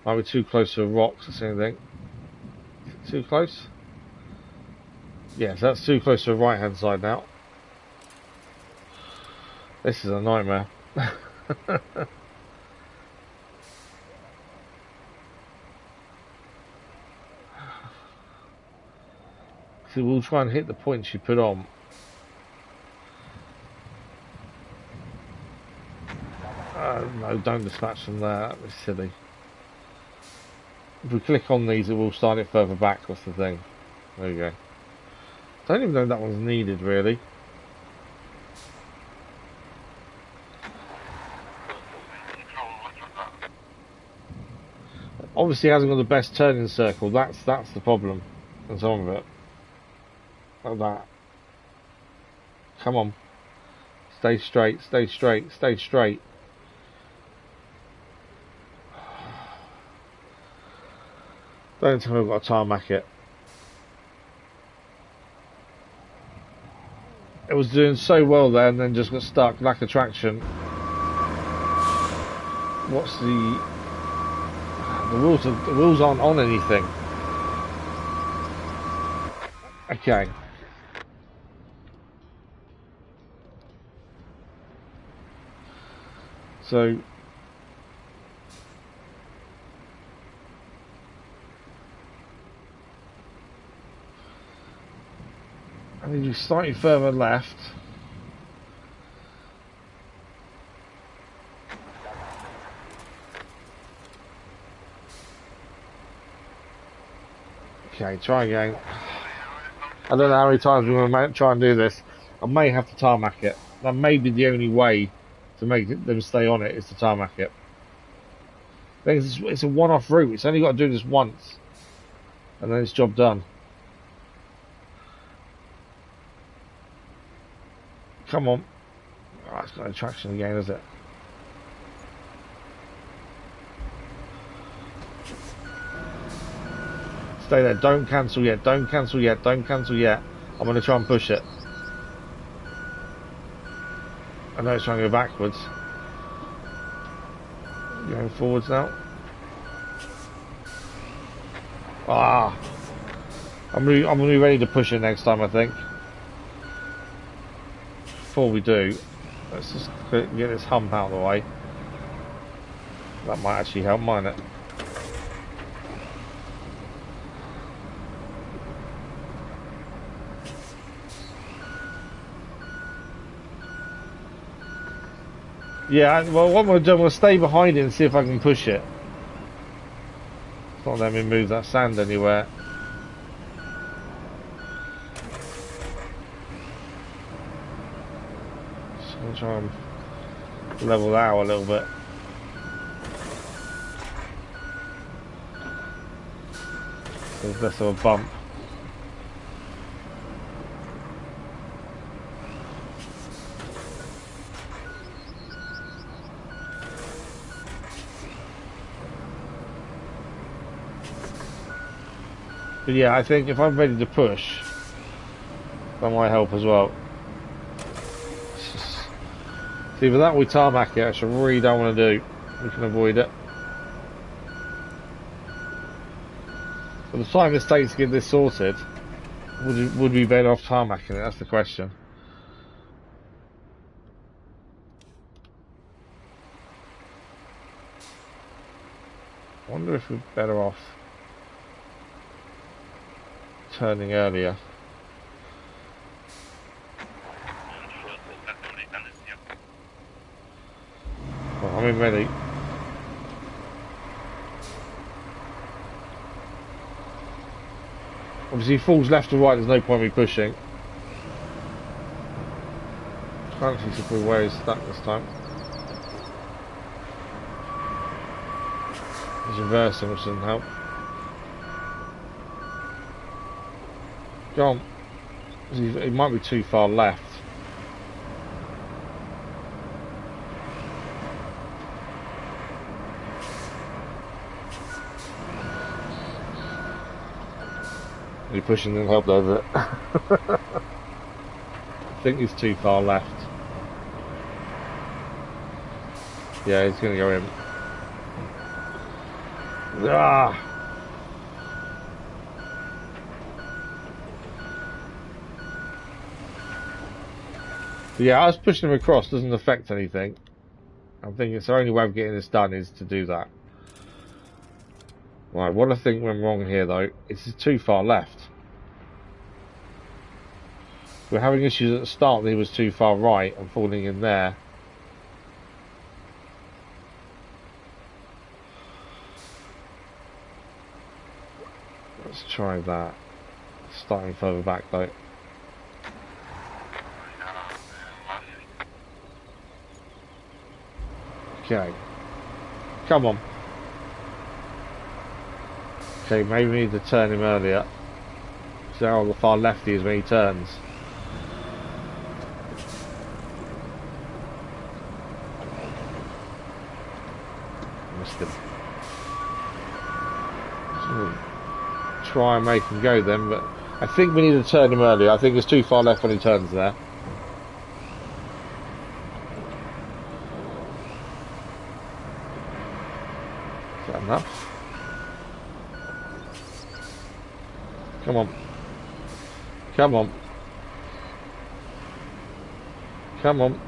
Might be too close to a rock to see anything. Too close? Yes, that's too close to the right hand side now. This is a nightmare. See, we'll try and hit the points you put on. No, don't dispatch them there, that was silly. If we click on these, it will start it further back, that's the thing. There you go. Don't even know if that one's needed, really. Obviously, it hasn't got the best turning circle, that's the problem. And some of it. Like that. Come on. Stay straight, stay straight, stay straight. Don't tell me I've got to tarmac it. It was doing so well there and then just got stuck, lack of traction. What's the wheels aren't on anything. Okay. So I need you slightly further left. Okay, try again. I don't know how many times we're going to try and do this. I may have to tarmac it. That may be the only way to make them stay on it, is to tarmac it. It's a one-off route. It's only got to do this once. And then it's job done. Come on. Oh, it's got no traction again, is it? Stay there. Don't cancel yet. Don't cancel yet. Don't cancel yet. I'm going to try and push it. I know it's trying to go backwards. Going forwards now. Ah. I'm really ready to push it next time, I think. Before we do, let's just get this hump out of the way. That might actually help, mightn't it? Yeah, well, what I'm going to do, I'm going to stay behind it and see if I can push it. It's not letting me move that sand anywhere. Just going to try and level that out a little bit. There's less of a bump. But yeah, I think if I'm ready to push, that might help as well. It's either that or we tarmac it, which I really don't want to do. We can avoid it. By the time this takes to get this sorted, would we be better off tarmacking it? That's the question. I wonder if we're better off turning earlier. Well, I'm in ready. Obviously, if he falls left or right, there's no point in me pushing. Can't actually see where he's stuck this time. He's reversing, which doesn't help. Go on. He might be too far left. You're pushing didn't help, does it? I think he's too far left. Yeah, he's gonna go in. Ah! But yeah, us pushing him across doesn't affect anything. I think it's the only way of getting this done is to do that. Right, what I think went wrong here though, is it's too far left. We're having issues at the start that he was too far right and falling in there. Let's try that. Starting further back though. Okay. Come on. Okay, maybe we need to turn him earlier. See how far left he is when he turns. Missed him. Try and make him go then, but I think we need to turn him earlier. I think it's too far left when he turns there. Is that enough? Come on. Come on. Come on.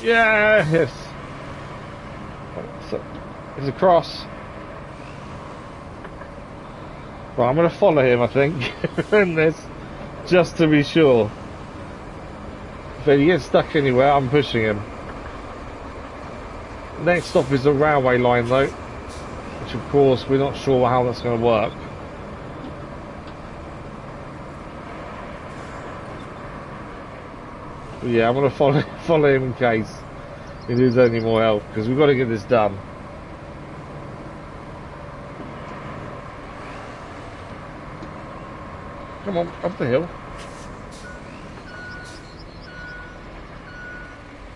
Yes! So, it's a cross. Right, I'm going to follow him, I think, in this, just to be sure. If he gets stuck anywhere, I'm pushing him. Next stop is the railway line, though, which, of course, we're not sure how that's going to work. But yeah, I'm going to follow him in case he needs any more help, because we've got to get this done. Come on, up the hill.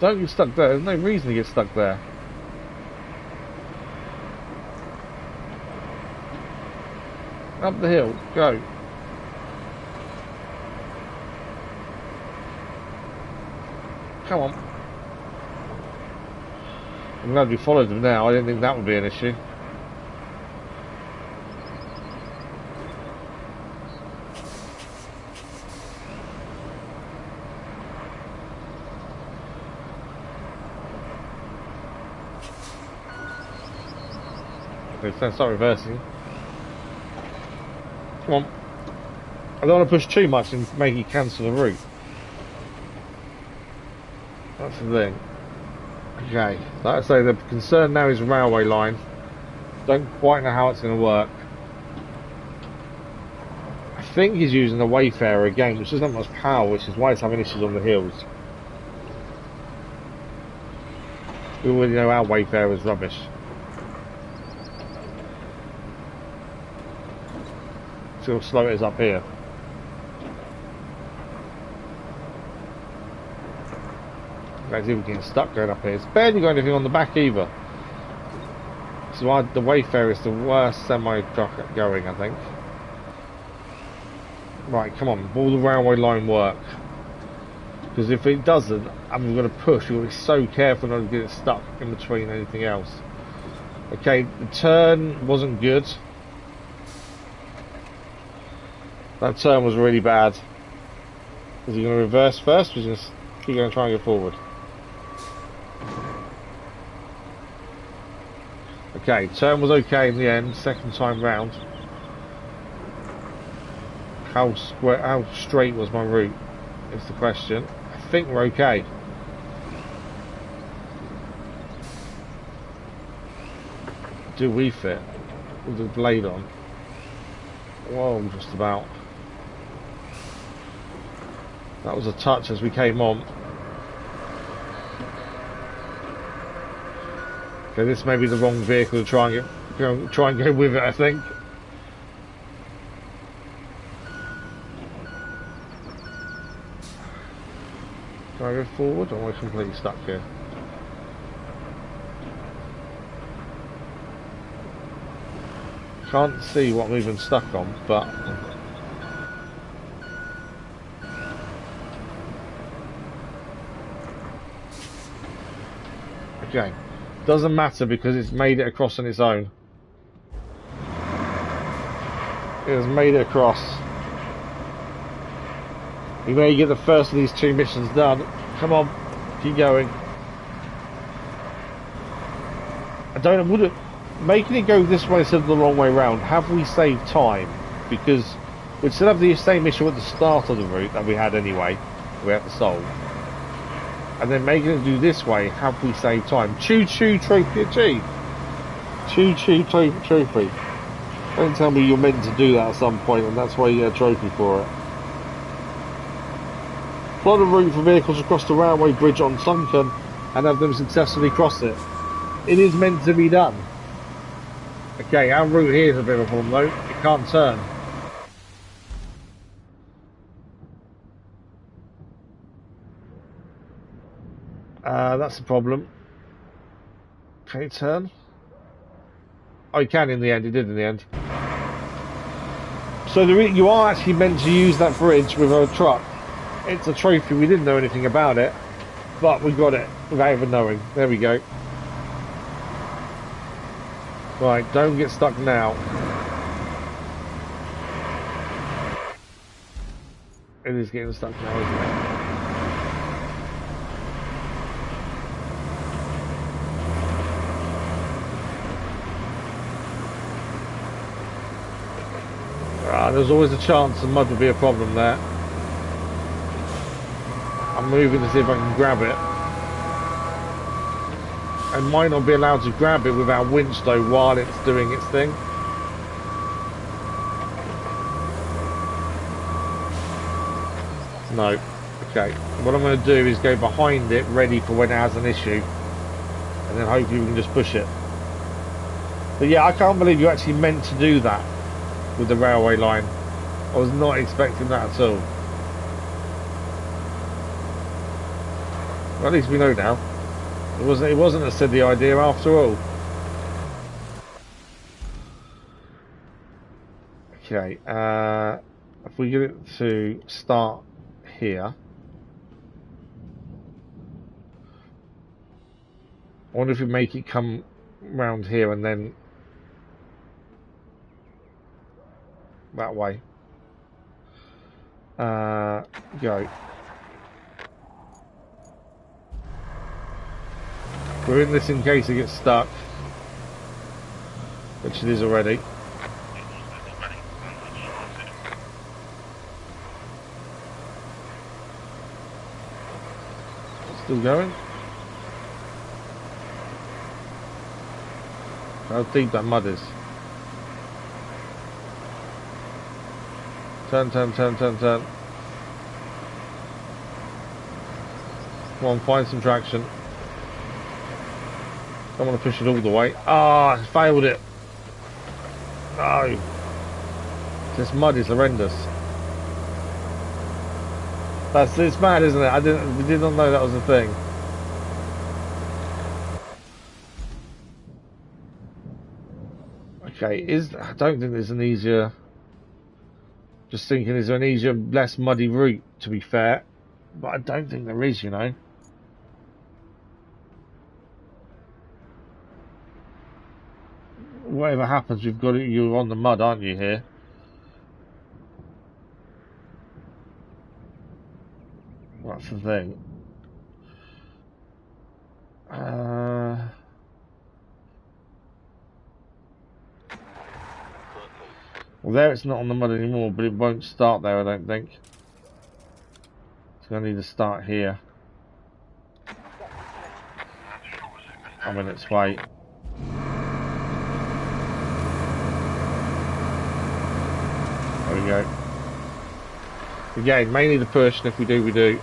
Don't get stuck there. There's no reason to get stuck there. Up the hill. Go. Come on. I'm glad we followed them now. I didn't think that would be an issue. Okay, so start reversing. Come on. I don't want to push too much and make it cancel the route. That's the thing. Okay, like I say, the concern now is railway line. Don't quite know how it's going to work. I think he's using the Wayfarer again, which doesn't have much power, which is why it's having issues on the hills. We already know our Wayfarer is rubbish. See how slow it is up here. Guys, even getting stuck going up here. It's barely got anything on the back either. So the Wayfarer is the worst semi-truck going, I think. Right, come on, will the railway line work? Because if it doesn't, I'm going to push. You'll be so careful not to get it stuck in between anything else. Okay, the turn wasn't good. That turn was really bad. Is he going to reverse first, or is he going to try and go forward? Okay, turn was okay in the end, second time round. How straight was my route is the question. I think we're okay. Do we fit with the blade on? Whoa, just about. That was a touch as we came on. Okay, this may be the wrong vehicle to try and go with it, I think. Can I go forward, or am I completely stuck here? Can't see what I'm even stuck on, but okay. Doesn't matter because it's made it across on its own. It has made it across. You may get the first of these 2 missions done. Come on, keep going. I don't know, making it go this way instead of the wrong way round, have we saved time? Because we'd still have the same issue at the start of the route that we had anyway, we had to solve. And then making it do this way, have we saved time? Choo Choo trophy achieved. Choo Choo trophy. Don't tell me you're meant to do that at some point and that's why you get a trophy for it. Plot a route for vehicles across the railway bridge on Sunkern and have them successfully cross it. It is meant to be done. Okay, our route here is a bit of a problem though. It can't turn. That's the problem. Can it turn? Oh, it can in the end. It did in the end. So you are actually meant to use that bridge with a truck. It's a trophy. We didn't know anything about it, but we got it without even knowing. There we go. Right, don't get stuck now. It is getting stuck now, isn't it? There's always a chance the mud would be a problem there. I'm moving to see if I can grab it. I might not be allowed to grab it without winch though while it's doing its thing. No. Okay. What I'm going to do is go behind it ready for when it has an issue. And then hopefully we can just push it. But yeah, I can't believe you actually meant to do that with the railway line. I was not expecting that at all. Well, at least we know now. It wasn't a silly idea after all. Okay, if we get it to start here. I wonder if we make it come round here and then that way. Go. We're in this in case it gets stuck, which it is already. Still going? How deep that mud is. Turn, turn, turn, turn, turn. Come on, find some traction. Don't want to push it all the way. Ah, I failed it. No. This mud is horrendous. It's mad, isn't it? We did not know that was a thing. Okay, I don't think there's an easier... Just thinking, is there an easier, less muddy route, to be fair? But I don't think there is, you know. Whatever happens, we've got it. You're on the mud, aren't you, here? That's the thing. Well, there it's not on the mud anymore, but it won't start there, I don't think. It's going to need to start here. I'm in its way. There we go. Again, may need a push, and if we do, we do.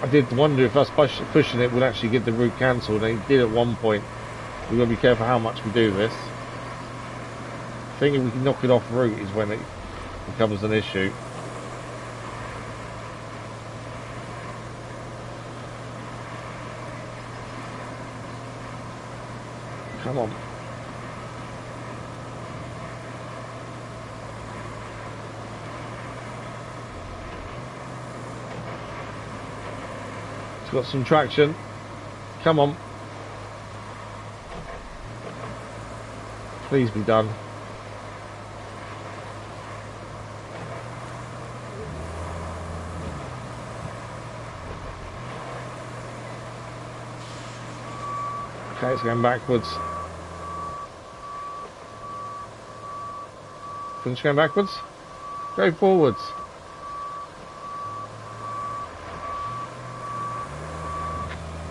I did wonder if us pushing it would actually get the route cancelled, and it did at one point. We've got to be careful how much we do this. I think if we can knock it off route is when it becomes an issue. Come on. It's got some traction. Come on. Please be done. Okay, it's going backwards. Finish going backwards. Go forwards.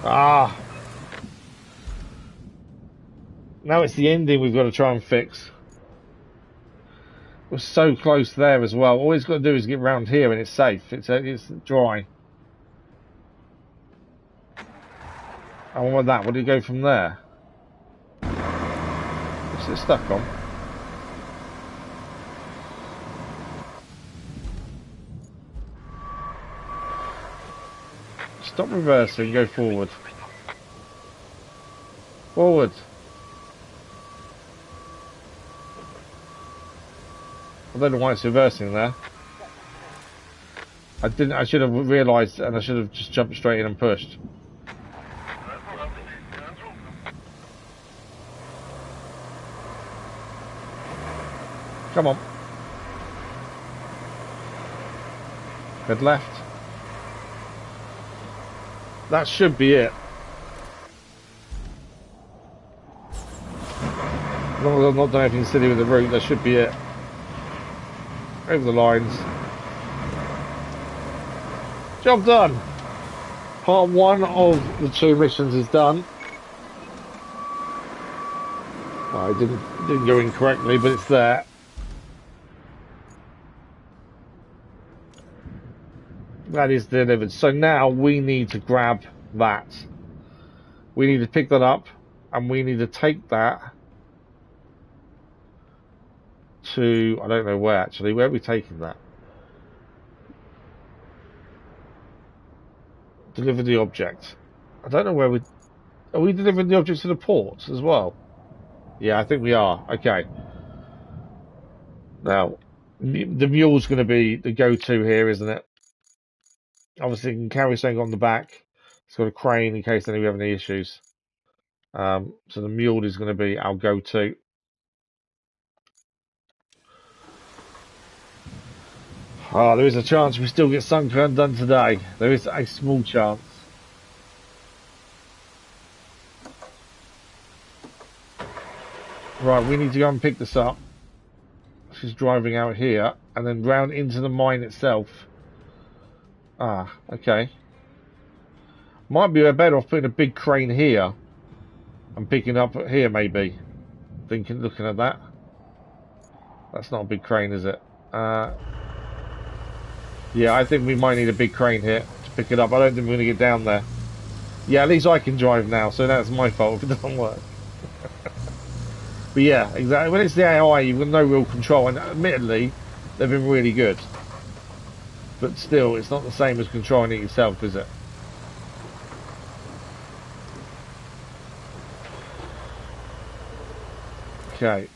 Ah. Now it's the ending we've got to try and fix. We're so close there as well. All he's got to do is get round here and it's safe. It's dry. And what with that? What do you go from there? What's it stuck on? Stop reversing, go forward. Forward. I don't know why it's reversing there. I should have realised, and I should have just jumped straight in and pushed. Come on. Head left. That should be it. As long as I've not done anything silly with the route, that should be it. Over the lines. Job done. Part 1 of the 2 missions is done. Well, it didn't go in correctly, but it's there. That is delivered. So now we need to grab that. We need to pick that up, and we need to take that to, I don't know where actually. Where are we taking that? Deliver the object. I don't know where are we delivering the object to the port as well? Yeah, I think we are. Okay. Now, the mule's going to be the go-to here, isn't it? Obviously, it can carry something on the back. It's got a crane in case we have any issues. So the mule is going to be our go-to. Oh, there is a chance we still get Sunkern done today. There is a small chance. Right, we need to go and pick this up. She's driving out here and then round into the mine itself. Ah, okay. Might be better off putting a big crane here and picking up here, maybe. Looking at that. That's not a big crane, is it? Yeah, I think we might need a big crane here to pick it up. I don't think we're going to get down there. Yeah, at least I can drive now, so that's my fault if it doesn't work. But yeah, exactly. When it's the AI, you've got no real control, and admittedly, they've been really good. But still, it's not the same as controlling it yourself, is it? Okay.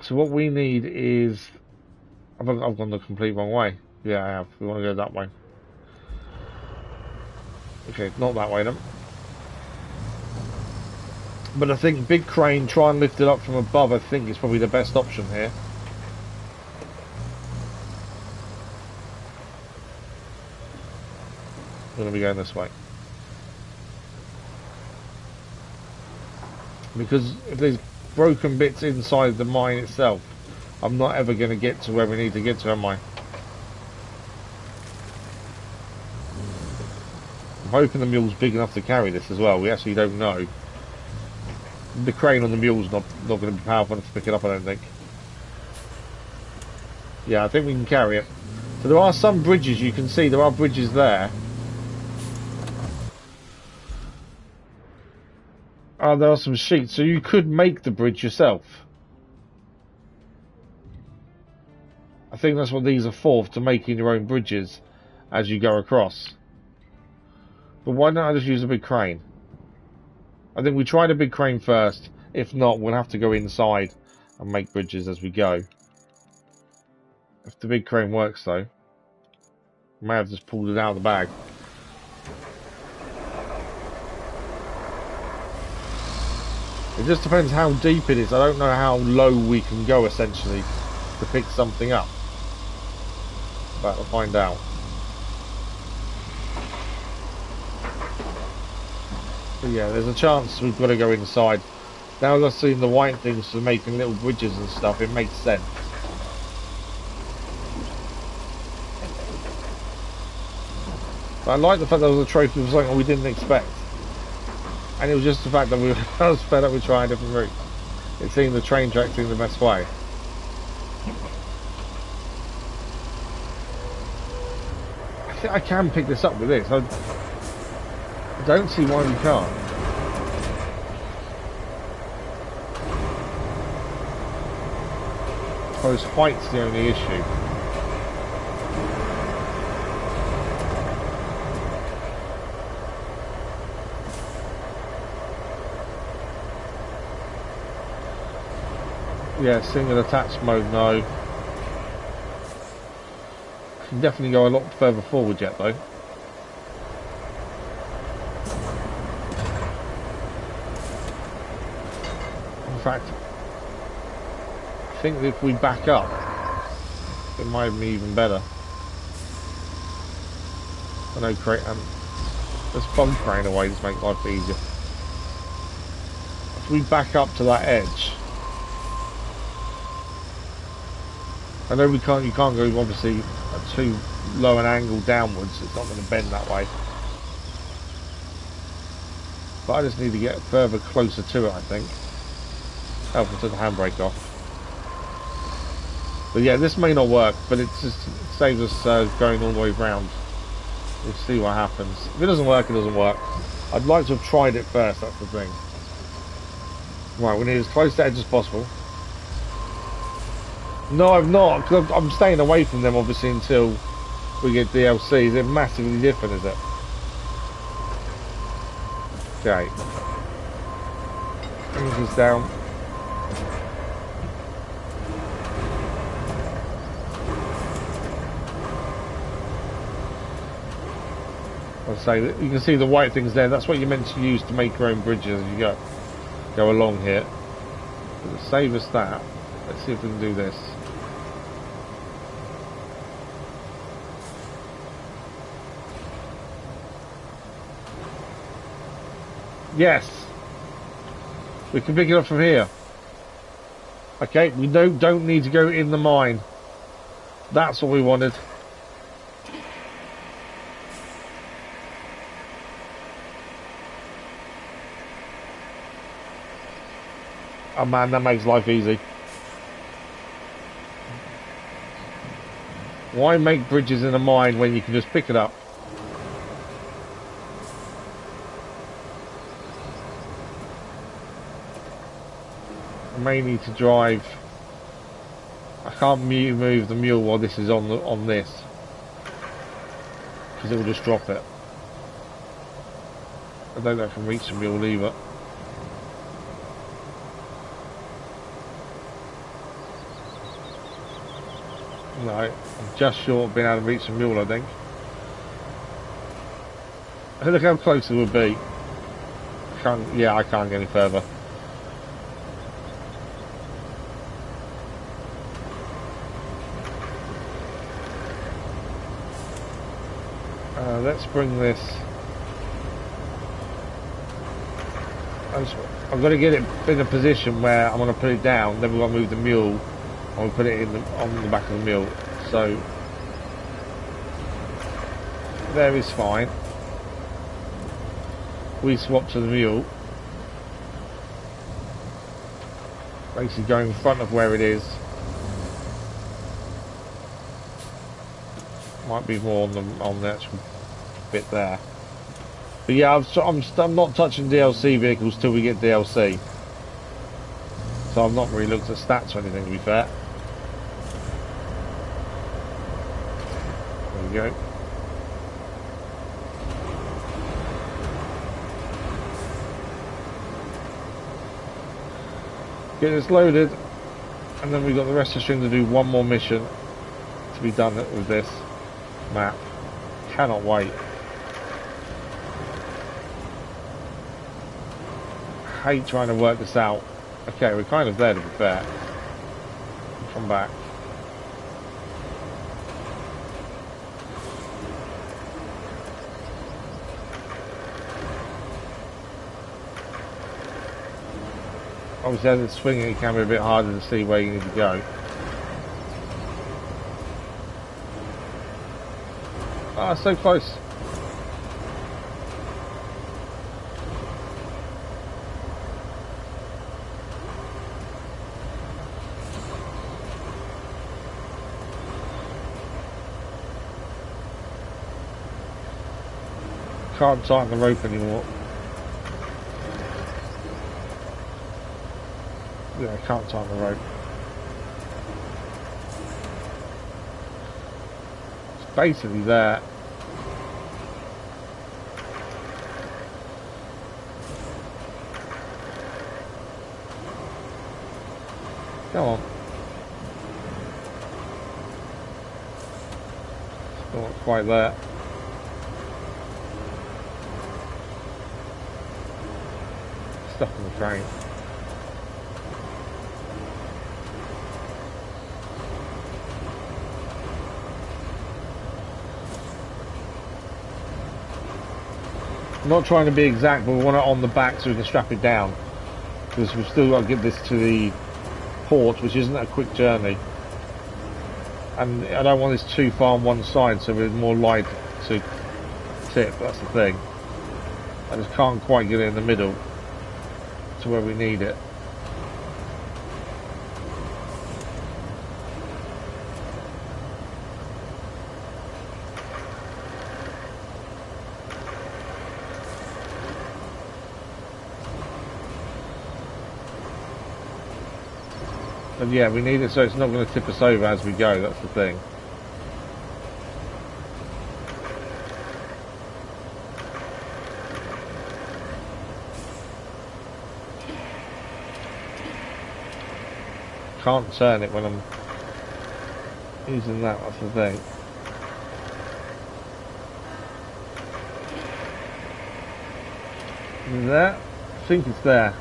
So what we need is... I've gone the complete wrong way. Yeah, I have. We want to go that way. Okay, not that way then. But I think big crane, try and lift it up from above, I think is probably the best option here. We're going to be going this way. Because if there's broken bits inside the mine itself, I'm not ever going to get to where we need to get to, am I? I'm hoping the mule's big enough to carry this as well. We actually don't know. The crane on the mule's not going to be powerful enough to pick it up, I don't think. Yeah, I think we can carry it. So there are some bridges, you can see there are bridges there. Oh, there are some sheets, so you could make the bridge yourself. I think that's what these are for, to making your own bridges as you go across. But why don't I just use a big crane? I think we tried a big crane first. If not, we'll have to go inside and make bridges as we go. If the big crane works though, I may have just pulled it out of the bag. It just depends how deep it is. I don't know how low we can go essentially to pick something up. But we'll find out. But yeah, there's a chance we've got to go inside. Now that I've seen the white things for making little bridges and stuff, it makes sense. But I like the fact there was a trophy for something we didn't expect. And it was just the fact that I was fed up with trying different routes. It seemed the train track seemed the best way. I think I can pick this up with this. I don't see why we can't. I suppose height's the only issue. Yeah, single attached mode, no. Can definitely go a lot further forward yet, though. In fact, I think that if we back up, it might be even better. I know, let's bump crane away, just make life easier. If we back up to that edge, I know you can't go obviously at too low an angle downwards, it's not going to bend that way. But I just need to get further closer to it, I think. Help to the handbrake off. But yeah, this may not work, but it saves us going all the way round. We'll see what happens. If it doesn't work, it doesn't work. I'd like to have tried it first, that's the thing. Right, we need as close to the edge as possible. No, I'm not, because I'm staying away from them, obviously, until we get DLC. Is it massively different, is it? Okay. Bring this down. I'll say that you can see the white things there. That's what you're meant to use to make your own bridges as you go along here. But to save us that, let's see if we can do this. Yes, we can pick it up from here. Okay, we don't need to go in the mine. That's what we wanted. Oh man, that makes life easy. Why make bridges in a mine when you can just pick it up? I may need to drive. I can't move the mule while this is on this, because it will just drop it. I don't know if I can reach the mule either. No, I'm just short of being able to reach the mule, I think. Hey, look how close it would be. Yeah, I can't get any further. Let's bring this. I've got to get it in a position where I'm going to put it down, then we've got to move the mule. I'm going to put it on the back of the mule. So, there is fine. We swap to the mule. Basically going in front of where it is. Might be more on the actual bit there. But yeah, I'm not touching DLC vehicles till we get DLC. So I've not really looked at stats or anything, to be fair. There we go. Get this loaded, and then we've got the rest of the stream to do one more mission to be done with this map. Cannot wait. Hate trying to work this out. Okay, we're kind of there, to be fair. Come back. Obviously, as it's swinging, it can be a bit harder to see where you need to go. Ah, so close. Can't tighten the rope anymore. Yeah, I can't tighten the rope. It's basically there. Come on. Still not quite there. Stuck in the train. I'm not trying to be exact, but we want it on the back so we can strap it down. Because we've still got to get this to the port, which isn't a quick journey. And I don't want this too far on one side, so we're more light to tip, that's the thing. I just can't quite get it in the middle to where we need it. But yeah, we need it so it's not going to tip us over as we go, that's the thing. Can't turn it when I'm using that's the thing. Is it there? I think it's there.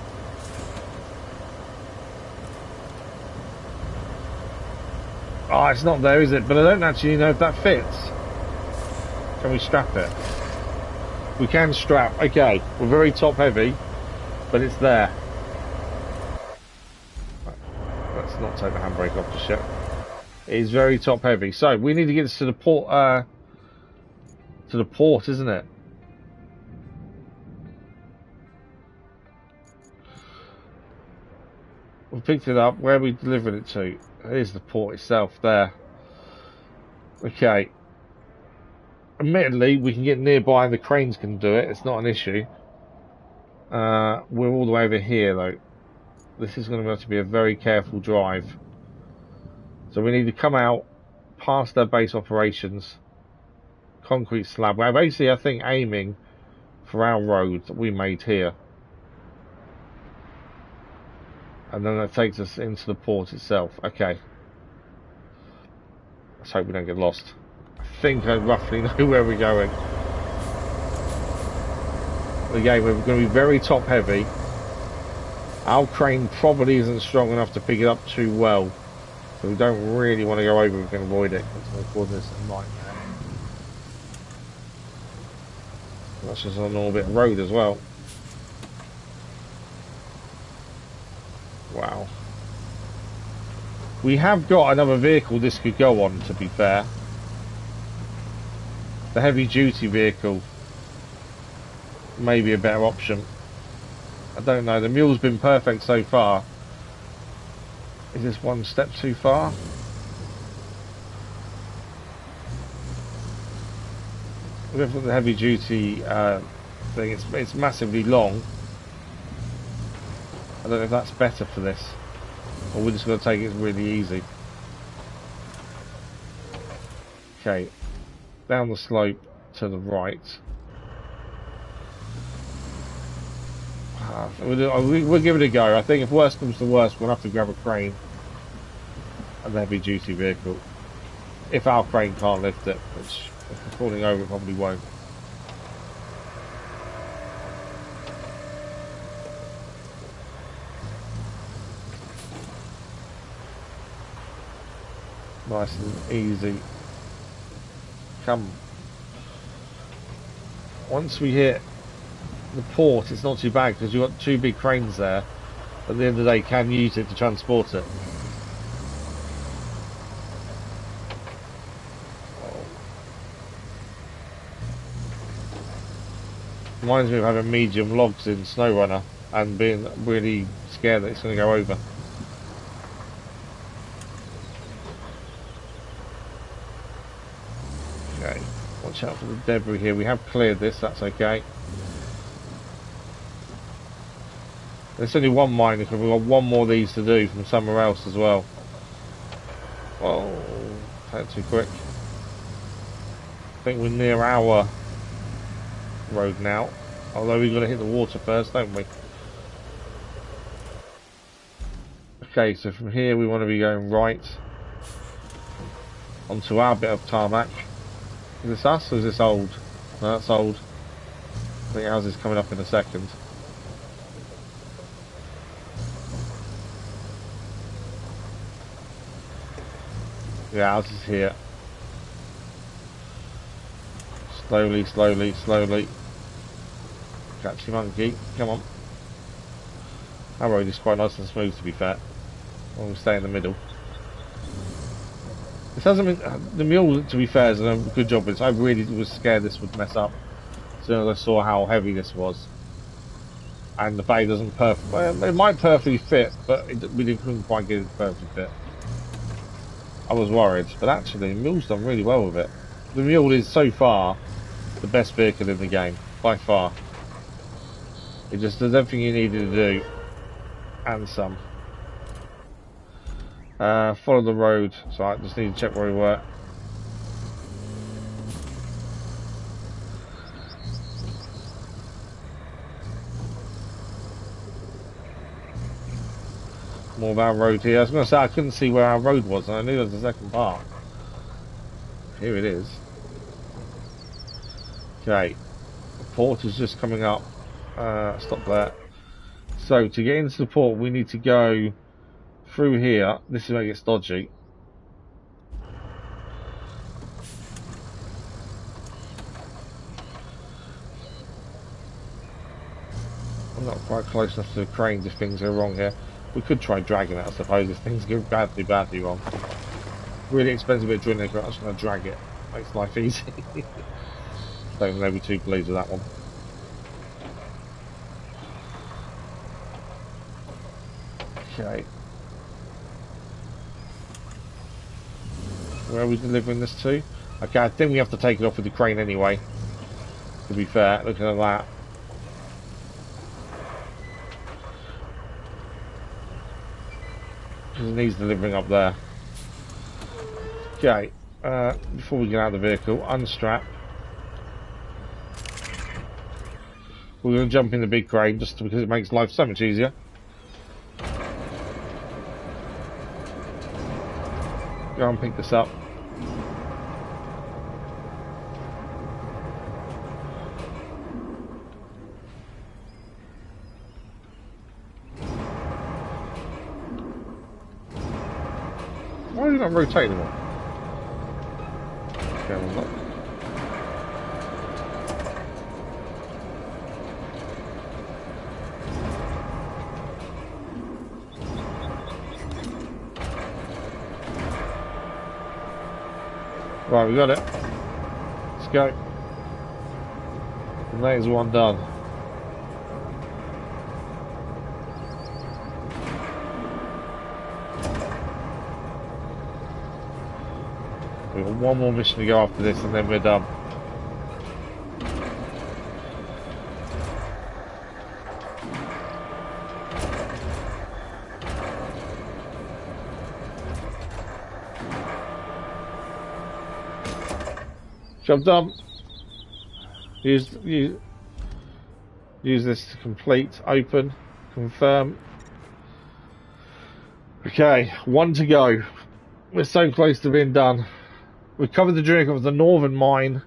Oh, it's not there, is it? But I don't actually know if that fits. Can we strap it? We can strap. Okay, we're very top heavy, but it's there. Let's not take the handbrake off just yet. It is very top heavy. So we need to get this to the port. To the port, isn't it? We picked it up. Where we delivered it to? Here's the port itself there. Okay. Admittedly, we can get nearby and the cranes can do it. It's not an issue. We're all the way over here though. This is going to have to be a very careful drive. So we need to come out past their base operations. Concrete slab. We're basically, I think, aiming for our road that we made here. And then that takes us into the port itself. Okay. Let's hope we don't get lost. I think I roughly know where we're going. Again, we're going to be very top heavy. Our crane probably isn't strong enough to pick it up too well. So we don't really want to go over if we can avoid it. It's going to cause us a nightmare. That's just on an orbit road as well. Wow. We have got another vehicle this could go on, to be fair. The heavy duty vehicle may be a better option. I don't know, the mule's been perfect so far. Is this one step too far? We've got the heavy duty thing, it's massively long. I don't know if that's better for this, or we're just going to take it really easy. Okay, down the slope to the right. We'll give it a go. I think if worst comes to worst, we'll have to grab a crane and the heavy duty vehicle. If our crane can't lift it, which if we're falling over it probably won't. Nice and easy. Come. Once we hit the port, it's not too bad because you've got two big cranes there. At the end of the day, can use it to transport it. Reminds me of having medium logs in SnowRunner and being really scared that it's going to go over. Okay, watch out for the debris here. We have cleared this, that's okay. There's only one mine because we've got one more of these to do from somewhere else as well. Oh, that's too quick. I think we're near our road now. Although we've got to hit the water first, don't we? Okay, so from here we want to be going right onto our bit of tarmac. Is this us or is this old? No, that's old. I think ours is coming up in a second. Yeah, ours is here. Slowly, slowly, slowly. Catch your monkey, come on. Our road is quite nice and smooth, to be fair. We'll stay in the middle. This hasn't been... The mule, to be fair, has done a good job. I really was scared this would mess up as soon as I saw how heavy this was. And the bay doesn't perfect... Well, it might perfectly fit, but we couldn't quite get it perfectly fit. I was worried, but actually the mule's done really well with it. The mule is so far the best vehicle in the game, by far. It just does everything you needed to do, and some. Follow the road, so I just need to check where we were. More of our road here. I was going to say I couldn't see where our road was, and I knew there was a second part. Here it is. Okay, the port is just coming up. Stop there. So to get into the port, we need to go through here. This is where it gets dodgy. I'm not quite close enough to the cranes if things go wrong here. We could try dragging it, I suppose, if things go badly, badly wrong. Really expensive bit of drilling, but I'm just going to drag it. Makes life easy. Don't know, be too pleased with that one. Okay. Where are we delivering this to? Okay, I think we have to take it off with the crane anyway. To be fair, looking at that. It needs delivering up there. Okay, before we get out of the vehicle, unstrap. We're going to jump in the big crane just because it makes life so much easier. Go and pick this up. Why are you not rotating anymore? Okay, well, not. Right, we got it. Let's go. And that is one done. We've got one more mission to go after this and then we're done. Job done. Use this to complete, open, confirm. Okay, one to go. We're so close to being done. We've covered the journey of the northern mine.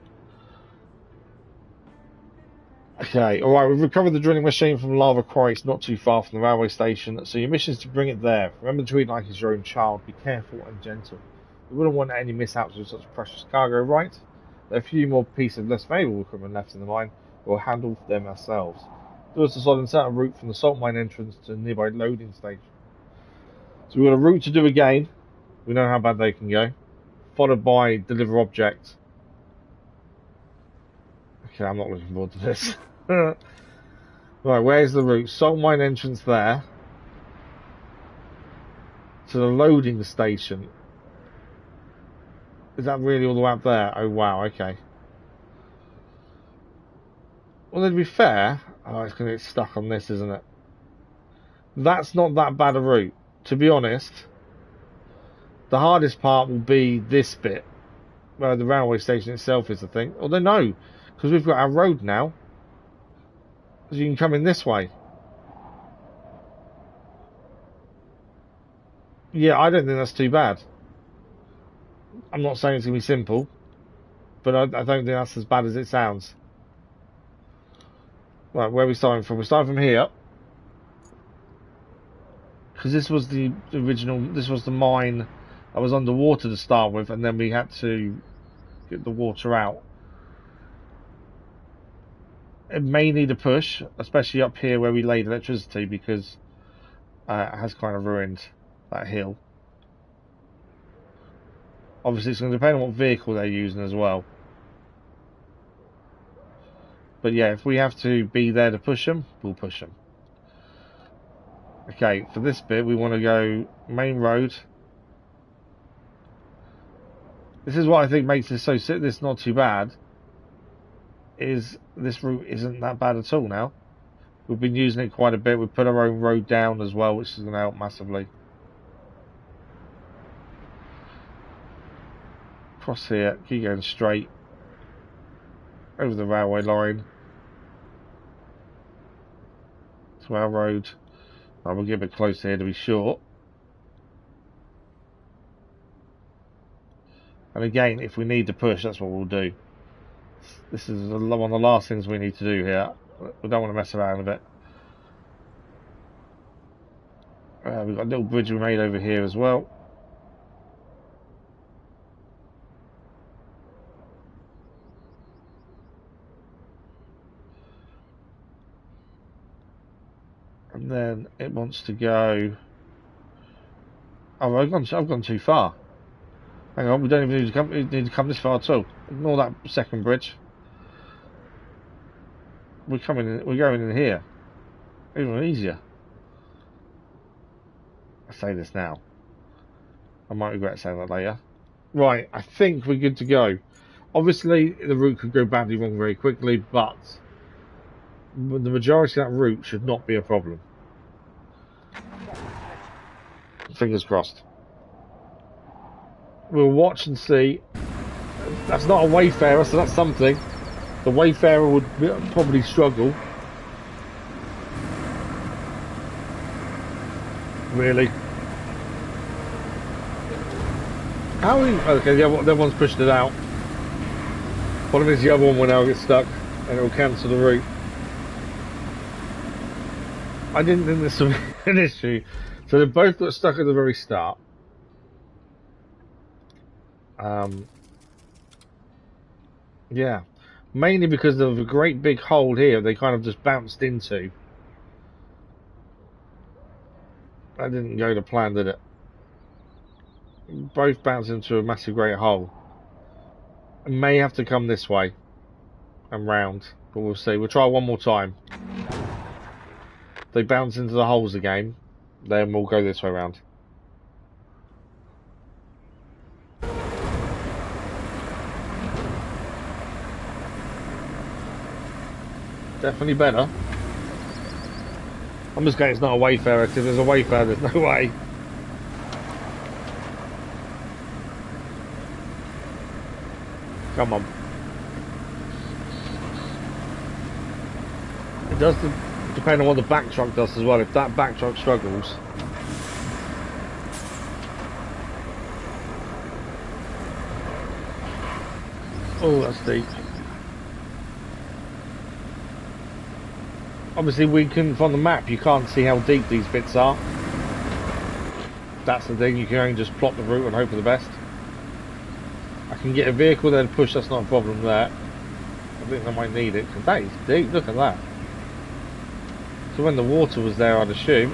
Okay, alright, we've recovered the drilling machine from lava quarry. It's not too far from the railway station, so your mission is to bring it there. Remember to treat it like it's your own child. Be careful and gentle. We wouldn't want any mishaps with such precious cargo, right? There are a few more pieces of less valuable equipment left in the mine. We'll handle them ourselves. Do us a solid and set a route from the salt mine entrance to the nearby loading station. So we've got a route to do again. We know how bad they can go. Followed by deliver object. Okay, I'm not looking forward to this. Right, where's the route? Salt mine entrance there. To the loading station. Is that really all the way up there? Oh wow, okay. Well, then to be fair, oh, it's going to get stuck on this, isn't it? That's not that bad a route. To be honest, the hardest part will be this bit, where the railway station itself is, I think. Although no, because we've got our road now. So you can come in this way. Yeah, I don't think that's too bad. I'm not saying it's going to be simple, but I don't think that's as bad as it sounds. Right, where are we starting from? We're starting from here. Because this was the original, this was the mine that was underwater to start with, and then we had to get the water out. It may need a push, especially up here where we laid electricity, because it has kind of ruined that hill. Obviously, it's going to depend on what vehicle they're using as well. But yeah, if we have to be there to push them, we'll push them. Okay, for this bit, we want to go main road. This is what I think makes this this not too bad. Is this route isn't that bad at all now. We've been using it quite a bit. We've put our own road down as well, which is going to help massively. Cross here, keep going straight over the railway line to our road. We'll get a bit closer here to be sure. And again, if we need to push, that's what we'll do. This is one of the last things we need to do here. We don't want to mess around with it. We've got a little bridge we made over here as well. And then it wants to go. Oh, I've gone too far. Hang on, we don't even need to come this far at all. Ignore that second bridge. We're going in here. Even easier. I say this now. I might regret saying that later. Right, I think we're good to go. Obviously, the route could go badly wrong very quickly, but the majority of that route should not be a problem. Fingers crossed. We'll watch and see. That's not a wayfarer, so that's something. The wayfarer would probably struggle. Really? How are we? Okay, the other one's pushed it out. Problem is the other one will now get stuck and it will cancel the route. I didn't think this would be an issue. So they both got stuck at the very start. Yeah, mainly because of a great big hole here they kind of just bounced into. That didn't go to plan, did it? Both bounced into a massive great hole. It may have to come this way and round, but we'll see. We'll try one more time. If they bounce into the holes again, then we'll go this way round. Definitely better. I'm just getting it's not a wayfarer, because if there's a wayfarer, there's no way. Come on. It does depend on what the back truck does as well. If that back truck struggles. Oh, that's deep. Obviously, we can, from the map, you can't see how deep these bits are. That's the thing, you can only just plot the route and hope for the best. I can get a vehicle there to push, that's not a problem there. I think I might need it, because that is deep, look at that. So when the water was there, I'd assume.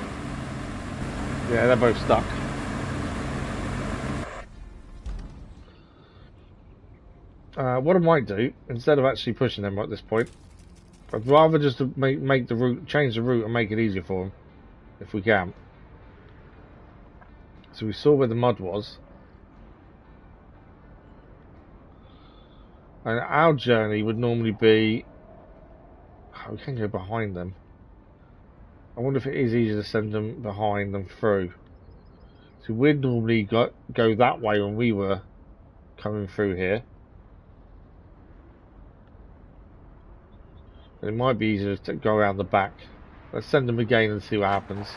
Yeah, they're both stuck. What I might do, instead of actually pushing them at this point, I'd rather just make the route, change the route and make it easier for them, if we can. So we saw where the mud was. And our journey would normally be... Oh, we can go behind them. I wonder if it is easier to send them behind than through. So we'd normally go that way when we were coming through here. But it might be easier to go around the back. Let's send them again and see what happens.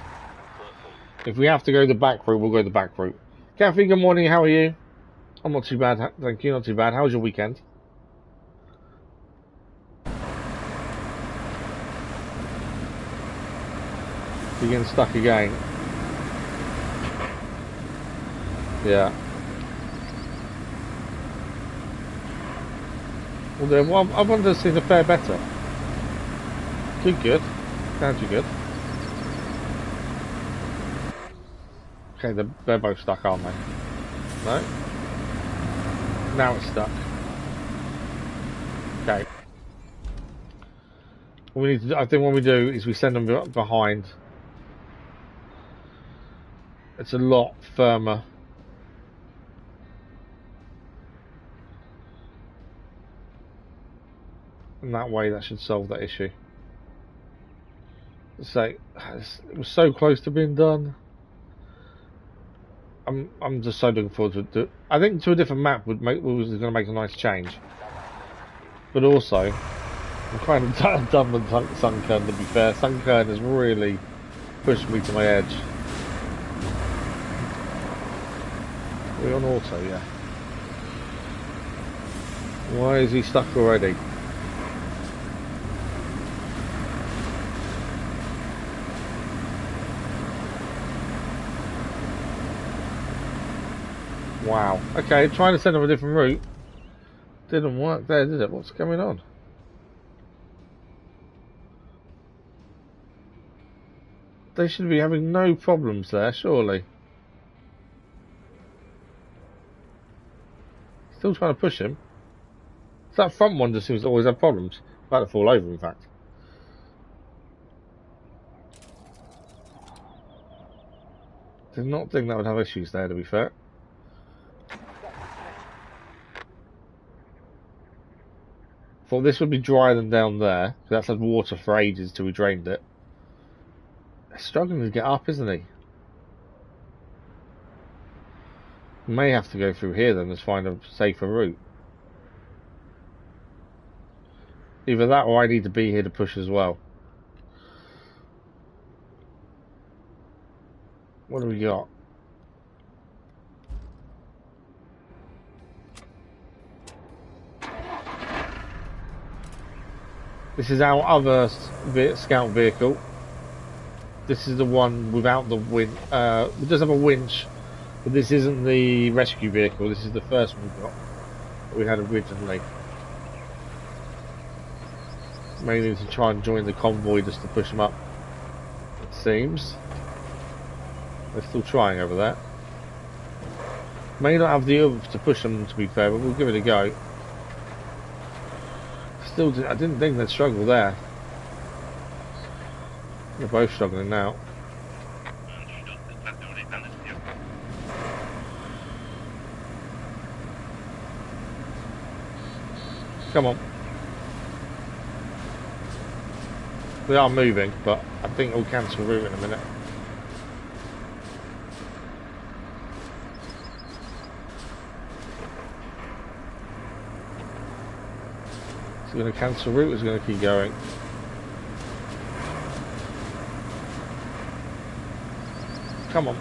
If we have to go the back route, we'll go the back route. Kathy, good morning, how are you? I'm not too bad, thank you, not too bad. How was your weekend? You're getting stuck again. Yeah. Well, then, well, I wanted to see the fare better. Good. Sounds good. Okay, they're both stuck, aren't they? No? Now it's stuck. Okay. What we need to do, I think what we do is we send them behind. It's a lot firmer. And that way that should solve that issue. So it was so close to being done. I'm just so looking forward to it. I think to a different map was going to make a nice change. But also, I'm kind of done with Sunkern, to be fair. Sunkern has really pushed me to my edge. We're on auto, yeah. Why is he stuck already? Wow. Okay, trying to send them a different route. Didn't work there, did it? What's going on? They should be having no problems there, surely. Still trying to push him. That front one just seems to always have problems. About to fall over, in fact. Did not think that would have issues there, to be fair. Thought this would be drier than down there. That's had water for ages till we drained it. He's struggling to get up, isn't he? May have to go through here then, let's find a safer route. Either that or I need to be here to push as well. What do we got? This is our other scout vehicle. This is the one without the winch. It does have a winch, But this isn't the rescue vehicle, this is the first one we got. That we had originally. Mainly to try and join the convoy just to push them up. It seems. They're still trying over there. May not have the oomph to push them, to be fair, but we'll give it a go. Still, I didn't think they'd struggle there. They're both struggling now. Come on. We are moving, but I think we'll cancel route in a minute. It's going to cancel route, it's going to keep going. Come on.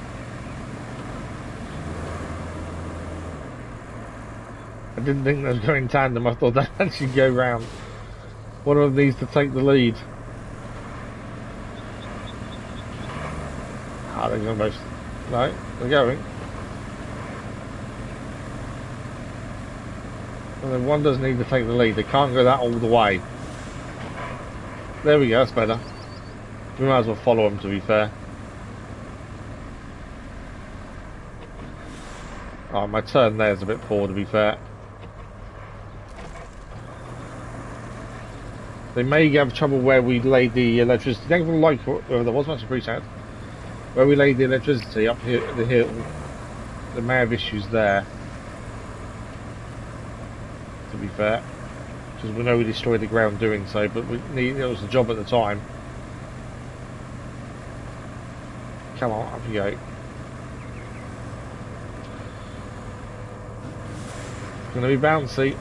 I didn't think they was going in tandem, I thought they'd actually go round. One of them needs to take the lead. Ah, they're going both. No, they're going. And then one does need to take the lead, they can't go that all the way. There we go, that's better. We might as well follow them, to be fair. Oh, my turn there is a bit poor, to be fair. They may have trouble where we laid the electricity. Thank you for the like, whoever that was, much appreciated. Where we laid the electricity up here at the hill, they may have issues there. To be fair, because we know we destroyed the ground doing so, but we need, it was the job at the time. Come on, up you go. It's going to be bouncy.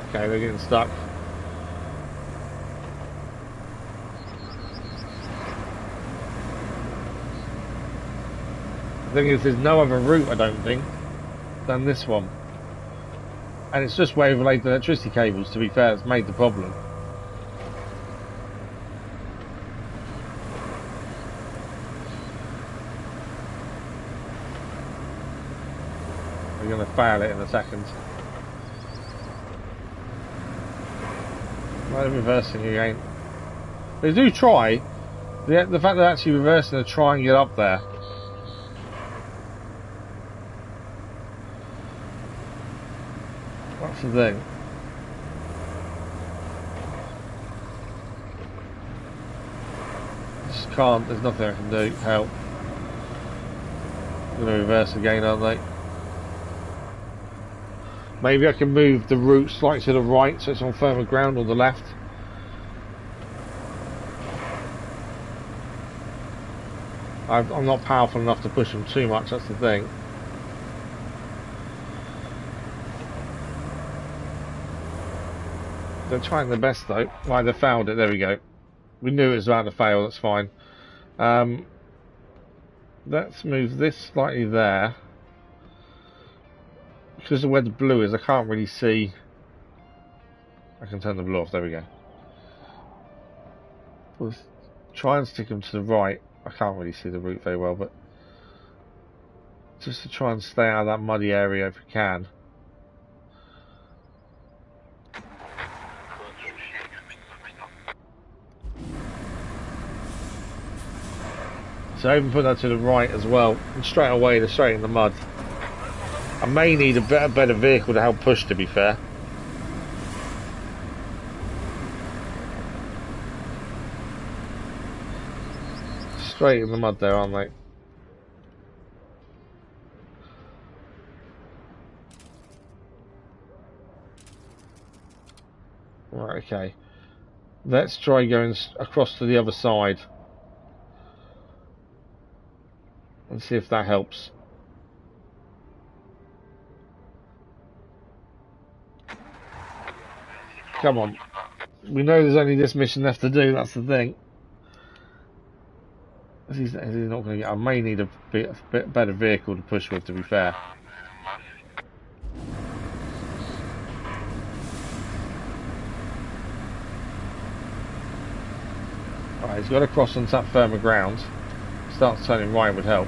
Okay, they're getting stuck. The thing is, there's no other route, I don't think, than this one. And it's just where we've laid the electricity cables, to be fair, it's made the problem. We're going to fail it in a second. They're reversing again. They do try. The fact they're actually reversing to try and get up there. That's the thing. Just can't, there's nothing I can do. Help. They're going to reverse again, aren't they? Maybe I can move the route slightly to the right so it's on firmer ground, or the left. I'm not powerful enough to push them too much, that's the thing. They're trying their best though. Right, they failed it, there we go. We knew it was about to fail, that's fine. Let's move this slightly there. Because of where the blue is, I can't really see. I can turn the blue off, there we go. We'll try and stick them to the right. I can't really see the route very well, but just to try and stay out of that muddy area if we can. So I even put that to the right as well, and straight away they're straight in the mud. I may need a better vehicle to help push, to be fair. Straight in the mud there, aren't they? Right, okay. Let's try going across to the other side. And see if that helps. Come on. We know there's only this mission left to do, that's the thing. He's not going to get. I may need a bit better vehicle to push with, to be fair. Alright, he's got to cross onto that firmer ground. Starts turning right would help.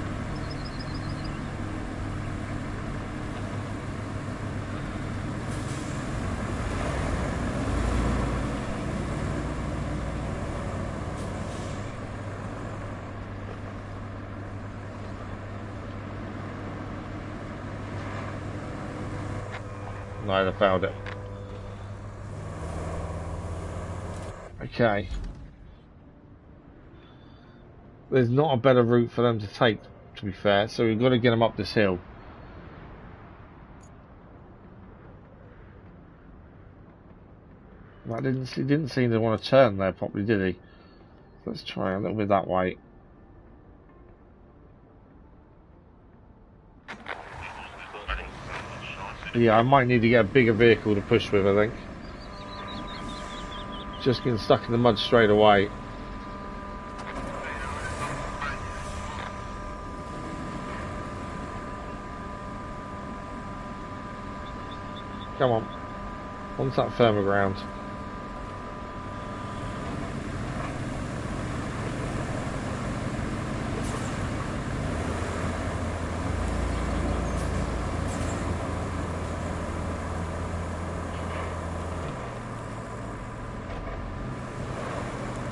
No, they found it. Okay. There's not a better route for them to take, to be fair, so we've got to get them up this hill. He didn't seem to want to turn there properly, did he? Let's try a little bit that way. Yeah, I might need to get a bigger vehicle to push with, I think. Just getting stuck in the mud straight away. Come on. Onto that firmer ground.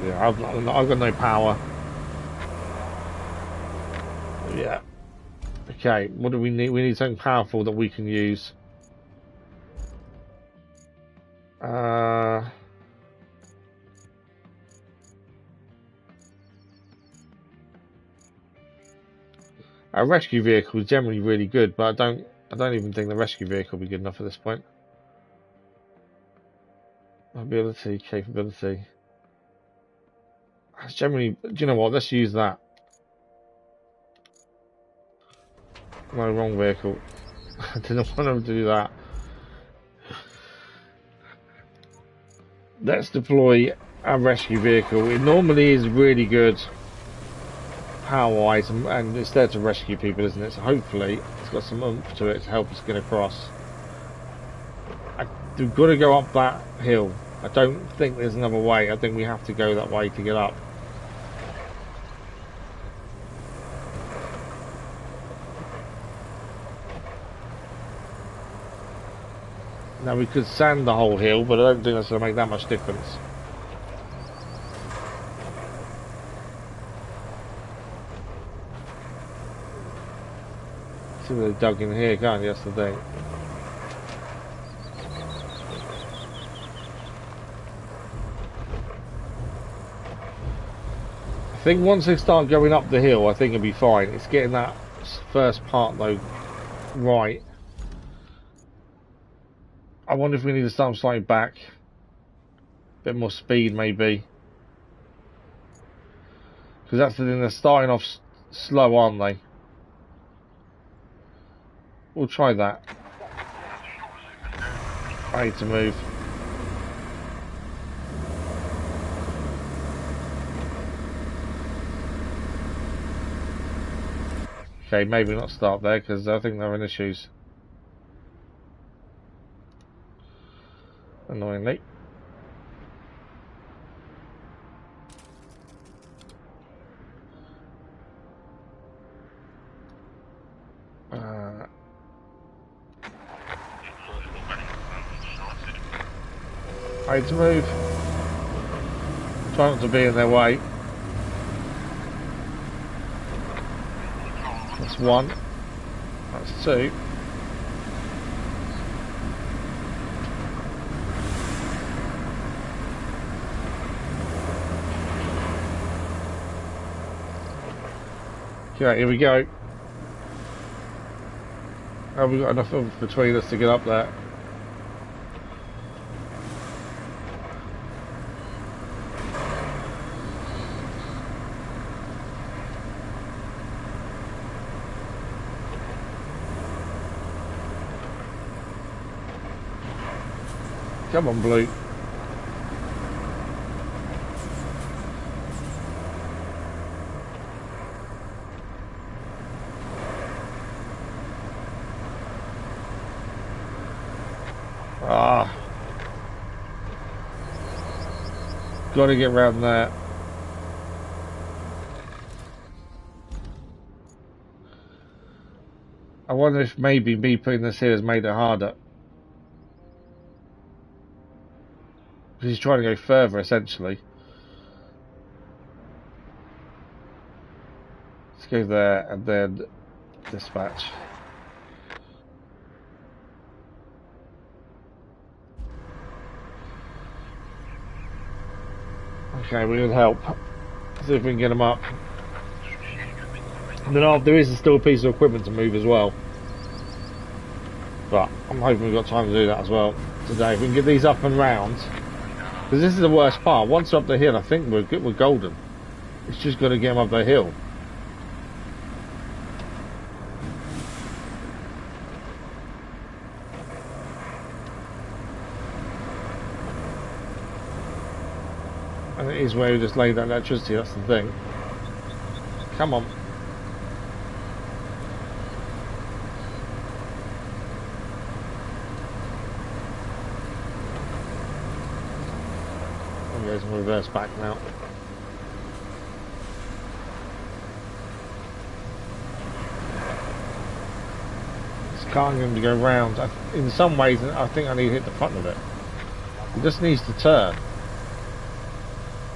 Yeah, I've got no power. Yeah. Okay, what do we need? We need something powerful that we can use. Our rescue vehicle is generally really good, but I don't even think the rescue vehicle will be good enough at this point. Ability, capability. That's generally, do you know what? Let's use that. No, wrong vehicle. I didn't want them to do that. Let's deploy our rescue vehicle. It normally is really good power-wise, and it's there to rescue people, isn't it? So hopefully it's got some oomph to it to help us get across. We've got to go up that hill. I don't think there's another way. I think we have to go that way to get up. Now we could sand the whole hill, but I don't think that's going to make that much difference. See what they dug in here, can't you? That's the thing. I think once they start going up the hill, I think it'll be fine. It's getting that first part though right. I wonder if we need to start slightly back. A bit more speed maybe. Because that's the thing, they're starting off slow, aren't they? We'll try that. I need to move. Okay, maybe not start there because I think they're in issues. Annoyingly. I need to move. Try not to be in their way. That's one. That's two. Okay, here we go. Have we got enough between us to get up there? Come on, Blue. Got to get round there. I wonder if maybe me putting this here has made it harder. Because he's trying to go further, essentially. Let's go there and then dispatch. Okay, we can help. See if we can get them up. And then there is still a piece of equipment to move as well. But I'm hoping we've got time to do that as well today. If we can get these up and round. Because this is the worst part. Once up the hill, I think we're golden. It's just got to get them up the hill. And it is where we just laid that electricity, that's the thing. Come on. I'm going to reverse back now. Just can't get him to go round. In some ways, I think I need to hit the front of it. He just needs to turn.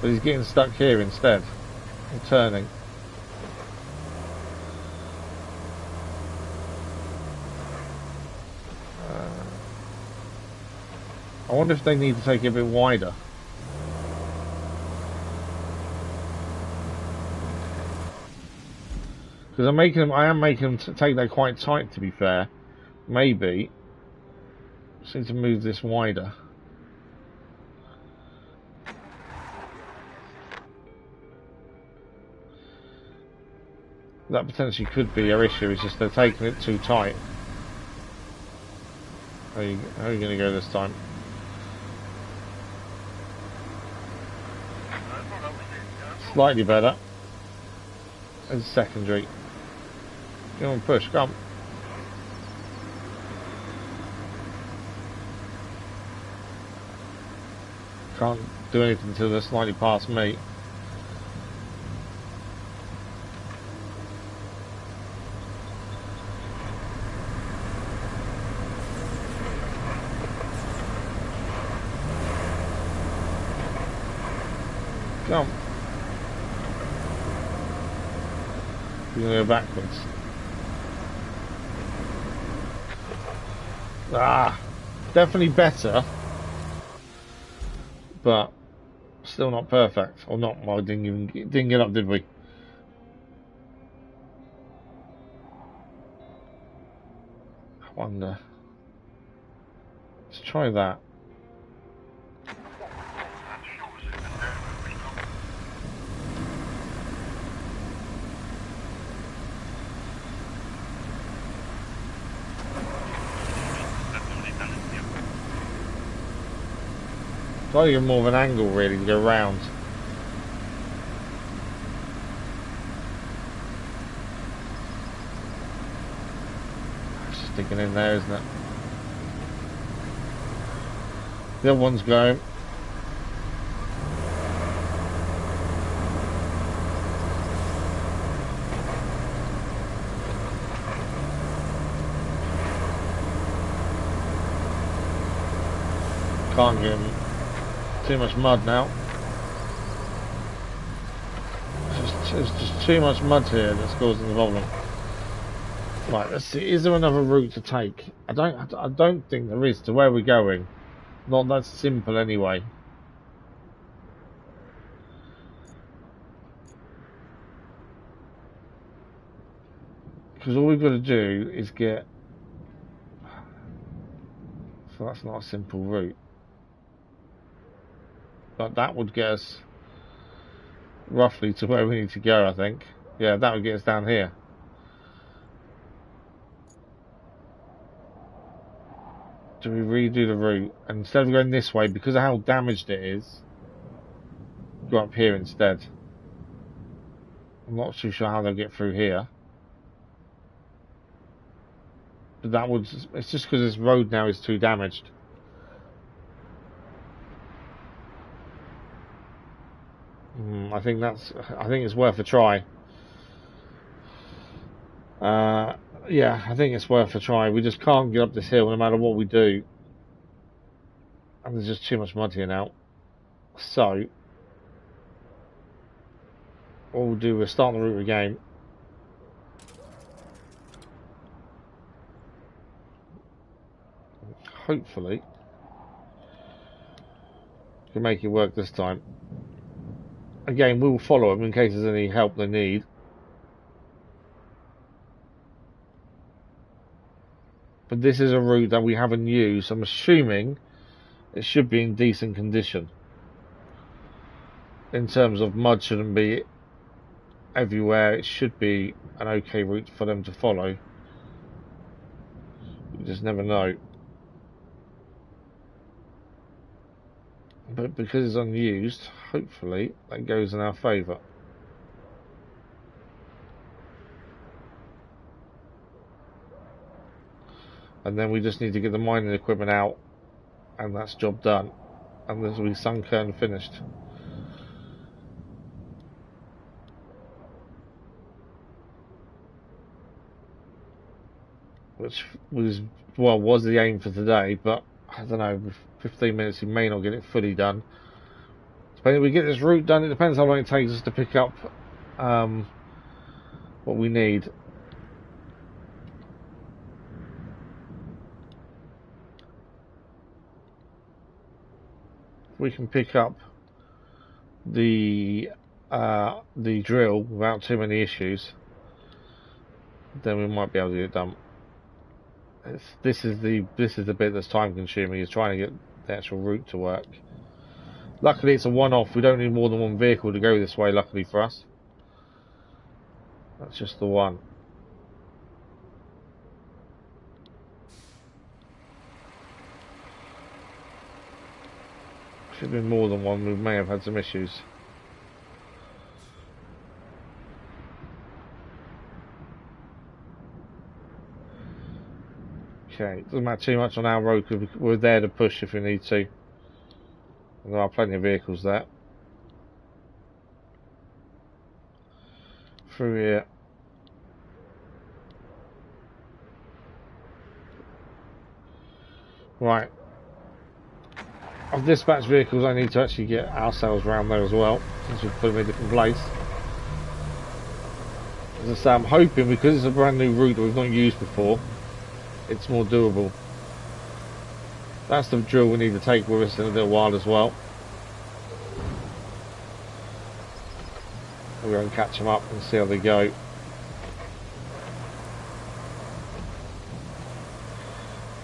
But he's getting stuck here instead. And turning. I wonder if they need to take it a bit wider. Because I am making them take that quite tight, to be fair. Maybe. Just need to move this wider. That potentially could be our issue, it's just they're taking it too tight. How are you going to go this time? Slightly better. As secondary. Go on, push, come. Can't do anything until they're slightly past me. Come. You're going to go backwards. Ah, definitely better, but still not perfect. Or not. Well, didn't get up, did we? I wonder. Let's try that. Try to give more of an angle really to go round. It's just sticking in there, isn't it? The other one's going. Can't get him. Too much mud now. There's just too much mud here that's causing the problem. Right, let's see. Is there another route to take? I don't think there is to where we're going. Not that simple anyway. Because all we've got to do is get. So that's not a simple route. But that would get us roughly to where we need to go, I think. Yeah, that would get us down here. Do we redo the route? And instead of going this way, because of how damaged it is, go up here instead. I'm not too sure how they'll get through here. But that would... It's just because this road now is too damaged. I think it's worth a try. Yeah, I think it's worth a try. We just can't get up this hill no matter what we do. And there's just too much mud here now. So, what we'll do, we'll start the route again. Hopefully, we can make it work this time. Again, we will follow them in case there's any help they need. But this is a route that we haven't used. I'm assuming it should be in decent condition. In terms of mud shouldn't be everywhere. It should be an okay route for them to follow. You just never know. But because it's unused, hopefully that goes in our favour. And then we just need to get the mining equipment out, and that's job done. And this will be Sunkern finished. Which was the aim for today, but I don't know, 15 minutes, you may not get it fully done. Depending if we get this route done, it depends how long it takes us to pick up what we need. If we can pick up the drill without too many issues, then we might be able to get it done. This is the bit that's time consuming, is trying to get the actual route to work. Luckily it's a one-off, we don't need more than one vehicle to go this way, luckily for us. That's just the one. Should have been more than one, we may have had some issues. Okay, doesn't matter too much on our road because we're there to push if we need to. There are plenty of vehicles there. Through here. Right. Of dispatch vehicles, I need to actually get ourselves around there as well, since we've put them in a different place. As I say, I'm hoping, because it's a brand new route that we've not used before, it's more doable. That's the drill we need to take with us in a little while as well. We'll go and catch them up and see how they go.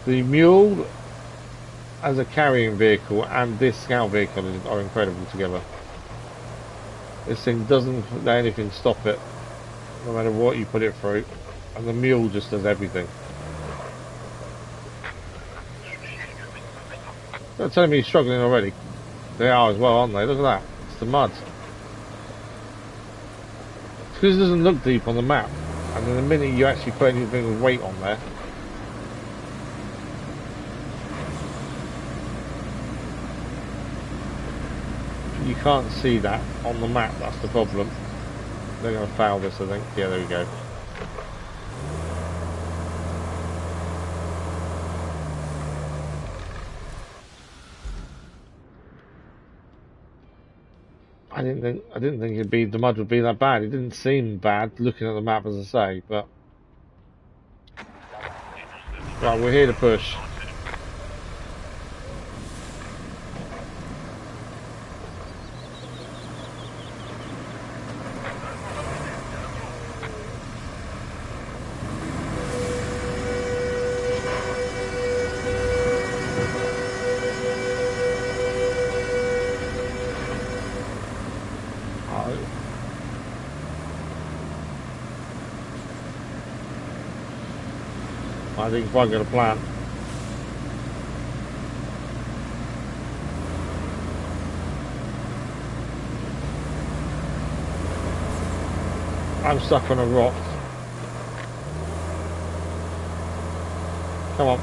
The mule as a carrying vehicle and this scout vehicle are incredible together. This thing doesn't let anything stop it, no matter what you put it through, and the mule just does everything. They're telling me he's struggling already. They are as well, aren't they? Look at that. It's the mud. It's because it doesn't look deep on the map. And then the minute you actually put anything with weight on there, you can't see that on the map. That's the problem. They're going to fail this, I think. Yeah, there we go. I didn't think the mud would be that bad. It didn't seem bad looking at the map, as I say, but right, we're here to push. I think if I get a plan. I'm stuck on a rock. Come on.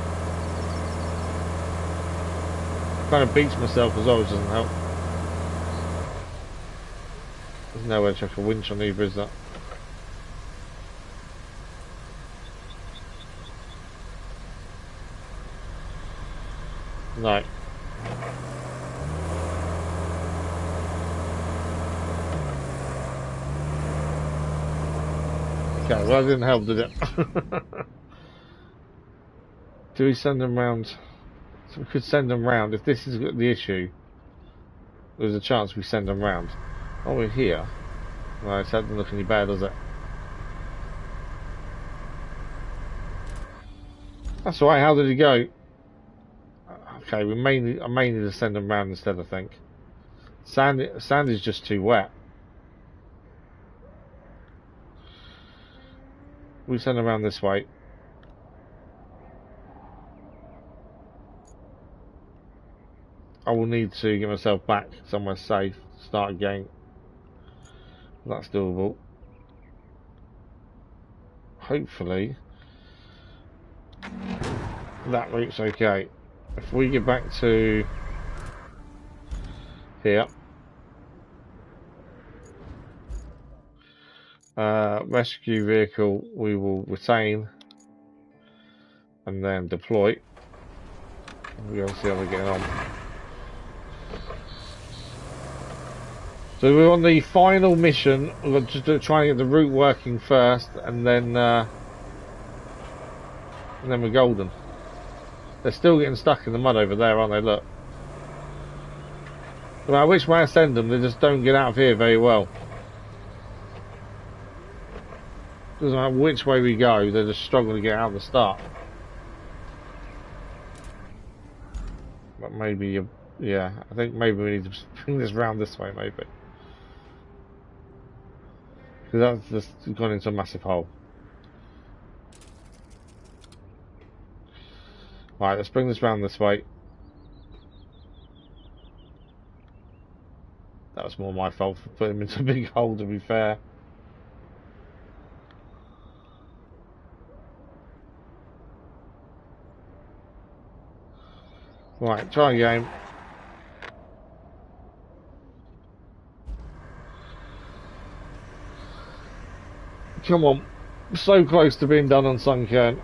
Kind of beats myself as well, which doesn't help. nowhere to chuck a winch on either, is there? No. Okay, well that didn't help, did it? Do we send them round? So we could send them round. If this is the issue, there's a chance we send them round. Oh, we're here. Right, that doesn't look any bad, does it? That's alright, how did he go? Okay, I may need to send them round instead, I think. Sand is just too wet. We send them around this way. I will need to get myself back somewhere safe, start again. That's doable. Hopefully that route's okay. If we get back to here, rescue vehicle we will retain and then deploy. We'll see how we're getting on. So we're on the final mission. We're just trying to get the route working first, and then we're golden. They're still getting stuck in the mud over there, aren't they? Look. No matter which way I send them, they just don't get out of here very well. Doesn't matter which way we go, they're just struggling to get out of the start. But maybe, yeah, I think maybe we need to bring this round this way, maybe. Because that's just gone into a massive hole. Right, let's bring this round this way. That was more my fault for putting him into a big hole, to be fair. Right, try again. Come on. So close to being done on Sunkern.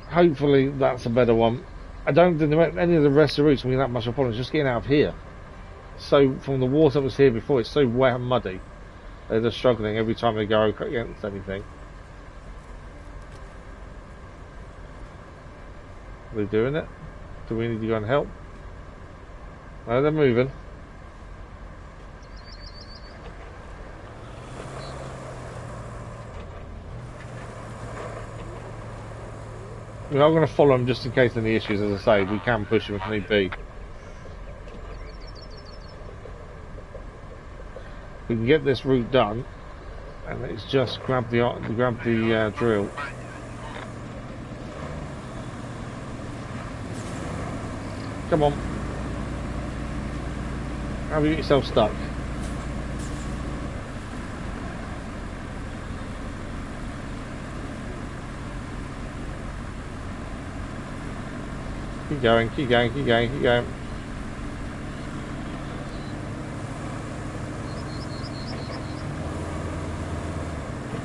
Hopefully that's a better one. I don't think any of the rest of the routes will be that much of a problem. It's just getting out of here. So from the water that was here before, it's so wet and muddy. They're just struggling every time they go against anything. Are they doing it? Do we need to go and help? No, they're moving. We're not going to follow them just in case any issues, as I say. We can push them if need be. We can get this route done, and let's just grab the drill. Come on. How have you got yourself stuck? Keep going, keep going, keep going, keep going.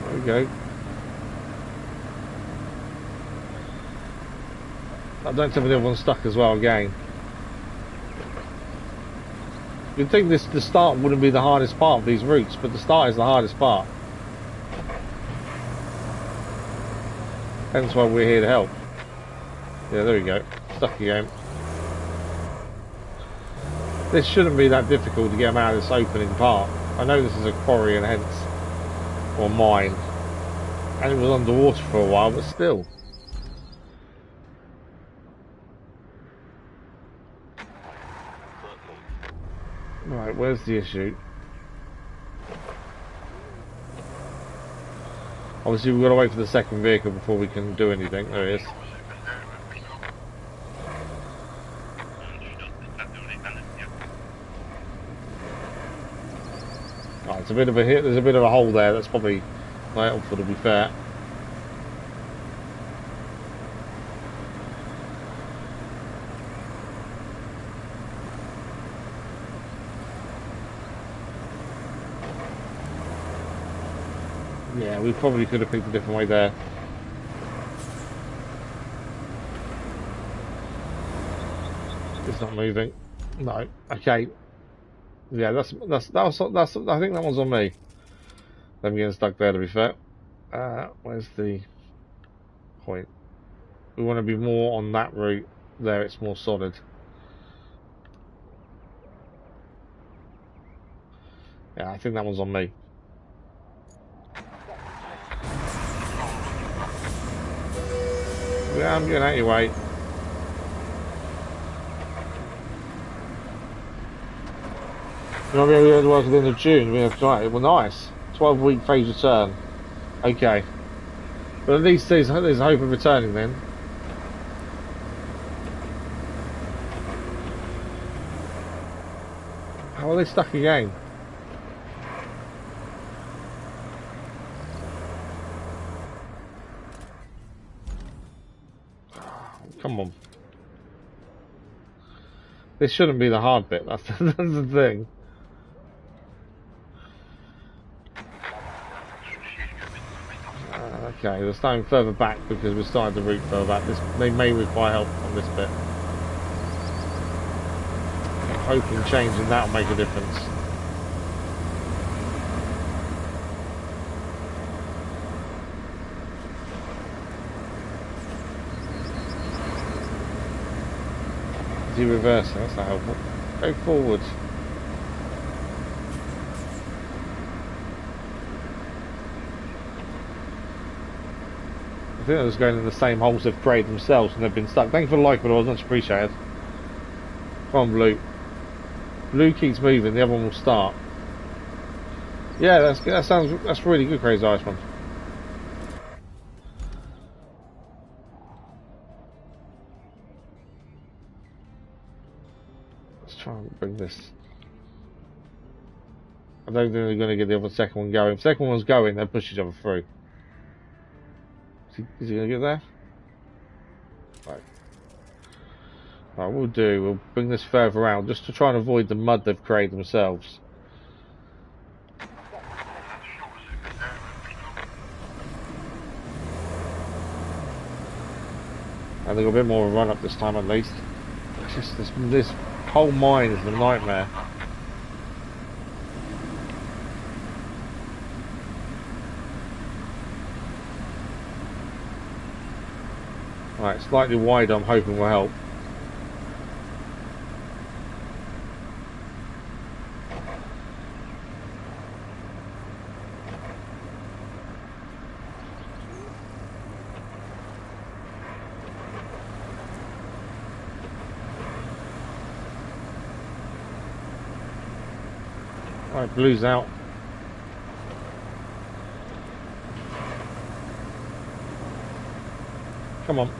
There we go. Don't tell me the other one's stuck as well again. You'd think the start wouldn't be the hardest part of these routes, but the start is the hardest part. Hence why we're here to help. Yeah, there we go. Stuck again. This shouldn't be that difficult to get them out of this opening part. I know this is a quarry and hence, or mine, and it was underwater for a while, but still. Right, where's the issue? Obviously we've got to wait for the second vehicle before we can do anything. There it is. Right, it's a bit of a hit. There's a bit of a hole there. That's probably not helpful, to be fair. Yeah, we probably could have picked a different way there. It's not moving. No. Okay. Yeah, that's I think that one's on me. Them getting stuck there, to be fair. Where's the point? We want to be more on that route. There, it's more solid. Yeah, I think that one's on me. Yeah, I'm getting out of your way. You know, we had to work at the end of June. We have right. Well, nice. 12-week phase return. Okay. But at least there's hope of returning then. How are they stuck again? Come on. This shouldn't be the hard bit. That's the thing. Okay, we're starting further back because we started the route further back. They may require help on this bit. I'm hoping changing that will make a difference. Is he reversing? That's not helpful. Go forward. I think I was going in the same holes they've created themselves and they've been stuck. Thank you for the like, but I was much appreciated. Come on, Blue. Blue keeps moving, the other one will start. Yeah, that's really good, Crazy Iceman. Let's try and bring this. I don't think they're going to get the other second one going. If the second one's going, they'll push each other through. Is he going to get there? Right. Right, what we'll do, we'll bring this further out just to try and avoid the mud they've created themselves. And they've got a bit more of a run up this time at least. It's just this whole mine is a nightmare. Right, slightly wider, I'm hoping will help. Right, Blue's out. Come on.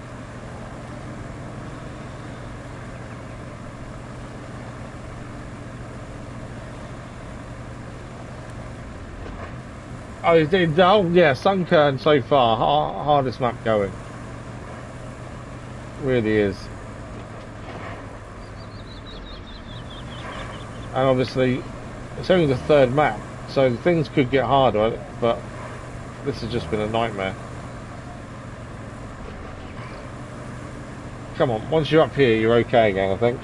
Oh, he did. Oh, yeah, Sunkern so far. Hardest map going. Really is. And obviously, it's only the third map, so things could get harder, but this has just been a nightmare. Come on, once you're up here, you're okay again, I think.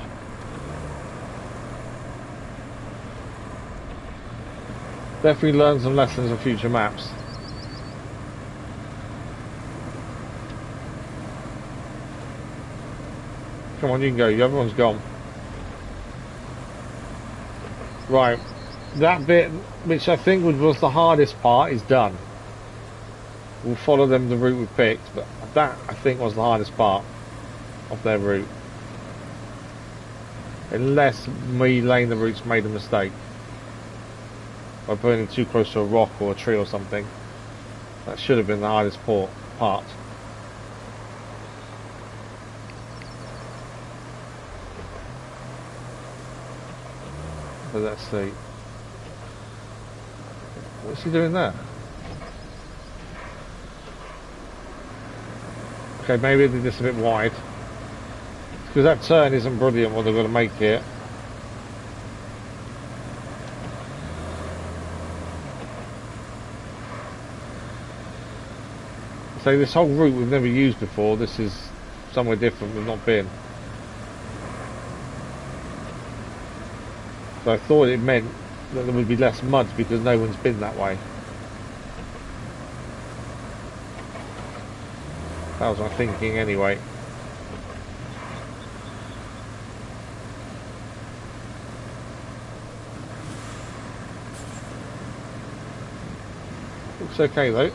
Definitely learn some lessons on future maps. Come on, you can go. Everyone's gone. Right. That bit, which I think was the hardest part, is done. We'll follow them the route we picked, but that, I think, was the hardest part of their route. Unless me laying the routes made a mistake. By putting it too close to a rock or a tree or something. That should have been the hardest part. But let's see. What's he doing there? Okay, maybe they did this a bit wide. Because that turn isn't brilliant what they're going to make here. So this whole route we've never used before. This is somewhere different we've not been. So I thought it meant that there would be less mud because no one's been that way. That was my thinking anyway. Looks okay though.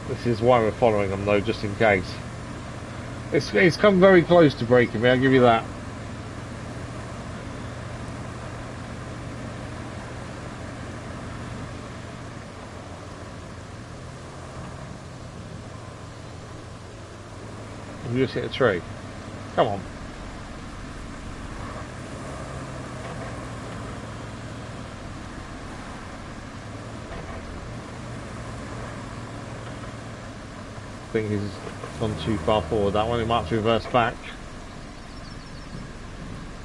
This is why we're following them though, just in case. It's come very close to breaking me, I'll give you that. You just hit a tree. Come on. I think he's gone too far forward. That one, he might have to reverse back.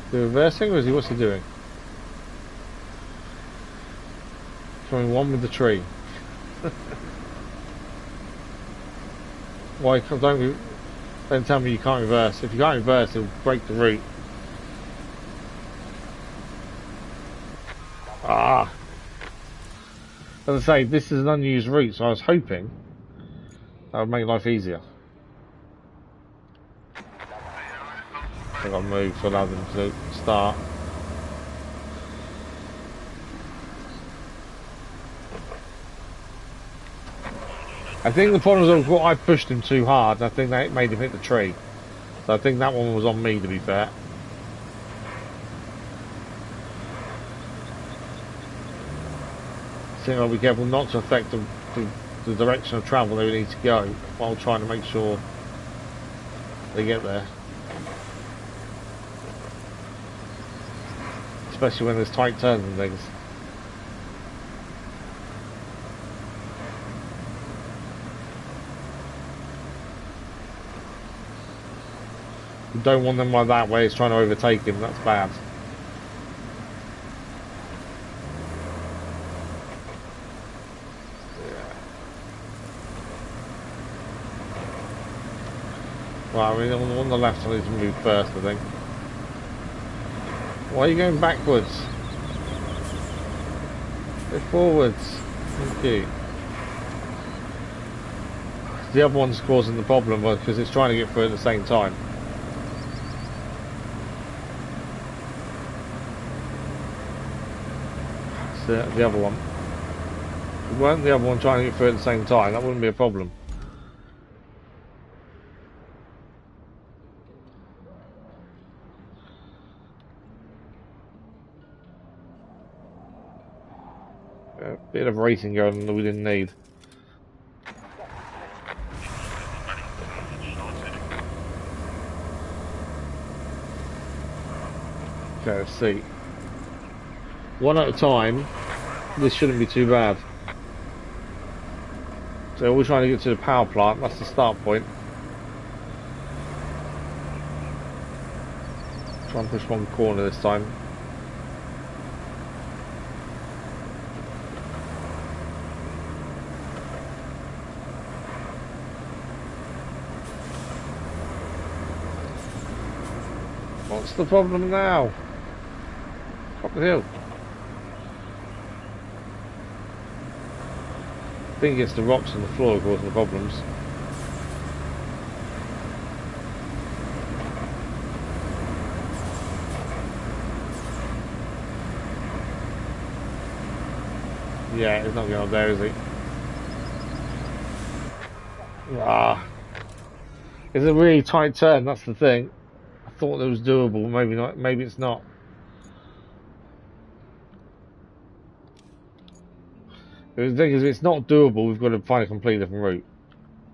Is he reversing or what's he doing? Throwing one with the tree. Why don't tell me you can't reverse. If you can't reverse, it'll break the route. Ah! As I say, this is an unused route, so I was hoping that would make life easier. I think I'll move to allow them to start. I think the problem was I pushed him too hard, and I think that made him hit the tree. So I think that one was on me, to be fair. So I'll be careful not to affect the direction of travel they need to go while trying to make sure they get there. Especially when there's tight turns and things. You don't want them like that where he's trying to overtake him, that's bad. Well, I mean, on the left I need to move first, I think. Why are you going backwards? Go forwards. Thank you. The other one's causing the problem because it's trying to get through at the same time. It's the other one. If it weren't the other one trying to get through at the same time, that wouldn't be a problem. A bit of racing going on that we didn't need. Okay, let's see. One at a time. This shouldn't be too bad. So we're trying to get to the power plant. That's the start point. Try and push one corner this time. What's the problem now? Up the hill. I think it's the rocks on the floor causing the problems. Yeah, he's not going up there, is he? Ah. It's a really tight turn, that's the thing. I thought it was doable, maybe not, maybe it's not. The thing is, if it's not doable, we've got to find a completely different route.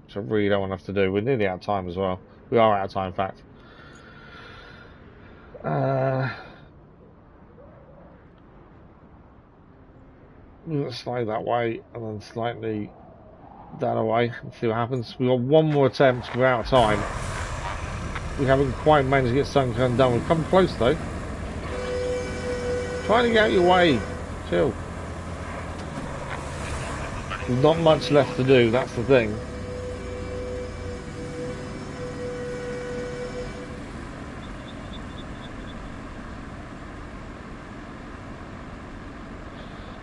Which I really don't want to have to do. We're nearly out of time as well. We are out of time, in fact. Slightly that way, and then slightly that away, and see what happens. We've got one more attempt, we're out of time. We haven't quite managed to get Sunkern done. We've come close though. Trying to get out your way. chill. There's not much left to do, that's the thing.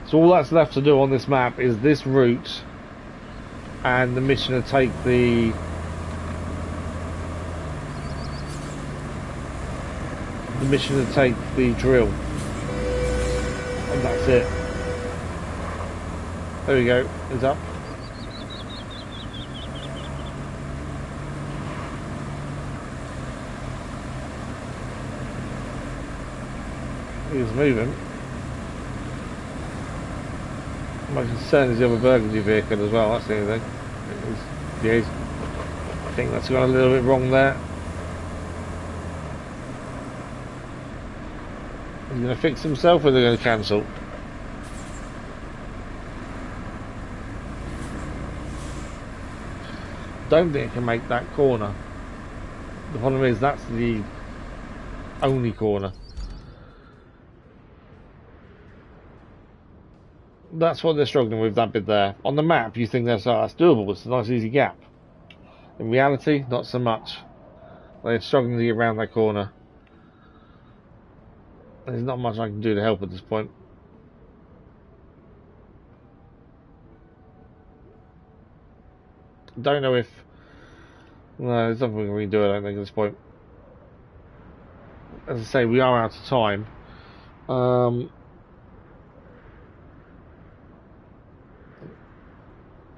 So all that's left to do on this map is this route and the mission to take the drill. And that's it. There we go, it's up. He's moving. My concern is the other burgundy vehicle as well, that's the only thing. Yeah, I think that's gone a little bit wrong there. Is he going to fix himself or are they going to cancel? Don't think it can make that corner. The problem is that's the only corner. That's what they're struggling with, that bit there. On the map, you think that's doable. It's a nice, easy gap. In reality, not so much. They're struggling to get around that corner. There's not much I can do to help at this point. Don't know if... No, there's nothing we can really do, I don't think, at this point. As I say, we are out of time. I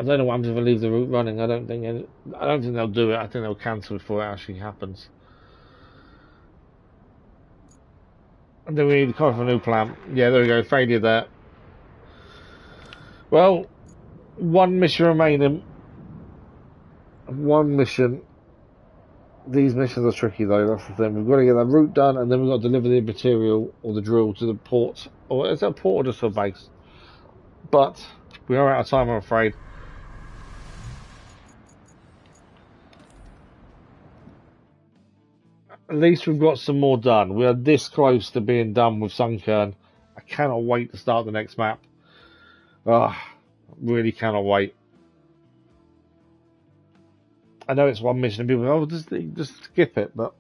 don't know what happens if I leave the route running. I don't think they'll do it. I think they'll cancel before it actually happens. And then we need to come up with a new plan. Yeah, there we go. Failure there. Well, one mission remaining. One mission. These missions are tricky though, that's the thing. We've got to get that route done and then we've got to deliver the material or the drill to the port. Or is that a port or just a base? But we are out of time, I'm afraid. At least we've got some more done. We are this close to being done with Sunkern. I cannot wait to start the next map. Really cannot wait. I know it's one mission and people go, oh, just skip it, but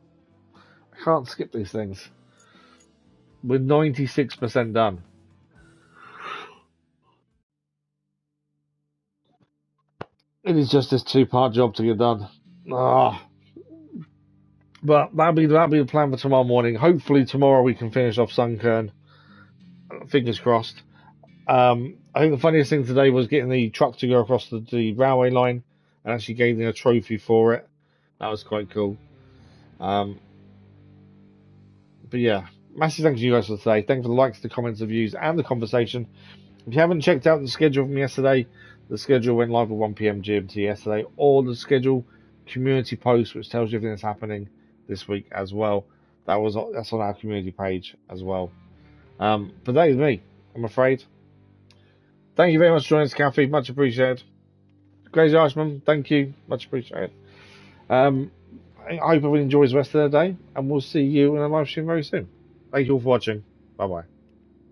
I can't skip these things. We're 96% done. It is just this two-part job to get done. But that'll be the plan for tomorrow morning. Hopefully tomorrow we can finish off Sunkern. Fingers crossed. I think the funniest thing today was getting the truck to go across the railway line and actually getting a trophy for it. That was quite cool. But yeah, massive thanks to you guys for today. Thanks for the likes, the comments, the views, and the conversation. If you haven't checked out the schedule from yesterday, the schedule went live at 1 PM GMT yesterday, or the schedule community post, which tells you everything that's happening this week as well. That's on our community page as well. But that is me, I'm afraid. Thank you very much for joining us, Kathy. Much appreciated. Crazy Irishman, thank you. Much appreciated. I hope everyone enjoys the rest of their day, and we'll see you in a live stream very soon. Thank you all for watching. Bye bye.